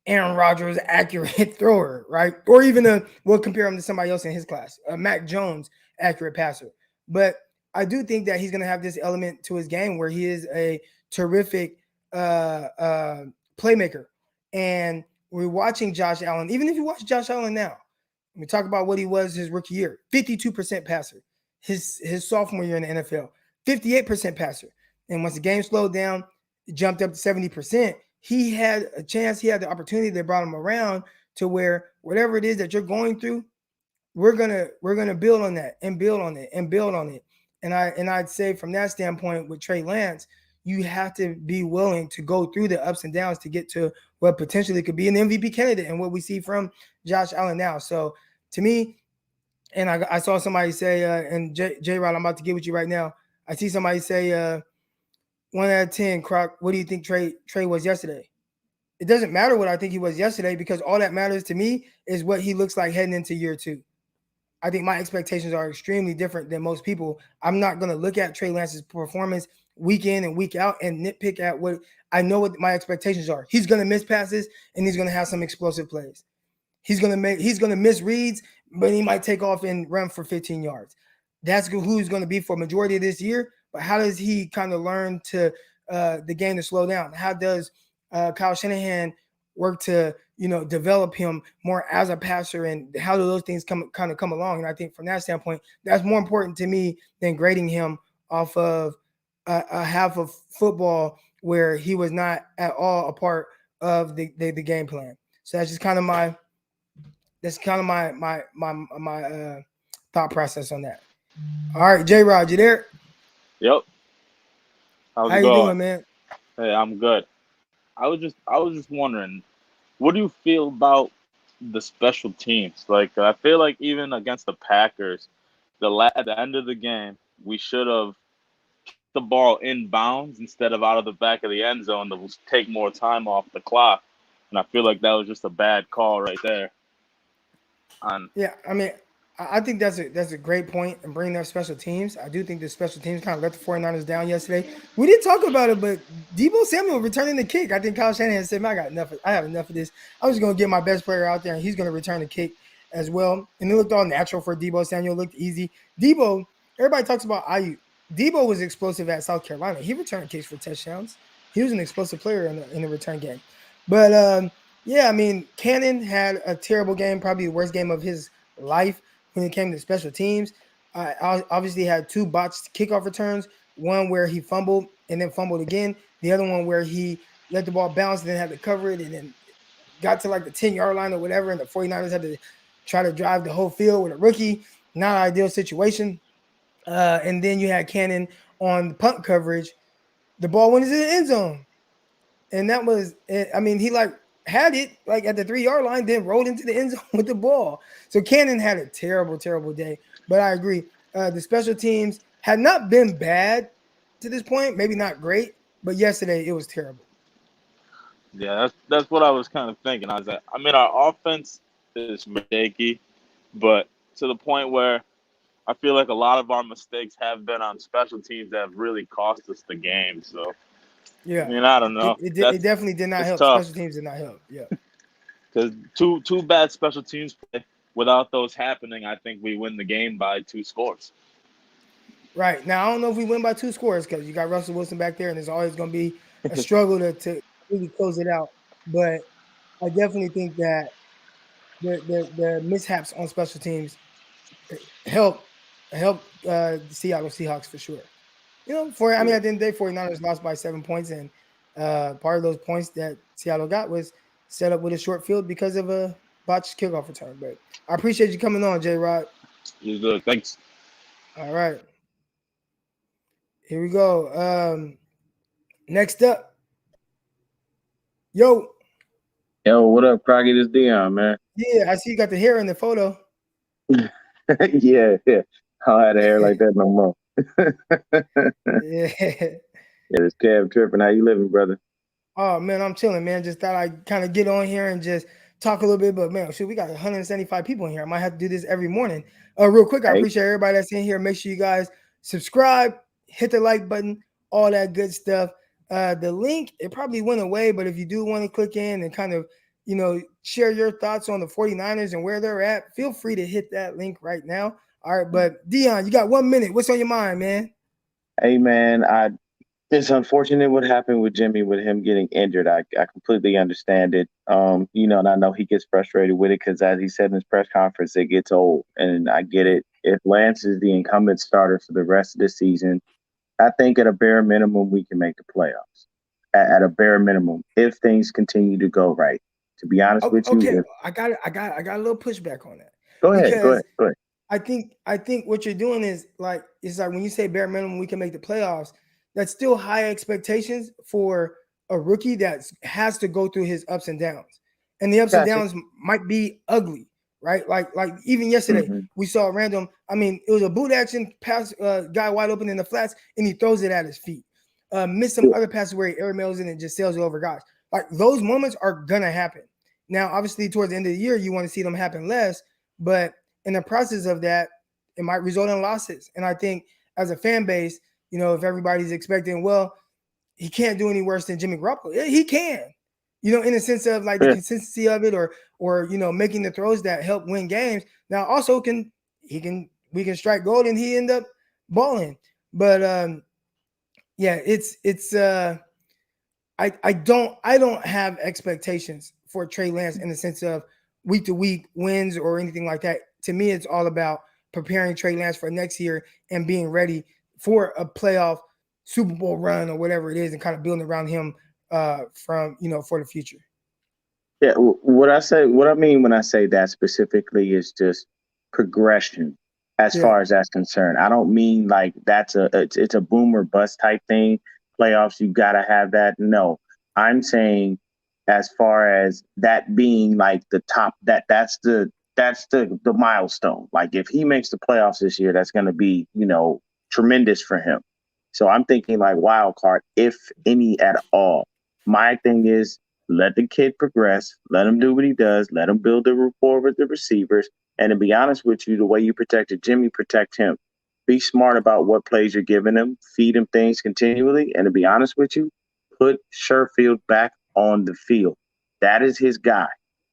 Aaron Rodgers accurate thrower, right? Or even we'll compare him to somebody else in his class, a Mac Jones accurate passer. But I do think that he's going to have this element to his game where he is a terrific playmaker. And we're watching Josh Allen. Even if you watch Josh Allen now, we talk about what he was his rookie year, 52% passer. His sophomore year in the NFL, 58% passer. And once the game slowed down, it jumped up to 70%. He had a chance. He had the opportunity. They brought him around to where whatever it is that you're going through, we're gonna build on that and build on it and build on it. And I'd say from that standpoint with Trey Lance, you have to be willing to go through the ups and downs to get to what potentially could be an MVP candidate and what we see from Josh Allen now. So to me, and I saw somebody say, and J-Rod, I'm about to get with you right now. I see somebody say, 1 out of 10, Croc, what do you think Trey was yesterday? It doesn't matter what I think he was yesterday because all that matters to me is what he looks like heading into year 2. I think my expectations are extremely different than most people. I'm not going to look at Trey Lance's performance week in and week out and nitpick at what I know what my expectations are. He's going to miss passes and he's going to have some explosive plays. He's going to miss reads, but he might take off and run for 15 yards. That's who he's going to be for a majority of this year. But how does he kind of learn to the game to slow down? How does Kyle Shanahan work to develop him more as a passer, and how do those things come along? And I think from that standpoint, that's more important to me than grading him off of a half of football where he was not at all a part of the game plan. So that's just kind of my thought process on that. All right, J-Rod, you there?
Yep. How's
How
it
you
going?
doing, man?
Hey, I'm good. I was just wondering, what do you feel about the special teams? Like, I feel like even against the Packers, at the end of the game, we should have kicked the ball in bounds instead of out of the back of the end zone to take more time off the clock. And I feel like that was just a bad call right there.
Yeah, I mean, I think that's a great point in bringing up special teams. I do think the special teams kind of let the 49ers down yesterday. We did talk about it, but Deebo Samuel returning the kick. I think Kyle Shanahan said, "Man, I have enough of this. I'm just going to get my best player out there, and he's going to return the kick as well." And it looked all natural for Deebo Samuel. It looked easy. Deebo, everybody talks about Ayuk. Deebo was explosive at South Carolina. He returned kicks for touchdowns. He was an explosive player in the return game. But yeah, I mean, Cannon had a terrible game, probably the worst game of his life when it came to special teams. Obviously had 2 botched kickoff returns, one where he fumbled and then fumbled again, the other one where he let the ball bounce and then had to cover it and then got to like the 10-yard line or whatever, and the 49ers had to try to drive the whole field with a rookie. Not an ideal situation. And then you had Cannon on the punt coverage. The ball went into the end zone. And that was, I mean, he like had it like at the 3-yard line, then rolled into the end zone with the ball. So Cannon had a terrible, terrible day. But I agree. The special teams had not been bad to this point, maybe not great, but yesterday it was terrible.
Yeah, that's what I was kind of thinking. I mean, our offense is shaky, but to the point where I feel like a lot of our mistakes have been on special teams that have really cost us the game. So,
Yeah,
I mean, I don't know.
it definitely did not
It's
help.
tough
Special teams did not help. Yeah.
because two bad special teams play. Without those happening, I think we win the game by 2 scores.
Right. Now, I don't know if we win by 2 scores because you got Russell Wilson back there, and it's always going to be a struggle to really close it out. But I definitely think that the mishaps on special teams help the Seattle Seahawks for sure. At the end of the day, 49ers lost by 7 points, and part of those points that Seattle got was set up with a short field because of a botched kickoff return. But I appreciate you coming on, J-Rod.
You're good. Thanks.
All right. Here we go. Next up. Yo,
what up, Crocky? This Dion, man.
yeah, I see you got the hair in the photo.
yeah. I don't have the hair like that no more.
Yeah.
This cab tripping. How you living, brother?
Oh, man, I'm chilling, man. Just thought I'd kind of get on here and just talk a little bit. But, man, we got 175 people in here. I might have to do this every morning. Real quick, I appreciate everybody that's in here. Make sure you guys subscribe, hit the like button, all that good stuff. The link, it probably went away, but if you do want to click in and kind of, share your thoughts on the 49ers and where they're at, feel free to hit that link right now. All right, but Dion, you got 1 minute. What's on your mind, man?
Hey, man, it's unfortunate what happened with Jimmy, with him getting injured. I completely understand it. And I know he gets frustrated with it because, as he said in his press conference, it gets old, and I get it. If Lance is the incumbent starter for the rest of the season, I think at a bare minimum we can make the playoffs. At a bare minimum, if things continue to go right. To be honest with you,
okay, I got a little pushback on that.
Go ahead.
I think what you're doing is it's like when you say bare minimum we can make the playoffs. that's still high expectations for a rookie that has to go through his ups and downs. And the ups and
Gotcha.
downs might be ugly, right? Like even yesterday, we saw a random, I mean, it was a boot action pass, guy wide open in the flats, and he throws it at his feet. Missed some other passes where he air mails it and just sails it over guys. Like those moments are gonna happen. Now, obviously, towards the end of the year, you want to see them happen less, but in the process of that, it might result in losses. And I think as a fan base, if everybody's expecting, well, he can't do any worse than Jimmy Garoppolo. He can, in the sense of like the consistency of it, or making the throws that help win games. Now, also we can strike gold and he end up balling. But yeah, it's I don't have expectations for Trey Lance in the sense of week to week wins or anything like that. To me, it's all about preparing Trey Lance for next year and being ready for a playoff Super Bowl run or whatever it is, and kind of building around him for the future.
Yeah, what I mean when I say that specifically is just progression as far as that's concerned. I don't mean like it's a boom or bust type thing. Playoffs, you gotta have that. No, I'm saying as far as that being like the top, that's the milestone. Like if he makes the playoffs this year, that's gonna be tremendous for him. So I'm thinking like wild card, if any at all. My thing is let the kid progress, let him do what he does, let him build a rapport with the receivers. And to be honest with you, the way you protected Jimmy, protect him. Be smart about what plays you're giving him, feed him things continually. And to be honest with you, put Sherfield back on the field. That is his guy.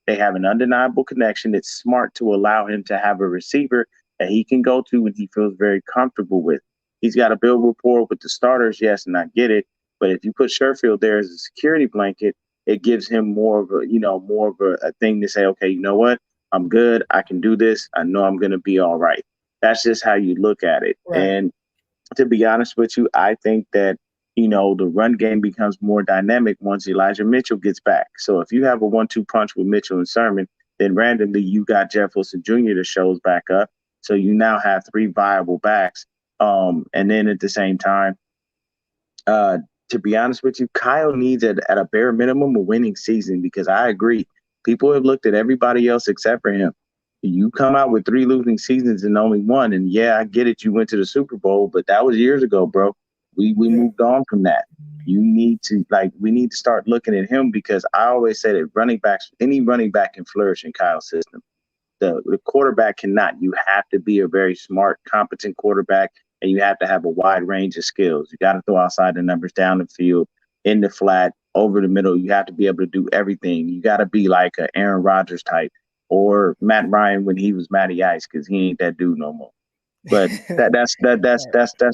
They have an undeniable connection. It's smart to allow him to have a receiver that he can go to and he feels very comfortable with. He's got to build rapport with the starters, yes, and I get it. But if you put Sherfield there as a security blanket, it gives him more of a thing to say, okay, you know what? I'm good. I can do this. I know I'm going to be all right. That's just how you look at it.
Right.
And to be honest with you, I think that, the run game becomes more dynamic once Elijah Mitchell gets back. So if you have a 1-2 punch with Mitchell and Sermon, then randomly you got Jeff Wilson Jr. that shows back up. So you now have 3 viable backs. And then at the same time, to be honest with you, Kyle needs at a bare minimum a winning season, because I agree. People have looked at everybody else except for him. You come out with 3 losing seasons and only 1. And yeah, I get it. You went to the Super Bowl, but that was years ago, bro. We moved on from that. We need to start looking at him, because I always say that any running back can flourish in Kyle's system. The quarterback cannot. You have to be a very smart, competent quarterback, and you have to have a wide range of skills. You got to throw outside the numbers, down the field, in the flat, over the middle. You have to be able to do everything. You got to be like an Aaron Rodgers type, or Matt Ryan when he was Matty Ice, because he ain't that dude no more. But that's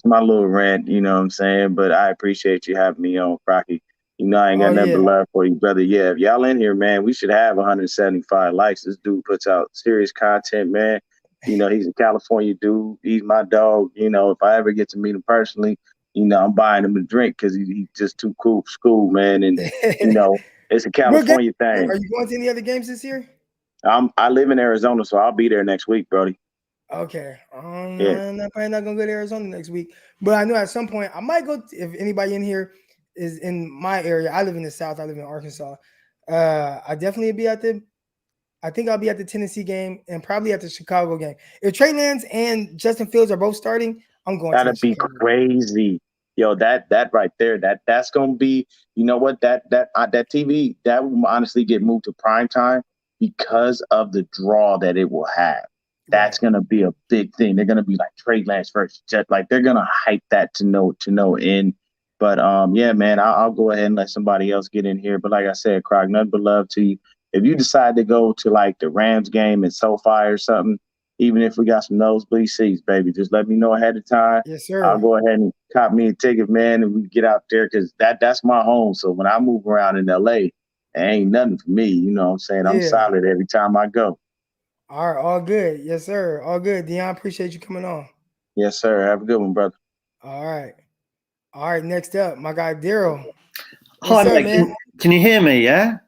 my little rant. You know what I'm saying? But I appreciate you having me on, Crocky. I ain't got nothing but love for you, brother. Yeah, if y'all in here, man, we should have 175 likes. This dude puts out serious content, man. He's a California dude. He's my dog. If I ever get to meet him personally, I'm buying him a drink, because he's just too cool for school, man. And, it's a California thing.
Are you going to any other games this year?
I live in Arizona, so I'll be there next week, Brody.
Okay. I'm probably not going to go to Arizona next week. But I know at some point I might go, if anybody in here is in my area. I live in the South. I live in Arkansas. I definitely be I think I'll be at the Tennessee game and probably at the Chicago game. If Trey Lance and Justin Fields are both starting, I'm going to.
That'd be crazy. Yo, that right there, that's gonna be, you know what, that TV, that will honestly get moved to prime time because of the draw that it will have. That's gonna be a big thing. They're gonna be like Trey Lance versus Jet, like they're gonna hype that to no end. But yeah, man, I'll go ahead and let somebody else get in here. But like I said, Croc, nothing but love to you. If you decide to go to like the Rams game in SoFi or something, even if we got some nosebleed seats, baby, just let me know ahead of time.
Yes, sir.
I'll go ahead and cop me a ticket, man, and we get out there, because that's my home. So when I move around in LA, it ain't nothing for me. You know what I'm saying? I'm solid every time I go.
All right, all good. Yes, sir. All good. Dion, appreciate you coming on.
Yes, sir. Have a good one, brother.
All right. All right, next up, my guy Daryl.
Hi, man. Can you hear me? Yeah.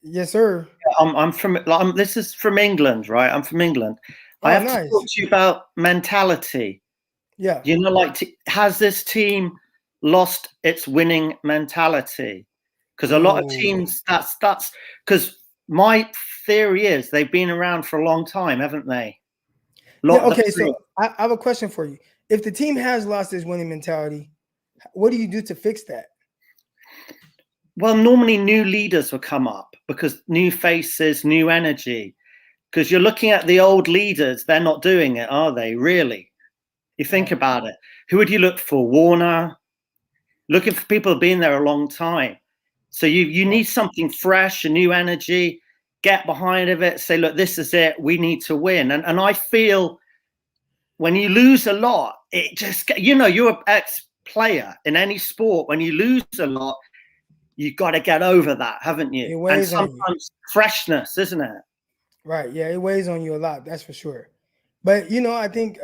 Yes, sir.
I'm from. This is from England, right? I'm from England. I have to talk to you about mentality.
Yeah.
Has this team lost its winning mentality? Because a lot of teams, that's because my theory is they've been around for a long time, haven't they?
Yeah, okay, so I have a question for you. If the team has lost its winning mentality, what do you do to fix that?
Well, normally new leaders will come up because new faces, new energy. Because you're looking at the old leaders, they're not doing it, are they? Really? You think about it. Who would you look for? Warner? Looking for people who've been there a long time. So you need something fresh, a new energy. Get behind of it. Say, look, this is it. We need to win. And I feel when you lose a lot, it just, you're an ex-player in any sport. When you lose a lot, you got to get over that, haven't you?
It weighs
and
on you.
sometimes freshness, isn't it?
Right. Yeah, it weighs on you a lot. That's for sure. But, I think,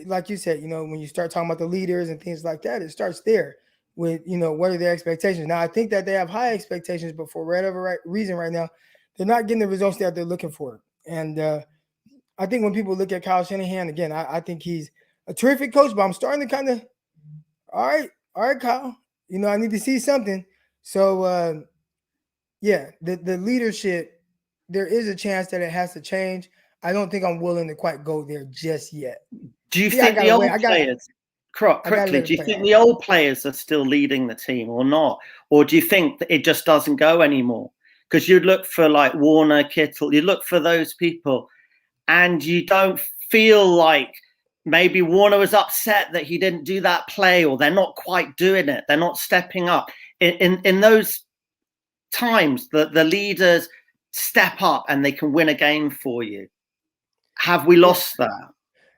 like you said, when you start talking about the leaders and things like that, it starts there with, what are their expectations? Now, I think that they have high expectations, but for whatever reason right now, they're not getting the results that they're looking for. And I think when people look at Kyle Shanahan, again, I think he's a terrific coach, but I'm starting to kind of, all right, Kyle, I need to see something. So, yeah, the leadership, there is a chance that it has to change. I don't think I'm willing to quite go there just yet.
Do you think the old players, quickly, do you think the old players are still leading the team or not? Or do you think that it just doesn't go anymore? Because you'd look for like Warner, Kittle, you look for those people and you don't feel like maybe Warner was upset that he didn't do that play or they're not quite doing it. They're not stepping up. In those times, the leaders step up and they can win a game for you. Have we lost that?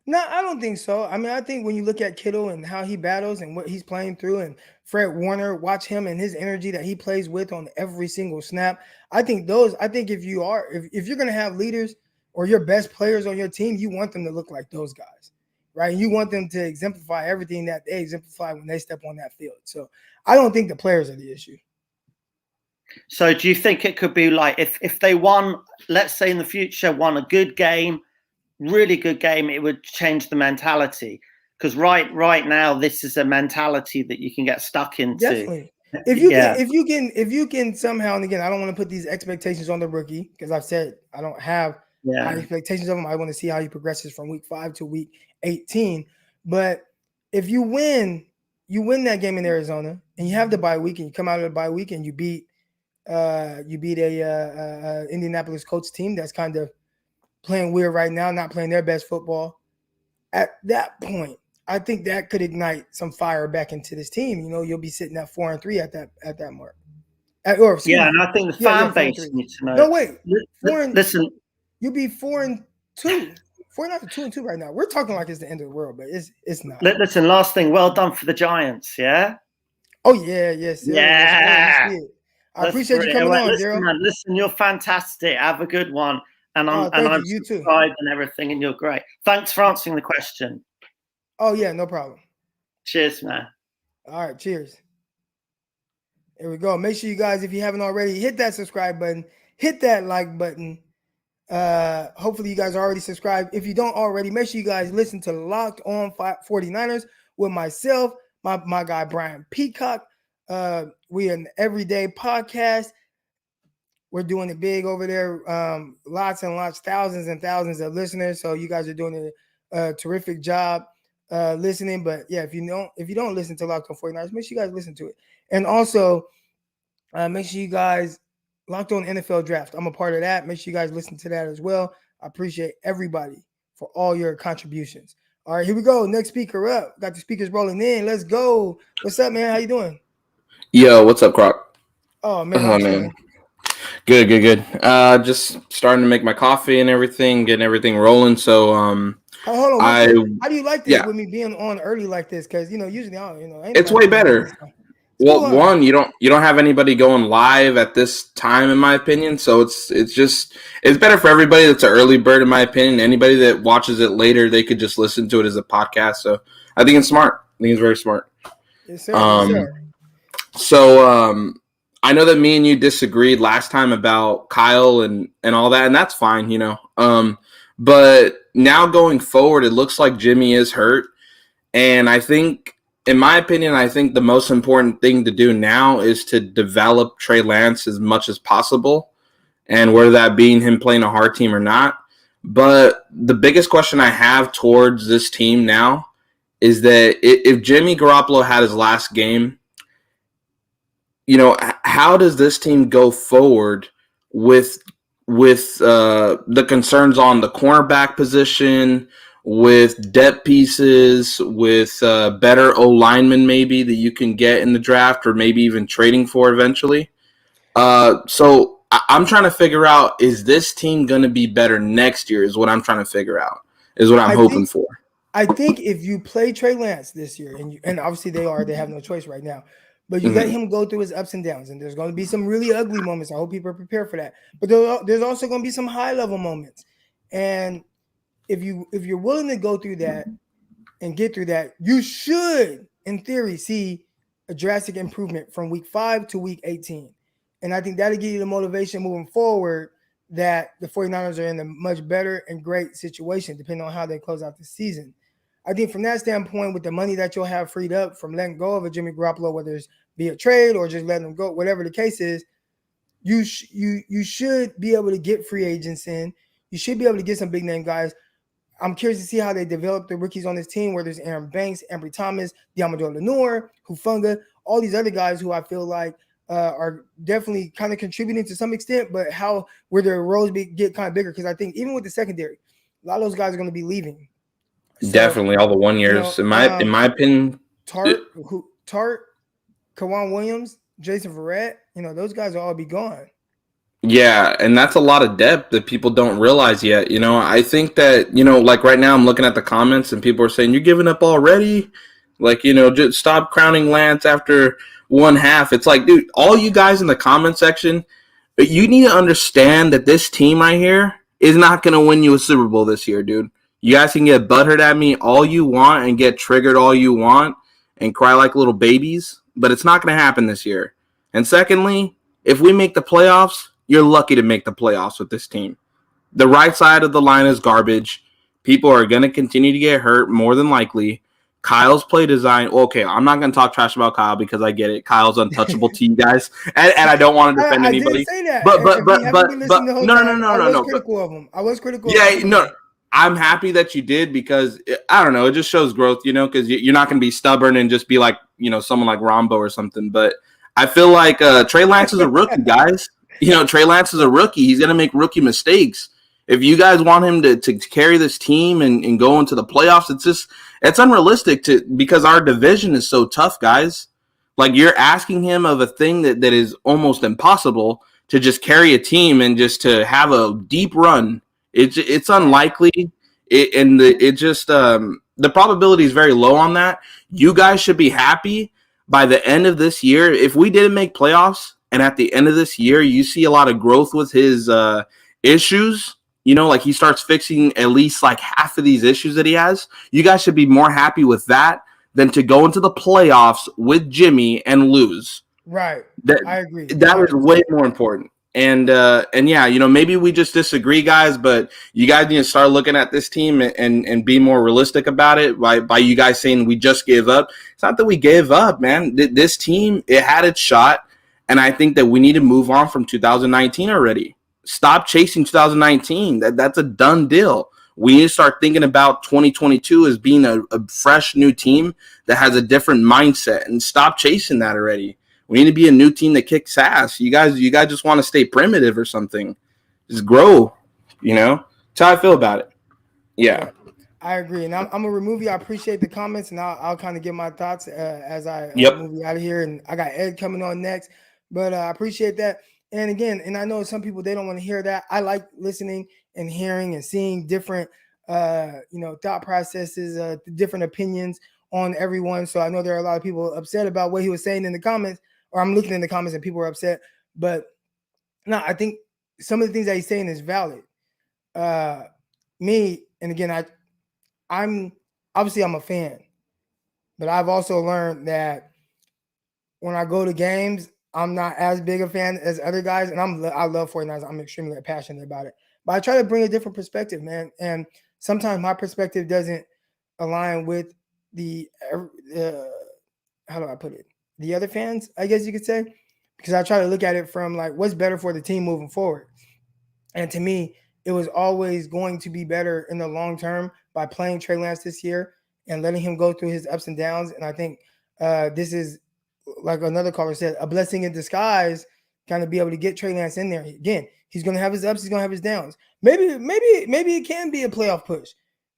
No, I don't think so. I mean, I think when you look at Kittle and how he battles and what he's playing through, and Fred Warner, watch him and his energy that he plays with on every single snap. I think if you're going to have leaders or your best players on your team, you want them to look like those guys, right? You want them to exemplify everything that they exemplify when they step on that field. So I don't think the players are the issue.
So do you think it could be like if they won, let's say in the future, won a good game, really good game, it would change the mentality? Because right now, this is a mentality that you can get stuck into.
Definitely. If you can somehow, and again, I don't want to put these expectations on the rookie because I've said I don't have high expectations of him. I want to see how he progresses from week 5 to week 18. But if you win that game in Arizona and you have the bye week and you come out of the bye week and you beat a Indianapolis Colts team that's kind of playing weird right now, not playing their best football. At that point, I think that could ignite some fire back into this team. You'll be sitting at 4-3 at that mark.
And I think the fan base needs to know.
No, wait.
Listen,
you'll be 4-2. 2-2 right now. We're talking like it's the end of the world, but it's not.
Listen, last thing. Well done for the Giants. Yeah.
Oh yeah, yes.
Yeah.
I appreciate you coming on, Daryl.
Listen, you're fantastic. Have a good one. And I'm
you too.
And everything, and you're great. Thanks for answering the question.
Oh yeah, no problem.
Cheers, man.
All right, cheers. Here we go. Make sure you guys, if you haven't already, hit that subscribe button, hit that like button. Hopefully you guys are already subscribed. If you don't already, make sure you guys listen to Locked On 49ers with myself, my guy Brian Peacock. We are an everyday podcast. We're doing it big over there. Lots and lots, thousands and thousands of listeners. So you guys are doing a terrific job listening. But yeah, if you don't listen to Locked On 49ers, make sure you guys listen to it. And also make sure you guys Locked On NFL Draft. I'm a part of that. Make sure you guys listen to that as well. I appreciate everybody for all your contributions. All right, here we go. Next speaker up. Got the speakers rolling in. Let's go. What's up, man? How you doing?
Yo, what's up, Croc?
Oh man.
Good. Just starting to make my coffee and everything, getting everything rolling. So
hold on. How do you like this with me being on early like this? Because usually
it's way better. Well, one, you don't have anybody going live at this time, in my opinion. So it's better for everybody that's an early bird, in my opinion. Anybody that watches it later, they could just listen to it as a podcast. So I think it's smart. I think it's very smart.
Yes, sir. Yes, sir.
So I know that me and you disagreed last time about Kyle and all that, and that's fine, But now going forward, it looks like Jimmy is hurt, and I think in my opinion, I think the most important thing to do now is to develop Trey Lance as much as possible, and whether that being him playing a hard team or not. But the biggest question I have towards this team now is that if Jimmy Garoppolo had his last game, how does this team go forward with the concerns on the cornerback position, with depth pieces, with better O linemen maybe that you can get in the draft, or maybe even trading for eventually? So I'm trying to figure out, is this team going to be better next year is what I'm trying to figure out, is what I'm hoping for.
I think if you play Trey Lance this year, and obviously they have no choice right now, but you let him go through his ups and downs, and there's going to be some really ugly moments. I hope people are prepared for that. But there's also going to be some high-level moments. And if you're willing to go through that and get through that, you should, in theory, see a drastic improvement from week 5 to week 18. And I think that'll give you the motivation moving forward that the 49ers are in a much better and great situation, depending on how they close out the season. I think from that standpoint, with the money that you'll have freed up from letting go of a Jimmy Garoppolo, whether it's be a trade or just letting him go, whatever the case is, you should be able to get free agents in. You should be able to get some big name guys. I'm curious to see how they develop the rookies on this team, where there's Aaron Banks, Ambry Thomas, Diamador Lenore, Hufanga, all these other guys who I feel like are definitely kind of contributing to some extent, but where their roles get kind of bigger, because I think even with the secondary, a lot of those guys are going to be leaving. So,
definitely all the 1 years. In my opinion,
Tart, Kawan Williams, Jason Verrett, those guys will all be gone.
Yeah, and that's a lot of depth that people don't realize yet. I think that, like right now I'm looking at the comments and people are saying, you're giving up already? Like, just stop crowning Lance after one half. It's like, dude, all you guys in the comment section, you need to understand that this team right here is not going to win you a Super Bowl this year, dude. You guys can get butthurt at me all you want and get triggered all you want and cry like little babies, but it's not going to happen this year. And secondly, if we make the playoffs, you're lucky to make the playoffs with this team. The right side of the line is garbage. People are going to continue to get hurt, more than likely. Kyle's play design. Okay, I'm not going to talk trash about Kyle because I get it. Kyle's untouchable to you guys, and I don't want to defend anybody.
I didn't say that.
But
no. Critical of him. I was critical.
Yeah, no. I'm happy that you did, because I don't know. It just shows growth, because you're not going to be stubborn and just be like, someone like Rombo or something. But I feel like Trey Lance is a rookie, guys. Trey Lance is a rookie. He's going to make rookie mistakes. If you guys want him to carry this team and go into the playoffs, it's unrealistic because our division is so tough, guys. Like, you're asking him of a thing that is almost impossible, to just carry a team and just to have a deep run. It's unlikely. The probability is very low on that. You guys should be happy by the end of this year. If we didn't make playoffs, and at the end of this year, you see a lot of growth with his issues, like he starts fixing at least like half of these issues that he has, you guys should be more happy with that than to go into the playoffs with Jimmy and lose.
Right. I agree.
That is way more important. And yeah, maybe we just disagree, guys, but you guys need to start looking at this team and be more realistic about it by you guys saying we just gave up. It's not that we gave up, man. This team, it had its shot. And I think that we need to move on from 2019 already. Stop chasing 2019. That's a done deal. We need to start thinking about 2022 as being a fresh new team that has a different mindset, and stop chasing that already. We need to be a new team that kicks ass. You guys just want to stay primitive or something. Just grow, That's how I feel about it. Yeah.
I agree. And I'm going to remove you. I appreciate the comments, and I'll kind of give my thoughts as I move you out of here. And I got Ed coming on next. But I appreciate that. And again, I know some people, they don't want to hear that. I like listening and hearing and seeing different, thought processes, different opinions on everyone. So I know there are a lot of people upset about what he was saying in the comments, or I'm looking in the comments and people are upset. But no, I think some of the things that he's saying is valid. Me, and again, I'm a fan, but I've also learned that when I go to games, I'm not as big a fan as other guys, and I love 49ers. I'm extremely passionate about it. But I try to bring a different perspective, man. And sometimes my perspective doesn't align with the how do I put it? The other fans, I guess you could say, because I try to look at it from like what's better for the team moving forward. And to me, it was always going to be better in the long term by playing Trey Lance this year and letting him go through his ups and downs. And I think this is, like another caller said, a blessing in disguise, kind of be able to get Trey Lance in there. Again, he's going to have his ups, he's going to have his downs. Maybe it can be a playoff push.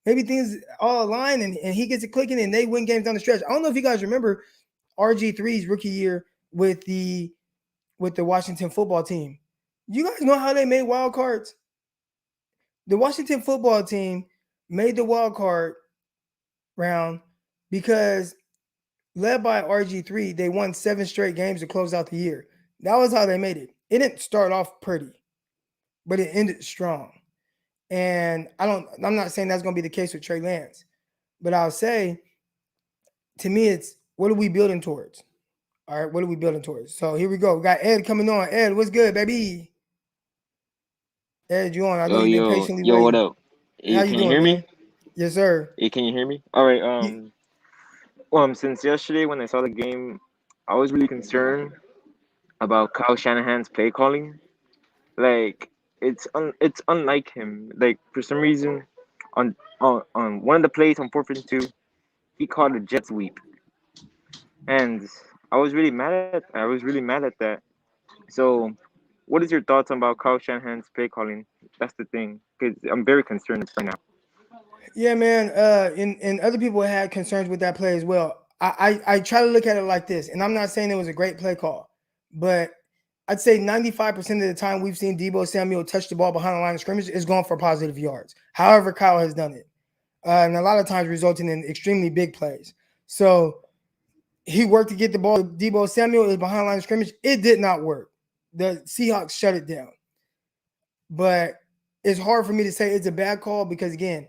Maybe things all align and he gets it clicking and they win games down the stretch. I don't know if you guys remember RG3's rookie year with the Washington football team. You guys know how they made wild cards? The Washington football team made the wild card round because, led by RG3, they won 7 straight games to close out the year. That was how they made it. It didn't start off pretty, but it ended strong. And I'm not saying that's going to be the case with Trey Lance, but I'll say, to me, it's what are we building towards? All right, what are we building towards? So here we go. We got Ed coming on. Ed, what's good, baby? Ed, you on? I know you've been patiently waiting.
What up?
How you
Can you
doing,
hear
man?
me?
Yes, sir.
Can you hear me? All right. Since yesterday when I saw the game, I was really concerned about Kyle Shanahan's play calling. Like it's unlike him. Like for some reason, on one of the plays on 4th and 2, he called a jet sweep, and I was really mad at that. So, what is your thoughts about Kyle Shanahan's play calling? That's the thing, because I'm very concerned right now.
Yeah, man. And other people had concerns with that play as well. I try to look at it like this, and I'm not saying it was a great play call, but I'd say 95% of the time we've seen Deebo Samuel touch the ball behind the line of scrimmage is going for positive yards. However, Kyle has done it, and a lot of times resulting in extremely big plays. So he worked to get the ball. Deebo Samuel is behind the line of scrimmage. It did not work. The Seahawks shut it down. But it's hard for me to say it's a bad call because, again,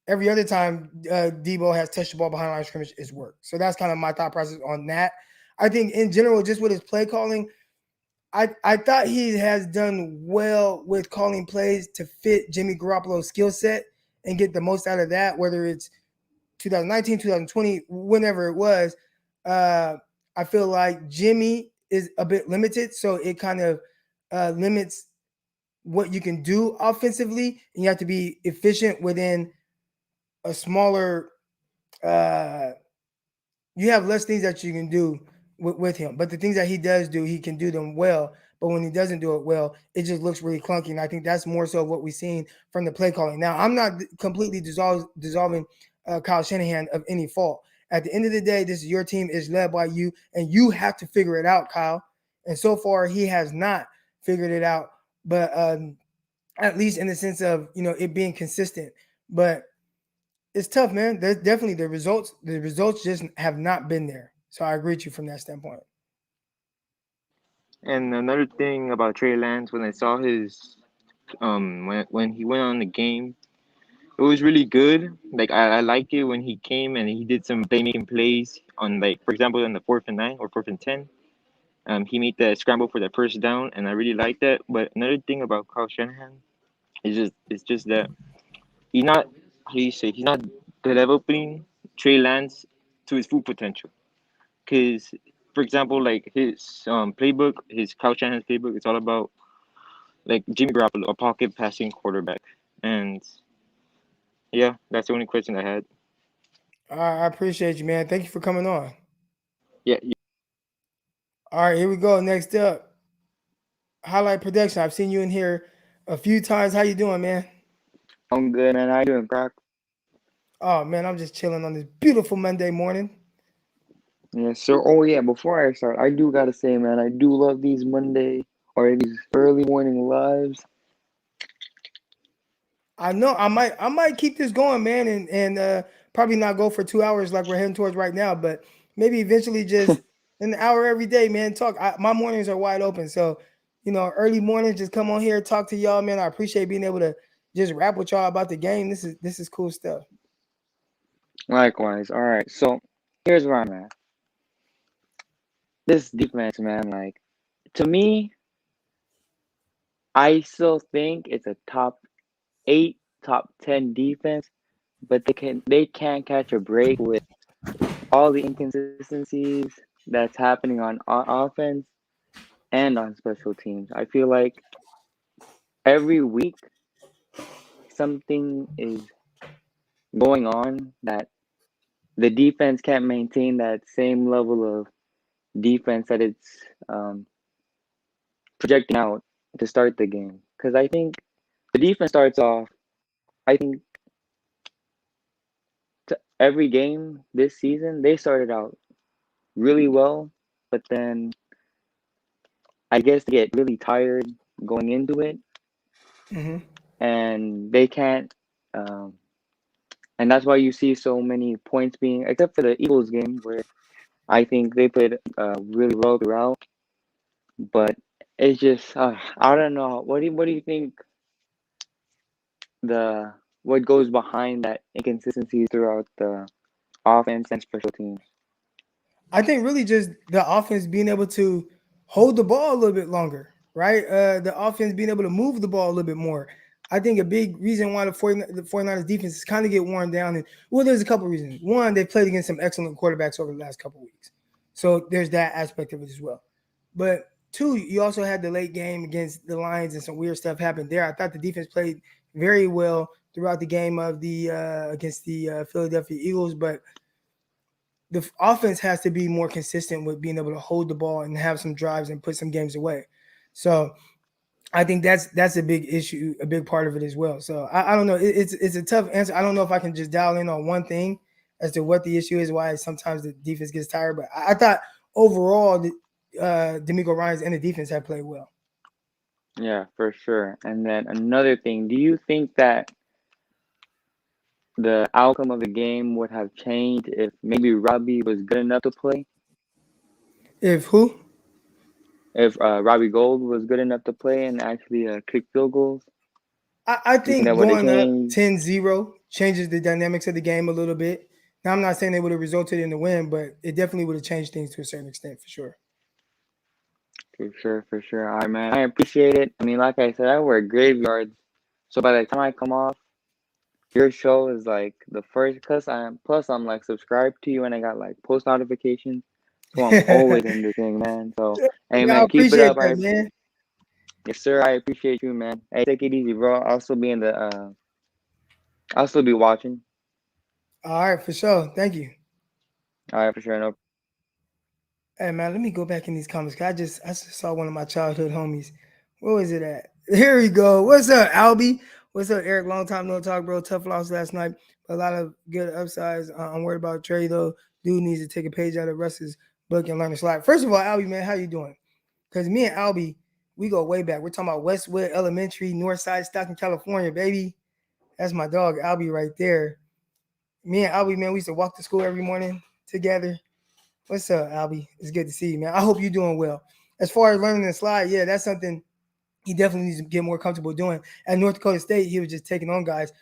every other time Deebo has touched the ball behind the line of scrimmage, it's worked. So that's kind of my thought process on that. I think in general, just with his play calling, I thought he has done well with calling plays to fit Jimmy Garoppolo's skill set and get the most out of that, whether it's 2019, 2020, whenever it was. I feel like Jimmy is a bit limited, so it kind of limits what you can do offensively, and you have to be efficient within a smaller you have less things that you can do with him. But the things that he does do, he can do them well. But when he doesn't do it well, it just looks really clunky. And I think that's more so what we've seen from the play calling. Now, I'm not completely dissolving Kyle Shanahan of any fault. At the end of the day, this is your team, is led by you, and you have to figure it out, Kyle. And so far, he has not figured it out. But at least in the sense of, it being consistent. But it's tough, man. There's definitely the results just have not been there. So I agree with you from that standpoint.
And another thing about Trey Lance, when I saw his when he went on the game, it was really good. Like I like it when he came and he did some playmaking plays on, like, for example, on the 4th and 9 or 4th and 10. He made the scramble for the first down, and I really like that. But another thing about Kyle Shanahan is just that he's not how do you say he's not developing Trey Lance to his full potential. Because, for example, like his playbook, his Kyle Shanahan's playbook, it's all about like Jimmy Garoppolo, a pocket passing quarterback. And yeah, that's the only question I had.
I appreciate you, man. Thank you for coming on.
Yeah,
All right, here we go. Next up, Highlight Production. I've seen you in here a few times. How you doing, man?
I'm good, man. How you doing, Croc?
Oh, man, I'm just chilling on this beautiful Monday morning.
Yes, sir. Oh, yeah, before I start, I do gotta say, man, I do love these Monday or these early morning lives.
I know I might keep this going, man, and probably not go for 2 hours like we're heading towards right now, but maybe eventually just an hour every day, man. My mornings are wide open, so early mornings, just come on here, talk to y'all, man. I appreciate being able to just rap with y'all about the game. This is cool stuff.
Likewise. All right, so here's where I'm at. This defense, man, like, to me, I still think it's a top 8, top 10 defense, but they can't catch a break with all the inconsistencies, that's happening on offense and on special teams. I feel like every week something is going on that the defense can't maintain that same level of defense that it's projecting out to start the game. Because I think the defense starts off, I think every game this season, they started out really well, but then I guess they get really tired going into it, and they can't. And that's why you see so many points being, except for the Eagles game, where I think they played really well throughout. But it's just, I don't know. What do you think what goes behind that inconsistency throughout the offense and special teams?
I think really just the offense being able to hold the ball a little bit longer, right? The offense being able to move the ball a little bit more. I think a big reason why the 49ers defense is kind of get worn down. And well, there's a couple of reasons. One, they played against some excellent quarterbacks over the last couple of weeks. So there's that aspect of it as well. But two, you also had the late game against the Lions and some weird stuff happened there. I thought the defense played very well throughout the game of the against the Philadelphia Eagles, but the offense has to be more consistent with being able to hold the ball and have some drives and put some games away. So I think that's a big issue, a big part of it as well. So I don't know. It's a tough answer. I don't know if I can just dial in on one thing as to what the issue is, why sometimes the defense gets tired. But I thought overall, D'Amico Ryans and the defense have played well.
Yeah, for sure. And then another thing, do you think that the outcome of the game would have changed if maybe Robbie was good enough to play?
If who?
If Robbie Gold was good enough to play and actually kick field goals?
I think
that would've
going up
changed?
10-0 changes the dynamics of the game a little bit. Now, I'm not saying it would have resulted in the win, but it definitely would have changed things to a certain extent for sure.
For sure. All right, man. I appreciate it. I mean, like I said, I work graveyards, so by the time I come off, your show is like the first. Plus I'm like subscribed to you, and I got like post notifications, so I'm always in the thing, man. So hey,
Yeah, I
man, keep it
appreciate
up.
that, man.
Yes, sir. I appreciate you, man. Hey, take it easy, bro. I'll still be in the. I'll still be watching.
All right, for sure. Thank you.
All right, for sure. No.
Hey man, let me go back in these comments. 'Cause I just saw one of my childhood homies. Where was it at? Here we go. What's up, Albie? What's up, Eric? Long time no talk, bro. Tough loss last night. A lot of good upsides. I'm worried about Trey though. Dude needs to take a page out of Russ's book and learn to slide. First of all, Albie, man, how you doing? Because me and Albie, we go way back. We're talking about Westwood Elementary, Northside, Stockton, California, baby. That's my dog, Albie, right there. Me and Albie, man, we used to walk to school every morning together. What's up, Albie? It's good to see you, man. I hope you're doing well. As far as learning to slide, yeah, that's something he definitely needs to get more comfortable doing. At North Dakota State, he was just taking on guys.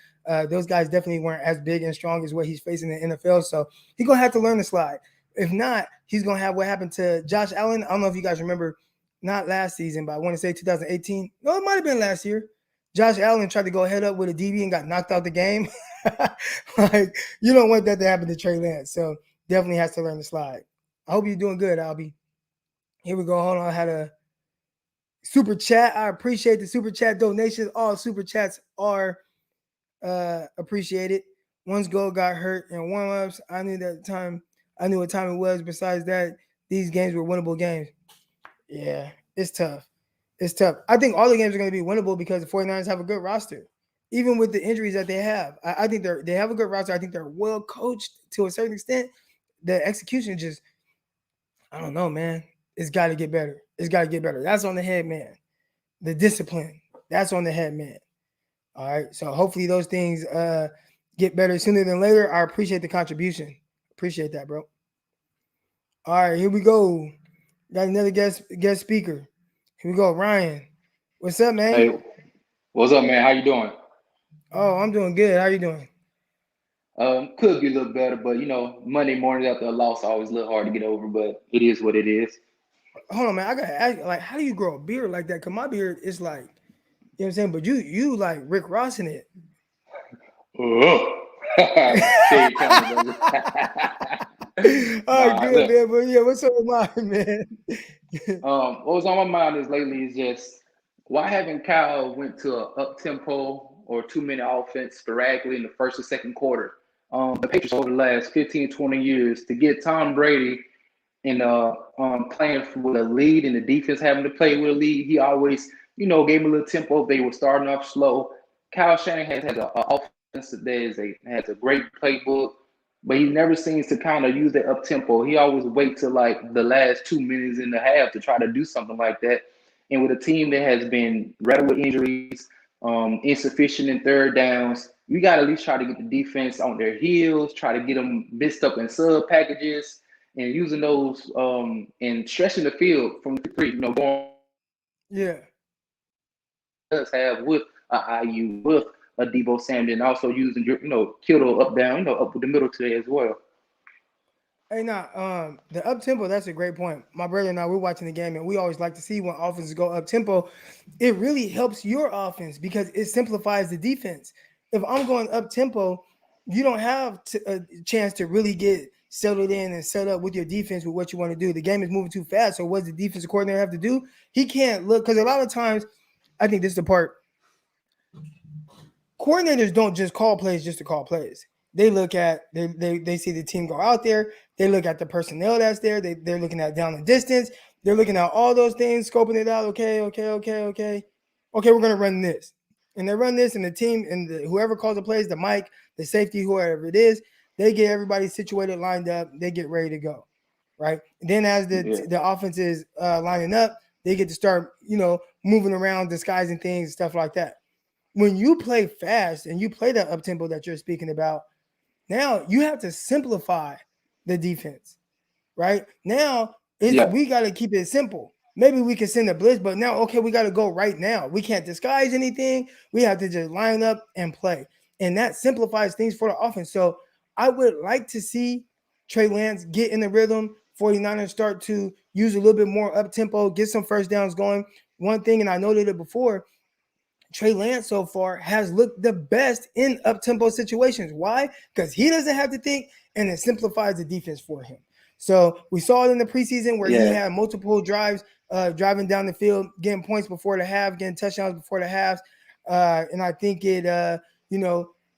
Those guys definitely weren't as big and strong as what he's facing in the NFL. So he's going to have to learn to slide. If not, he's going to have what happened to Josh Allen. I don't know if you guys remember, not last season, but I want to say 2018. No, it might have been last year. Josh Allen tried to go head up with a DB and got knocked out the game. Like, you don't want that to happen to Trey Lance. So definitely has to learn to slide. I hope you're doing good, Albie. Here we go. Hold on. I had a super chat. I appreciate the super chat donations. All super chats are appreciated. Once goal got hurt in warm-ups, I knew what time it was. Besides that, these games were winnable games. Yeah, it's tough. It's tough. I think all the games are going to be winnable because the 49ers have a good roster. Even with the injuries that they have. I think they have a good roster. I think they're well coached to a certain extent. The execution just, I don't know, man. It's got to get better. It's got to get better. That's on the head man. The discipline, that's on the head man. All right. So hopefully those things get better sooner than later. I appreciate the contribution. Appreciate that, bro. All right, here we go. Got another guest speaker. Here we go, Ryan. What's up, man?
Hey, what's up, man? How you doing?
Oh, I'm doing good. How you doing?
Could be a little better, but Monday mornings after a loss always a little hard to get over, but it is what it is.
Hold on, man. I gotta ask, like, how do you grow a beard like that? Cause my beard is like, you know what I'm saying? But you like Rick Ross in it.
Oh, shade counter, brother.
All right, good,
Look,
man. But yeah, what's up with mine, man?
what was on my mind is lately is just why haven't Kyle went to a up tempo or 2 minute offense sporadically in the first or second quarter? The Patriots over the last 15, 20 years to get Tom Brady and playing with a lead and the defense having to play with a lead, he always, gave them a little tempo. They were starting off slow. Kyle Shanahan has an offense that has a great playbook, but he never seems to kind of use that up tempo. He always waits till like the last 2 minutes in the half to try to do something like that. And with a team that has been riddled with injuries, insufficient in third downs, you got to at least try to get the defense on their heels, try to get them mixed up in sub packages, and using those and stretching the field from three, going
Yeah.
does have with a IU, with a Debo Samuel, and also using Kittle up down, up with the middle today as well.
Hey, nah, the up tempo, that's a great point. My brother and I, we're watching the game, and we always like to see when offenses go up tempo. It really helps your offense because it simplifies the defense. If I'm going up tempo, you don't have a chance to really get settled in and set up with your defense with what you want to do. The game is moving too fast. So, what does the defensive coordinator have to do? He can't look, because a lot of times, I think this is the part. Coordinators don't just call plays just to call plays. They look at they see the team go out there. They look at the personnel that's there. They're looking at down the distance. They're looking at all those things, scoping it out. Okay. We're gonna run this, and they run this, and the team and whoever calls the plays, the mic, the safety, whoever it is, they get everybody situated, lined up. They get ready to go, right? And then as the offense is lining up, they get to start moving around, disguising things, stuff like that. When you play fast and you play that up tempo that you're speaking about, now you have to simplify the defense, right? Now we got to keep it simple. Maybe we can send a blitz, but now, okay, we got to go right now. We can't disguise anything. We have to just line up and play. And that simplifies things for the offense. So I would like to see Trey Lance get in the rhythm, 49ers start to use a little bit more up tempo, get some first downs going. One thing, and I noted it before, Trey Lance so far has looked the best in up-tempo situations. Why? Because he doesn't have to think, and it simplifies the defense for him. So we saw it in the preseason where he had multiple drives, driving down the field, getting points before the half, getting touchdowns before the halves. And I think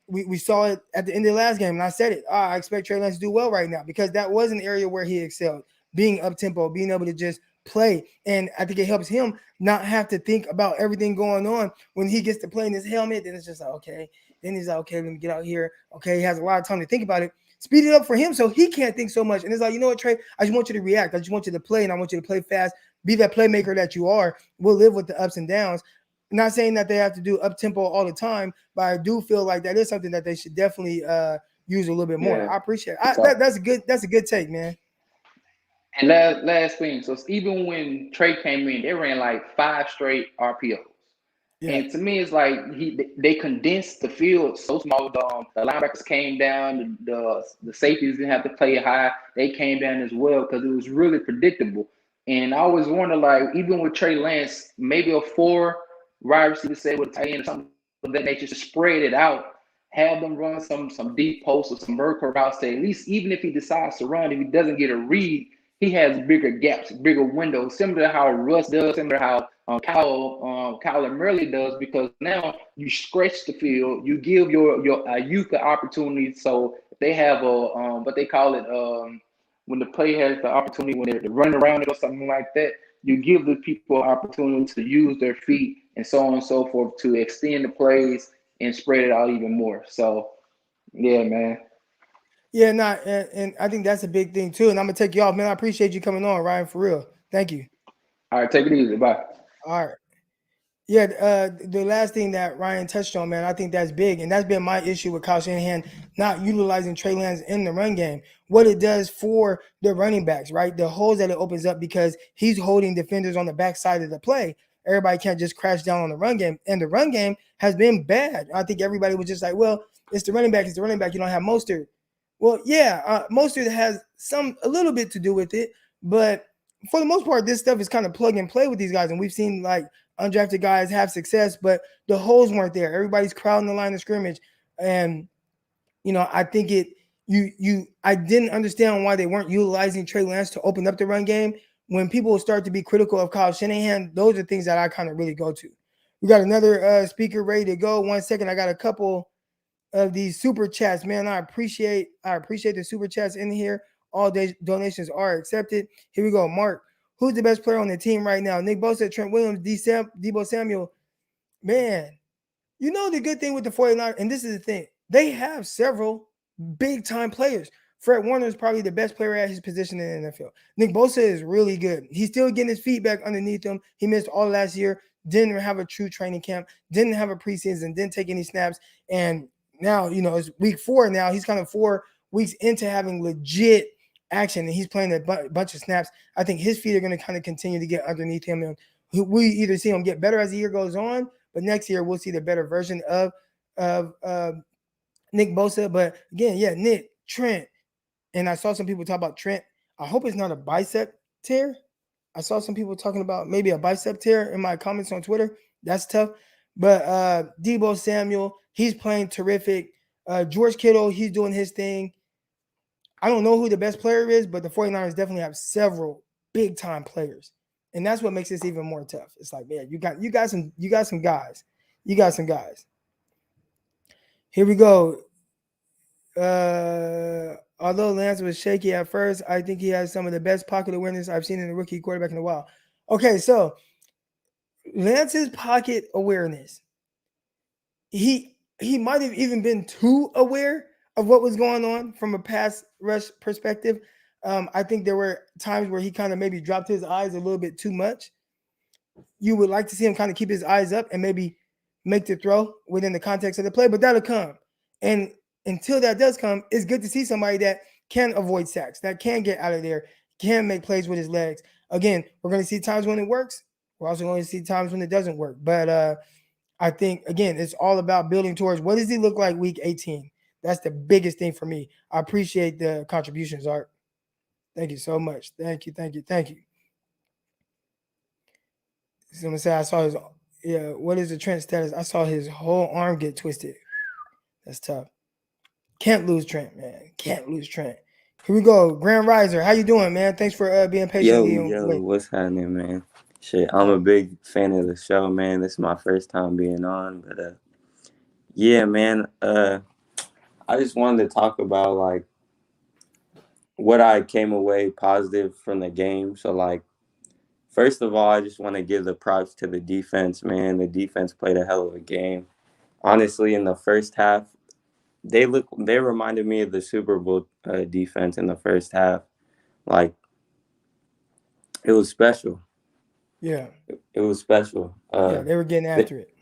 we saw it at the end of the last game, and I said it. I expect Trey Lance to do well right now because that was an area where he excelled, being up-tempo, being able to just play. And I think it helps him not have to think about everything going on when he gets to play in his helmet. Then it's just like, okay. Then he's like, okay, let me get out here. Okay, he has a lot of time to think about it. Speed it up for him so he can't think so much. And it's like, you know what, Trey? I just want you to react. I just want you to play, and I want you to play fast. Be that playmaker that you are. We'll live with the ups and downs. Not saying that they have to do up-tempo all the time, but I do feel like that is something that they should definitely use a little bit more. I appreciate it. That's a good take, man.
And last thing, so even when Trey came in, they ran like 5 straight RPOs. Yeah. And to me, it's like they condensed the field so small. The linebackers came down, the safeties didn't have to play high. They came down as well because it was really predictable. And I always wonder, like, even with Trey Lance, maybe a 4 wide receiver say with a tight end or something of that nature, just spread it out, have them run some deep posts or some vertical routes. To at least, even if he decides to run, if he doesn't get a read, he has bigger gaps, bigger windows, similar to how Russ does, similar to how Kyle and Murley does, because now you stretch the field, you give your youth the opportunity. So if they have what they call it, when the player has the opportunity, when they're running around it or something like that, you give the people opportunity to use their feet and so on and so forth to extend the plays and spread it out even more. So, yeah, man.
Yeah, and I think that's a big thing too. And I'm gonna take you off, man. I appreciate you coming on, Ryan, for real. Thank you.
All right, take it easy. Bye.
All right. Yeah, the last thing that Ryan touched on, man, I think that's big. And that's been my issue with Kyle Shanahan not utilizing Trey Lance in the run game. What it does for the running backs, right? The holes that it opens up because he's holding defenders on the backside of the play. Everybody can't just crash down on the run game. And the run game has been bad. I think everybody was just like, well, it's the running back. It's the running back. You don't have Mostert. Well, yeah, Mostert has a little bit to do with it. But for the most part, this stuff is kind of plug and play with these guys. And we've seen like undrafted guys have success, but the holes weren't there. Everybody's crowding the line of scrimmage. And, I think I didn't understand why they weren't utilizing Trey Lance to open up the run game. When people start to be critical of Kyle Shanahan, those are things that I kind of really go to. We got another speaker ready to go. 1 second, I got a couple of these super chats, man. I appreciate the super chats in here. All donations are accepted. Here we go. Mark, who's the best player on the team right now? Nick Bosa, Trent Williams, Debo Samuel. Man, you know the good thing with the 49ers, and this is the thing, they have several big-time players. Fred Warner is probably the best player at his position in the NFL. Nick Bosa is really good. He's still getting his feet back underneath him. He missed all last year, didn't have a true training camp, didn't have a preseason, didn't take any snaps, and now, it's week 4 now. He's kind of 4 weeks into having legit action, and he's playing a bunch of snaps. I think his feet are going to kind of continue to get underneath him, and we either see him get better as the year goes on, but next year we'll see the better version of Nick Bosa. But again, yeah, Nick, Trent, and I saw some people talk about Trent. I hope it's not a bicep tear. I saw some people talking about maybe a bicep tear in my comments on Twitter. That's tough. But Debo Samuel, he's playing terrific. George Kittle, he's doing his thing. I don't know who the best player is, but the 49ers definitely have several big-time players. And that's what makes this even more tough. It's like, man, you got some guys. You got some guys. Here we go. Although Lance was shaky at first, I think he has some of the best pocket awareness I've seen in a rookie quarterback in a while. Okay, so Lance's pocket awareness, he might have even been too aware of what was going on from a pass rush perspective. I think there were times where he kind of maybe dropped his eyes a little bit too much. You would like to see him kind of keep his eyes up and maybe make the throw within the context of the play, but that'll come. And until that does come, it's good to see somebody that can avoid sacks, that can get out of there, can make plays with his legs. Again, we're going to see times when it works. We're also going to see times when it doesn't work. But I think, again, it's all about building towards what does he look like week 18? That's the biggest thing for me. I appreciate the contributions, Art. Thank you so much. Thank you. Someone said I saw his, what is the Trent status? I saw his whole arm get twisted. That's tough. Can't lose Trent, man. Can't lose Trent. Here we go. Grand Riser, how you doing, man? Thanks for being patient.
Yo, what's happening, man? Shit, I'm a big fan of the show, man. This is my first time being on, but yeah, man. I just wanted to talk about like what I came away positive from the game. So like, first of all, I just want to give the props to the defense, man. The defense played a hell of a game. Honestly, in the first half, they reminded me of the Super Bowl defense in the first half. Like, it was special.
Yeah.
It was special.
Yeah, they were getting after it.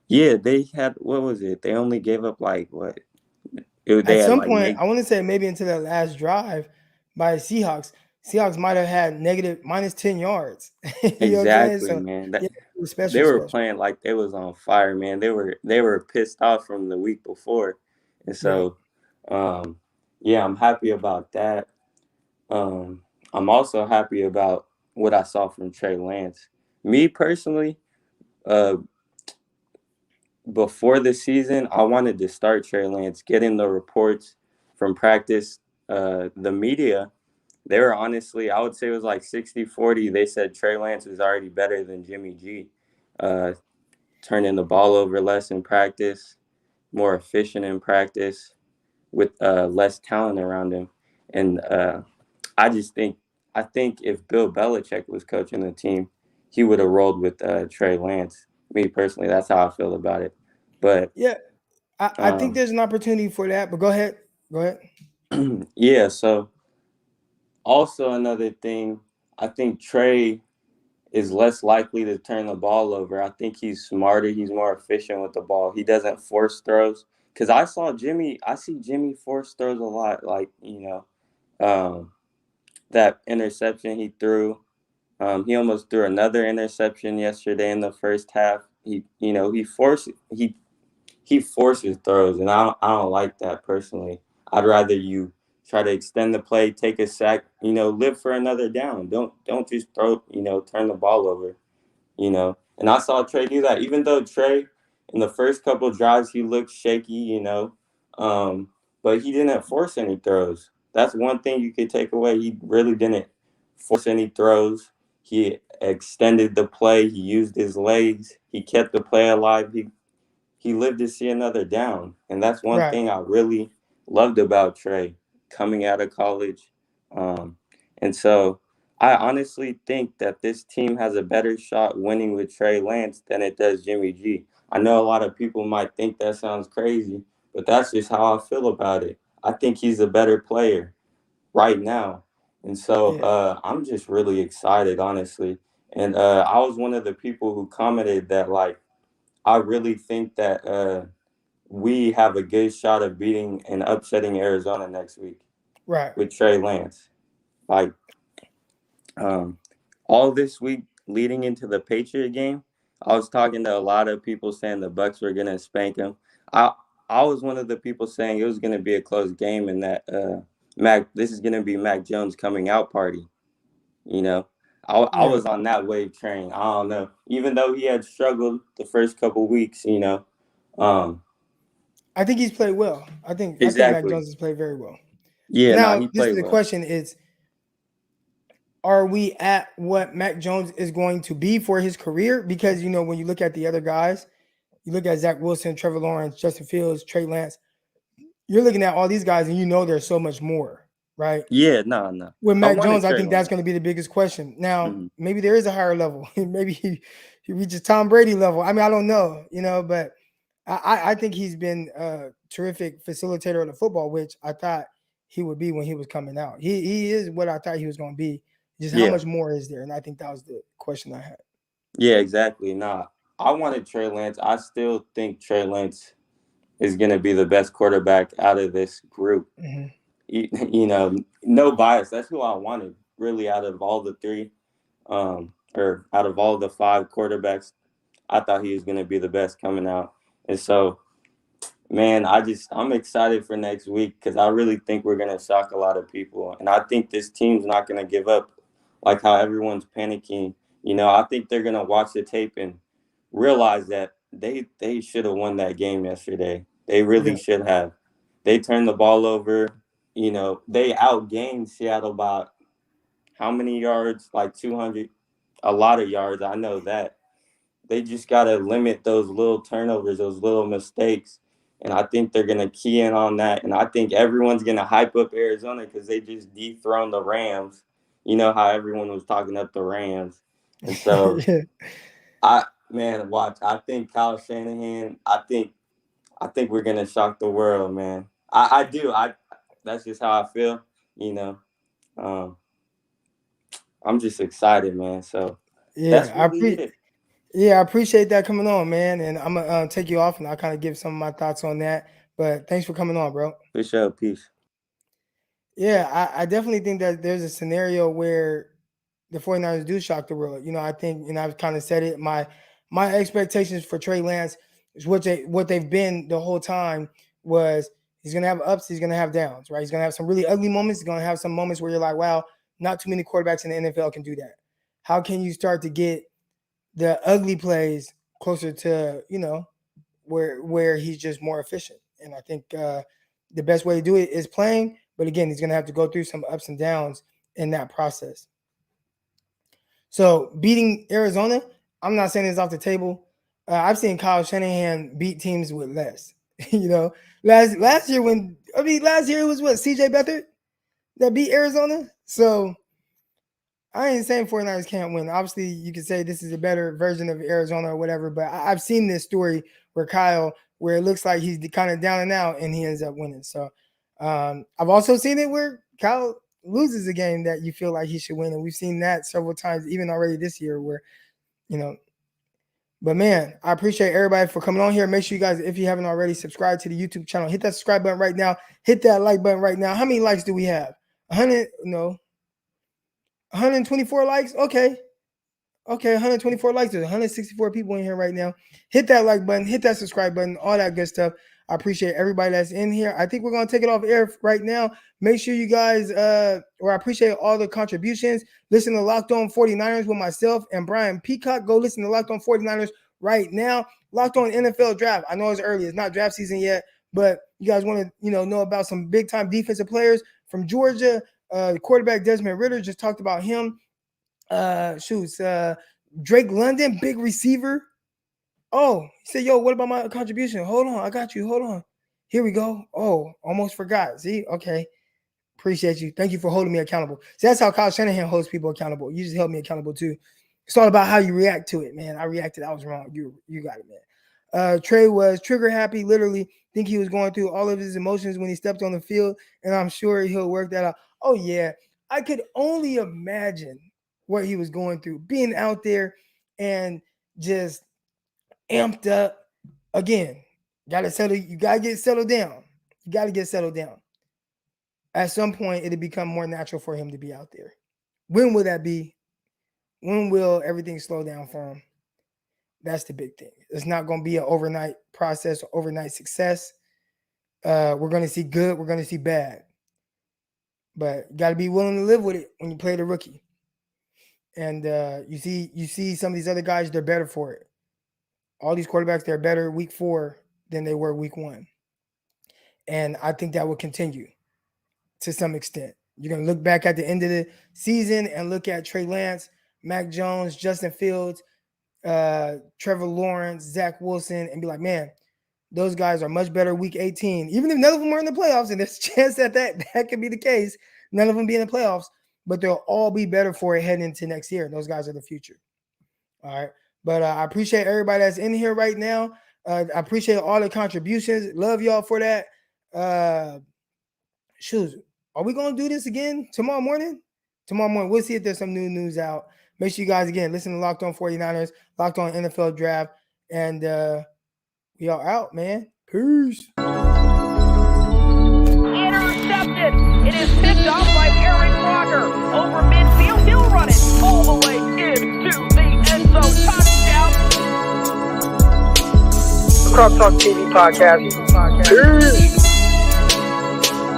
Yeah, they had, what was it? They only gave up like what?
At some point, I want to say maybe into that last drive by Seahawks. Seahawks might have had minus 10 yards.
Exactly, so, man.
Yeah,
they were playing like they was on fire, man. They were pissed off from the week before. And so, yeah, I'm happy about that. I'm also happy about what I saw from Trey Lance. Me personally, before the season, I wanted to start Trey Lance, getting the reports from practice. The media, they were honestly, I would say it was like 60-40. They said Trey Lance is already better than Jimmy G. Turning the ball over less in practice, more efficient in practice, with less talent around him. And I think if Bill Belichick was coaching the team, he would have rolled with Trey Lance. Me personally, that's how I feel about it. But
yeah, I think there's an opportunity for that. But go ahead.
Yeah. So also another thing, I think Trey is less likely to turn the ball over. I think he's smarter. He's more efficient with the ball. He doesn't force throws. Because I see Jimmy force throws a lot. Like, that interception he threw. He almost threw another interception yesterday in the first half. He forces throws, and I don't like that personally. I'd rather you try to extend the play, take a sack, live for another down. Don't just throw, turn the ball over, And I saw Trey do that. Even though Trey, in the first couple of drives, he looked shaky, but he didn't force any throws. That's one thing you could take away. He really didn't force any throws. He extended the play. He used his legs. He kept the play alive. He lived to see another down. And that's one
Right.
thing I really loved about Trey coming out of college. And so I honestly think that this team has a better shot winning with Trey Lance than it does Jimmy G. I know a lot of people might think that sounds crazy, but that's just how I feel about it. I think he's a better player right now. And so
Yeah.
I'm just really excited, honestly. And I was one of the people who commented that, like, I really think that we have a good shot of beating and upsetting Arizona next week
Right.
with Trey Lance. Like, all this week leading into the Patriot game, I was talking to a lot of people saying the Bucks were gonna spank them. I I was one of the people saying it was gonna be a close game and that this is gonna be Mac Jones coming out party. You know, I
Yeah.
was on that wave train. I don't know, even though he had struggled the first couple weeks. Um,
I think he's played well. I think Mac
exactly.
Jones has played very well.
Yeah, nah,
Now,
he
this is
played
the
well.
question: is are we at what Mac Jones is going to be for his career? Because when you look at the other guys, you look at Zach Wilson, Trevor Lawrence, Justin Fields, Trey Lance. You're looking at all these guys, and there's so much more, right?
Yeah, nah.
With
I
Mac
wanted
Jones, I
Trey
think that's going to
Lance.
be the biggest question. Now,
Hmm.
maybe there is a higher level. Maybe he reaches Tom Brady level. I mean, I don't know, but I think he's been a terrific facilitator of the football, which I thought he would be when he was coming out. He is what I thought he was going to be. Just how
Yeah,
much more is there? And I think that was the question I had.
yeah, exactly. Nah, I wanted Trey Lance. I still think Trey Lance is going to be the best quarterback out of this group.
Mhm.
No bias. That's who I wanted, really, out of all the three, or out of all the five quarterbacks. I thought he was going to be the best coming out. And so, man, I'm excited for next week because I really think we're going to shock a lot of people. And I think this team's not going to give up like how everyone's panicking. I think they're going to watch the tape and realize that they should have won that game yesterday. They
Yeah.
really should have. They turned the ball over. They outgained Seattle by how many yards? Like 200, a lot of yards. I know that. They just got to limit those little turnovers, those little mistakes. And I think they're going to key in on that. And I think everyone's going to hype up Arizona because they just dethroned the Rams. You know how everyone was talking up the Rams. And so,
Yeah.
watch. I think Kyle Shanahan, I think we're going to shock the world, man. I do. That's just how I feel, you know. Um, I'm just excited, man. So that's
Yeah.
really it.
I appreciate that coming on, man. And I'm gonna take you off, and I'll kind of give some of my thoughts on that. But thanks for coming on, bro.
For sure. Peace.
Yeah, I definitely think that there's a scenario where the 49ers do shock the world. I think, and I've kind of said it, my expectations for Trey Lance is what they've been the whole time was he's gonna have ups, he's gonna have downs, right? He's gonna have some really ugly moments, he's gonna have some moments where you're like, wow, not too many quarterbacks in the NFL can do that. How can you start to get the ugly plays closer to, where he's just more efficient? And I think the best way to do it is playing, but again, he's gonna have to go through some ups and downs in that process. So beating Arizona, I'm not saying it's off the table. I've seen Kyle Shanahan beat teams with less. Last year last year it was what, CJ Beathard that beat Arizona. So I ain't saying 49ers can't win. Obviously, you could say this is a better version of Arizona or whatever, but I've seen this story where it looks like he's kind of down and out and he ends up winning. So I've also seen it where Kyle loses a game that you feel like he should win. And we've seen that several times, even already this year where, but man, I appreciate everybody for coming on here. Make sure you guys, if you haven't already, subscribe to the YouTube channel. Hit that subscribe button right now. Hit that like button right now. How many likes do we have? 100? No. 124 likes? Okay, 124 likes. There's 164 people in here right now. Hit that like button, hit that subscribe button, all that good stuff. I appreciate everybody that's in here. I think we're going to take it off air right now. Make sure you guys, I appreciate all the contributions. Listen to Locked On 49ers with myself and Brian Peacock. Go listen to Locked On 49ers right now. Locked On NFL Draft. I know it's early. It's not draft season yet, But you guys want to, know about some big time defensive players from Georgia. The quarterback Desmond Ridder, just talked about him. Drake London, big receiver. Oh, he said, yo, what about my contribution? Hold on, I got you. Hold on. Here we go. Oh, almost forgot. See, okay. Appreciate you. Thank you for holding me accountable. See, that's how Kyle Shanahan holds people accountable. You just held me accountable too. It's all about how you react to it, man. I reacted. I was wrong. You got it, man. Trey was trigger happy. Literally, think he was going through all of his emotions when he stepped on the field, and I'm sure he'll work that out. Oh yeah, I could only imagine what he was going through, being out there and just amped up. Again, gotta settle. You gotta get settled down. You gotta get settled down. At some point, it'll become more natural for him to be out there. When will that be? When will everything slow down for him? That's the big thing. It's not going to be an overnight process or overnight success. We're going to see good. We're going to see bad. But you got to be willing to live with it when you play the rookie. And you see some of these other guys, they're better for it. All these quarterbacks, they're better week 4 than they were week 1. And I think that will continue to some extent. You're going to look back at the end of the season and look at Trey Lance, Mac Jones, Justin Fields, Trevor Lawrence, Zach Wilson, and be like, man, those guys are much better week 18. Even if none of them are in the playoffs, and there's a chance that could be the case, none of them be in the playoffs, but they'll all be better for it heading into next year. Those guys are the future. All right. But I appreciate everybody that's in here right now. I appreciate all the contributions. Love y'all for that. Are we going to do this again tomorrow morning? Tomorrow morning, we'll see if there's some new news out. Make sure you guys, again, listen to Locked On 49ers, Locked On NFL Draft, and we are out, man. Peace.
Intercepted. It is picked off by Aaron Rodgers. Over midfield, he'll run it all the way into the end zone. Touchdown.
Crossroads TV podcast. Peace.